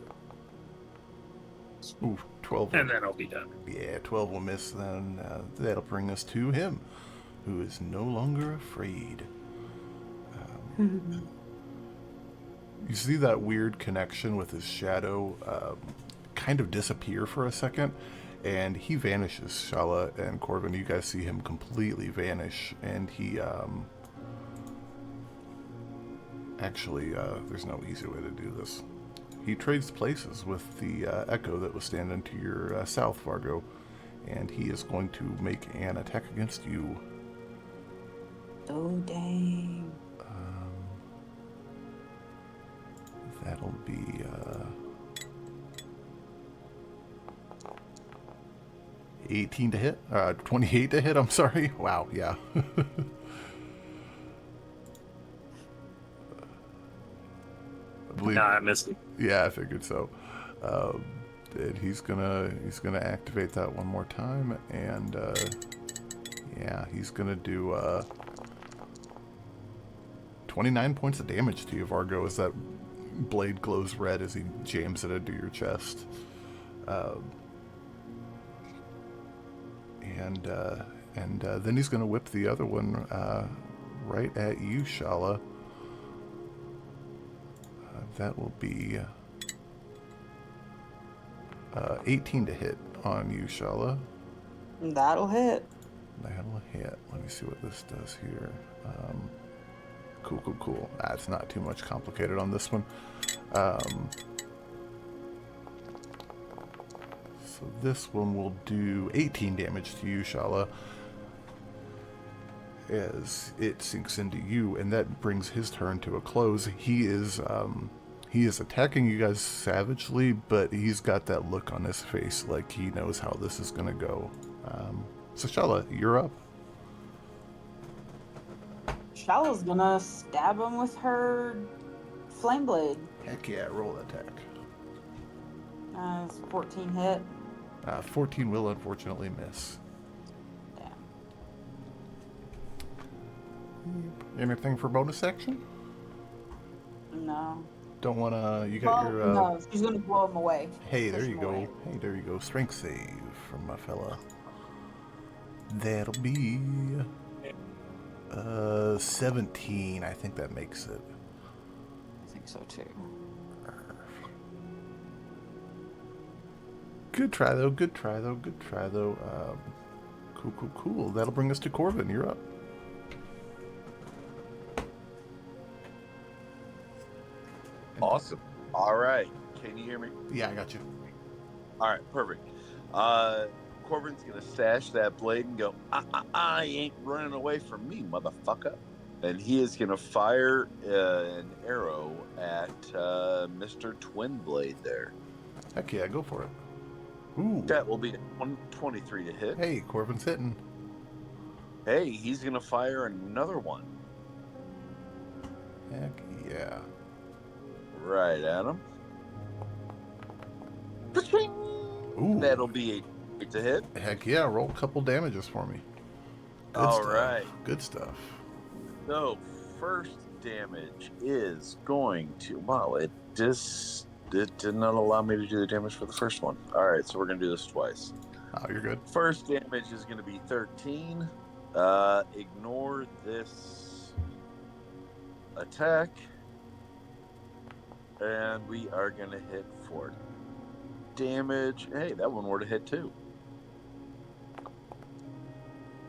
Ooh, 12. And then I'll be done. Yeah, 12 will miss. Then that'll bring us to him, who is no longer afraid. You see that weird connection with his shadow kind of disappear for a second, and he vanishes. Shalla and Corvin, you guys see him completely vanish, and he actually, there's no easy way to do this. He trades places with the Echo that was standing to your south, Vargo, and he is going to make an attack against you. Oh, dang. That'll be 18 to hit. 28 to hit, I'm sorry. Wow, yeah. I believe, Nah, I missed it. yeah, I figured so. And he's gonna activate that one more time, and yeah, he's gonna do 29 points of damage to you, Vargo, as that blade glows red as he jams it into your chest. And then he's gonna whip the other one right at you, Shalla. That will be 18 to hit on you, Shalla. That'll hit. That'll hit. Let me see what this does here. Cool. It's not too much complicated on this one. So this one will do 18 damage to you, Shalla, as it sinks into you, and that brings his turn to a close. He is attacking you guys savagely, but he's got that look on his face like he knows how this is going to go. So Shalla, you're up. Shalla's gonna stab him with her flame blade. Heck yeah, roll attack. It's 14 hit. 14 will unfortunately miss. Damn. Anything for bonus action? No. Don't want to... You got your... No, she's gonna blow him away. Hey, there Push you him go. away. Hey, there you go. Strength save from my fella. That'll be... 17. I think that makes it. I think so too. Good try, though. Cool. That'll bring us to Corvin. You're up. Awesome. All right. Can you hear me? Yeah, I got you. All right. Perfect. Corvin's going to stash that blade and go, I ain't running away from me, motherfucker. And he is going to fire an arrow at Mr. Twin Blade there. Heck yeah, go for it. Ooh. That will be 23 to hit. Hey, Corvin's hitting. Hey, he's going to fire another one. Heck yeah. Right at him. Ooh. That'll be 8 to hit. Heck yeah, roll a couple damages for me. All right. Good stuff. So, first damage is going to... Wow, it did not allow me to do the damage for the first one. All right, so we're going to do this twice. Oh, you're good. First damage is going to be 13. Ignore this attack. And we are going to hit for damage. Hey, that one were to hit too.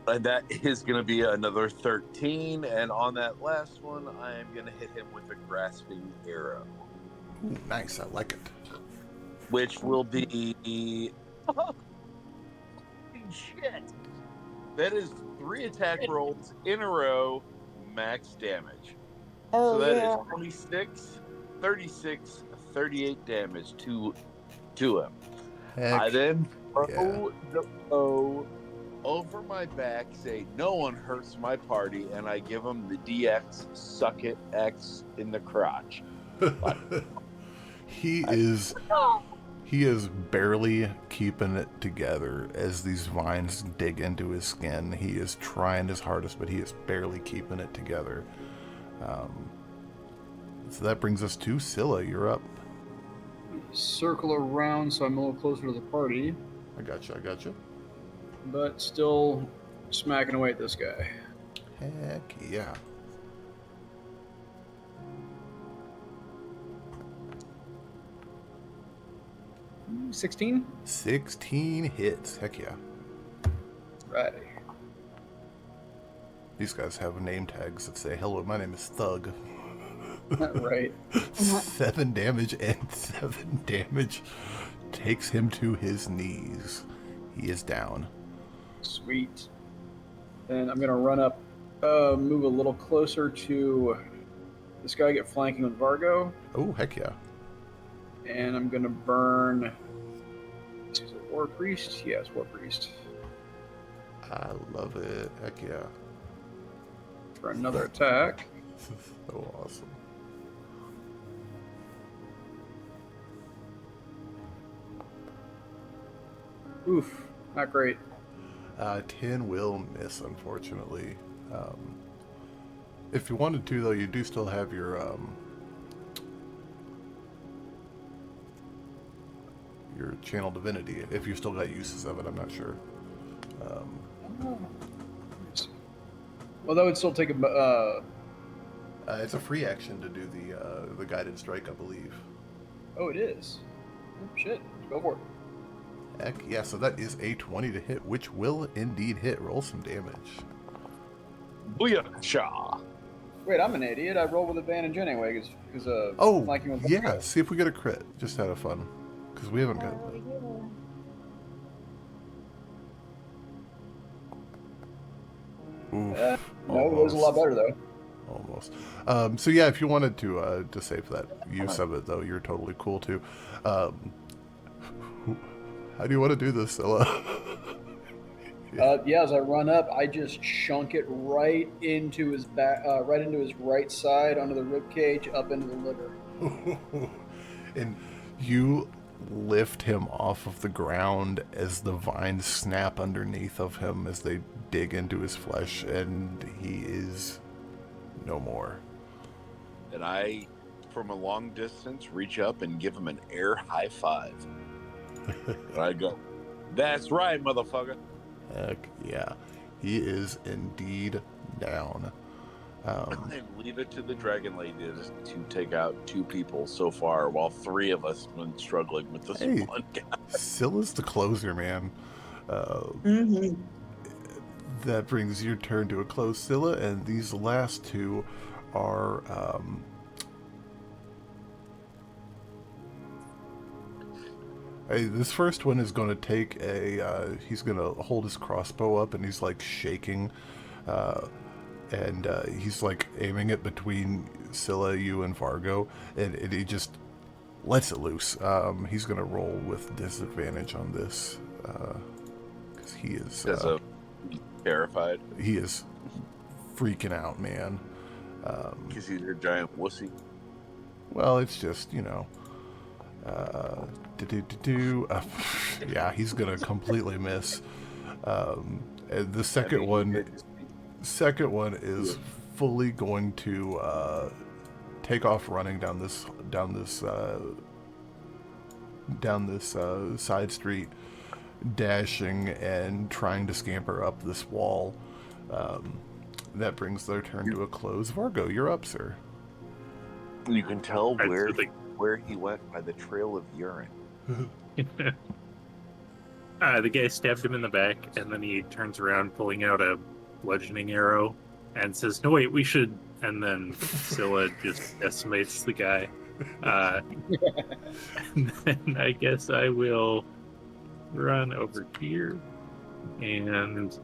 And that is going to be another 13. And on that last one, I am going to hit him with a grasping arrow. Ooh, nice, I like it. Which will be... Holy shit! That is 3 attack rolls in a row, max damage. Oh, So that yeah. is 26, 36, 38 damage to him. Heck, I then throw yeah. the bow over my back, say, no one hurts my party, and I give him the DX suck it X in the crotch. He is barely keeping it together as these vines dig into his skin. He is trying his hardest, but he is barely keeping it together. So that brings us to Scylla. You're up. Circle around so I'm a little closer to the party, I got you. but still smacking away at this guy. Heck yeah. Ooh, 16? 16 hits. Heck yeah. Right. These guys have name tags that say, hello, my name is Thug. Right. 7 damage and 7 damage takes him to his knees. He is down. Sweet. And I'm going to run up, move a little closer to this guy, get flanking with Vargo. Oh, heck yeah. And I'm going to burn... Is it War Priest? Yes, War Priest. I love it. Heck yeah. For another attack. So awesome. Oof, not great. 10 will miss, unfortunately. If you wanted to, though, you do still have your channel divinity. If you still got uses of it, I'm not sure. Well, that would still take a... It's a free action to do the guided strike, I believe. Oh, it is. Oh, shit, go for it. Heck yeah, so that is a 20 to hit, which will indeed hit. Roll some damage. Booyah! Wait, I'm an idiot. I rolled with advantage anyway, because Oh, flanking with yeah, Vargo. see if we get a crit. Just out of fun. Because we haven't got... Oof, No, it was a lot better, though. Almost. So yeah, if you wanted to save that use of it, though, you're totally cool too. How do you want to do this, Scylla? Yeah, as I run up, I just chunk it right into his back, right into his right side, under the rib cage, up into the liver. And you lift him off of the ground as the vines snap underneath of him as they dig into his flesh, and he is no more. And I, from a long distance, reach up and give him an air high five. And I go, that's right, motherfucker. Heck yeah. He is indeed down. And leave it to the Dragon Lady to take out 2 people so far, while 3 of us have been struggling with this one guy. Scylla's the closer, man. That brings your turn to a close, Scylla, and these last 2 are... this first one is going to take a... he's going to hold his crossbow up, and he's, like, shaking. And he's, like, aiming it between Scylla, you, and Vargo, and he just lets it loose. He's going to roll with disadvantage on this, because he is... terrified. He is freaking out, man. Because he's a giant wussy. Well, it's just, you know... yeah, he's gonna completely miss. And the second one is fully going to take off running down this side street, dashing and trying to scamper up this wall. That brings their turn to a close. Vargo, you're up, sir. You can tell Right, where so where he went by the trail of urine. the guy stabbed him in the back, and then he turns around, pulling out a bludgeoning arrow, and says, "No, wait, we should." And then Scylla just decimates the guy. And then I guess I will run over here, and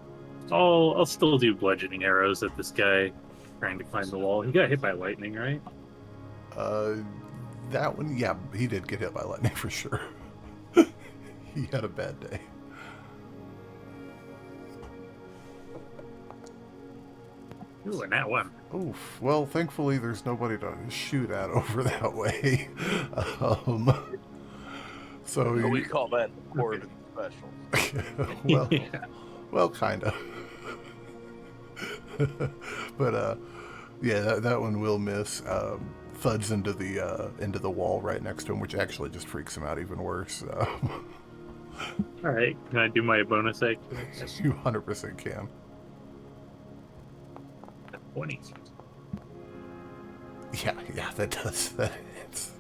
I'll still do bludgeoning arrows at this guy trying to climb the wall. He got hit by lightning, right? That one, yeah, he did get hit by lightning for sure. He had a bad day. Ooh, and that one. Oof. Well, thankfully, there's nobody to shoot at over that way. So We call that the Corvin special. well, Yeah. well, kind of. But yeah, that one will miss. Thuds into the wall right next to him, which actually just freaks him out even worse. All right, can I do my bonus action? You 100% can. 20. Yeah, that does. That hits.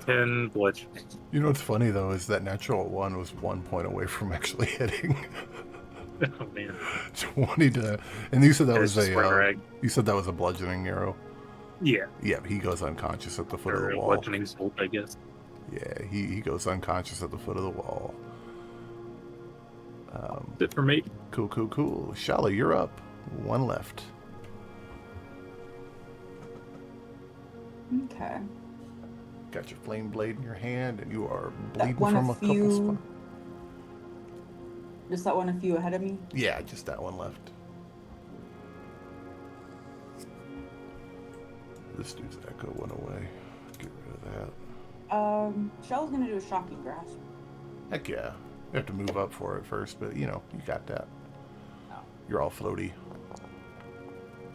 10 bludgeoning. You know what's funny though is that natural one was 1 point away from actually hitting. Oh man. 20 to, and you said that was It's a you said that was a bludgeoning arrow. Yeah. Yeah, he goes unconscious at the foot of Or the a wall. bludgeoning bolt, I guess. Yeah, he goes unconscious at the foot of the wall. That's it for me. Cool. Shalla, you're up. One left. Okay. Got your flame blade in your hand, and you are That bleeding one from a a couple few. spots. Just that one a few ahead of me. Yeah, just that one left. This dude's echo went away. Get rid of that. Shell's gonna do a shocking grasp. Heck yeah. You have to move up for it first, but you know, you got that. Oh. You're all floaty.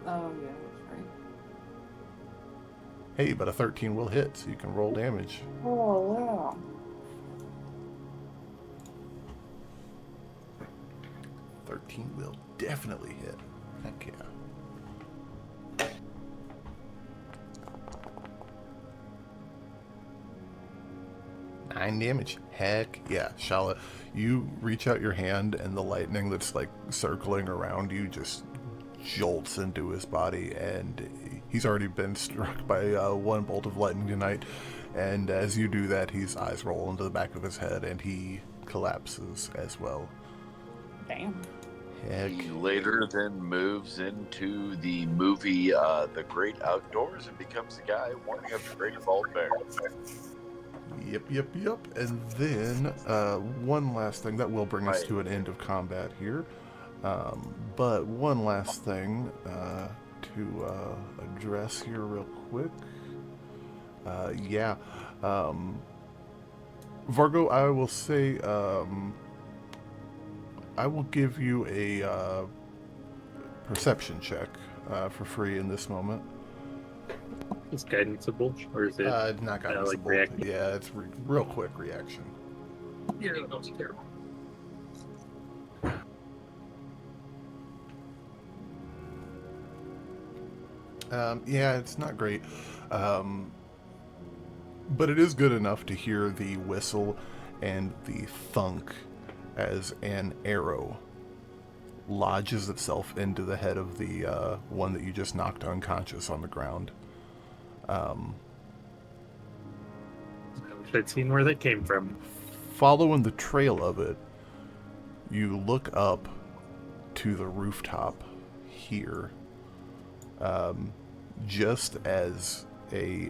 Oh yeah, that's right. Hey, but a 13 will hit, so you can roll damage. Oh wow. Yeah. 13 will definitely hit. Heck yeah. Nine damage. Heck yeah. Shalla, you reach out your hand and the lightning that's like circling around you just jolts into his body, and he's already been struck by one bolt of lightning tonight, and as you do that, his eyes roll into the back of his head and he collapses as well. Damn. Heck. He later then moves into the movie The Great Outdoors and becomes the guy warning of the Great Bald Bear. Yep. And then one last thing that will bring us to an end of combat here. But one last thing to address here real quick. Vargo, I will say I will give you a perception check for free in this moment. Is guidanceable, or is it Not guidance. like reactive? Yeah, it's real quick reaction. Yeah, that's terrible. Yeah, it's not great. But it is good enough to hear the whistle and the thunk as an arrow lodges itself into the head of the one that you just knocked unconscious on the ground. I wish I'd seen where that came from. Following the trail of it, you look up to the rooftop here, just as a...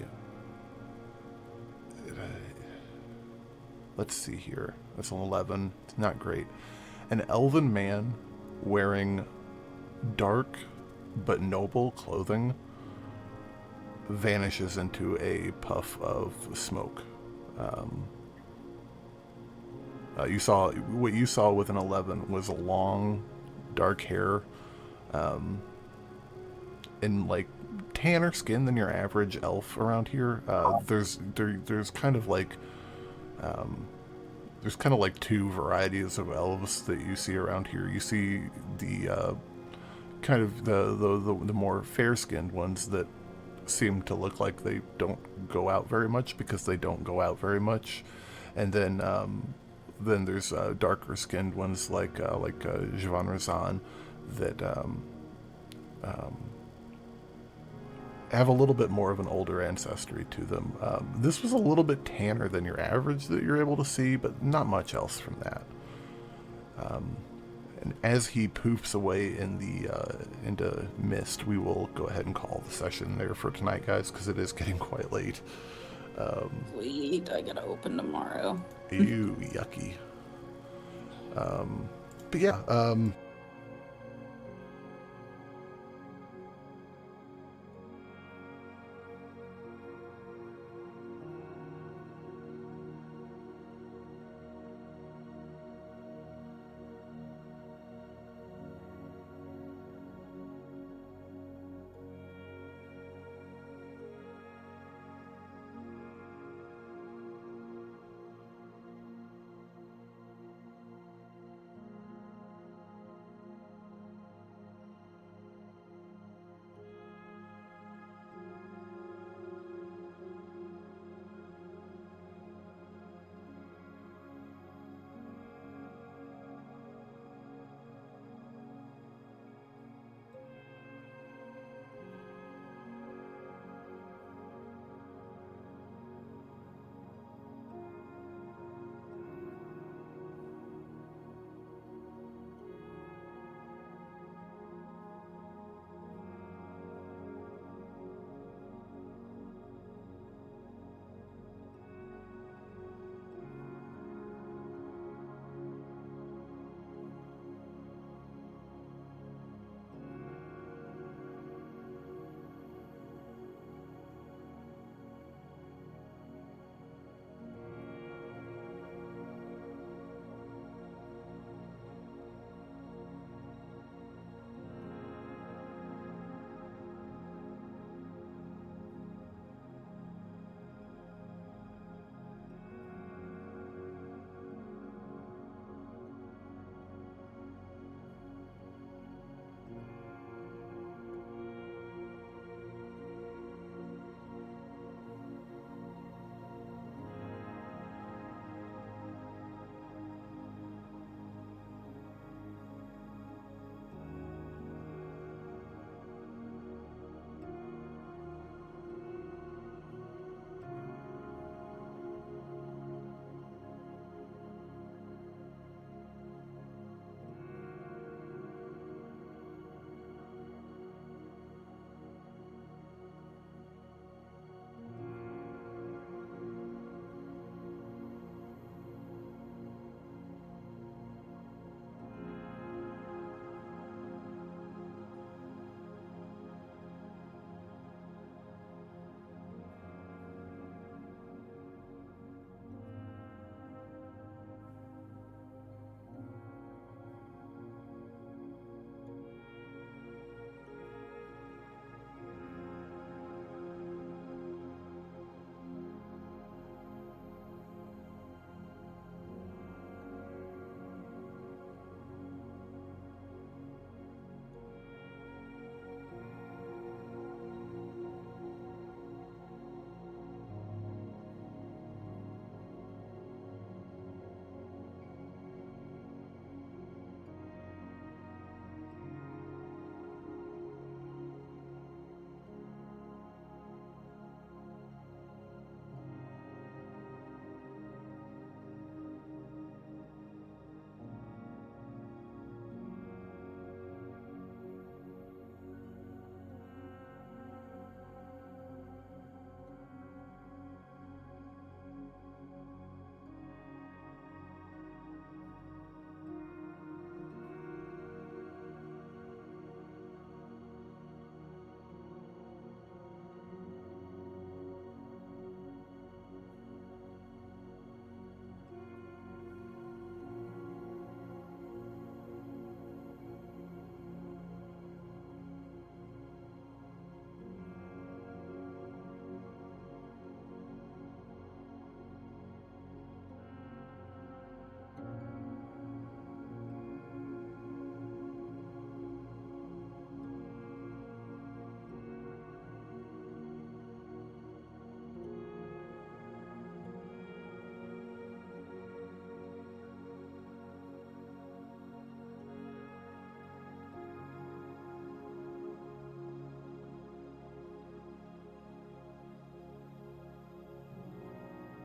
let's see here. That's an 11. It's not great. An elven man wearing dark but noble clothing vanishes into a puff of smoke. What you saw with an 11 was long, dark hair, and in like tanner skin than your average elf around here. There's kind of like there's kind of like two varieties of elves that you see around here. You see the kind of the more fair-skinned ones that seem to look like they don't go out very much because they don't go out very much, and then there's darker-skinned ones like Javan Razan that have a little bit more of an older ancestry to them. This was a little bit tanner than your average that you're able to see, but not much else from that. And as he poofs away in the into mist, we will go ahead and call the session there for tonight, guys, because it is getting quite late. Sweet, I gotta open tomorrow. Ew, yucky. But yeah,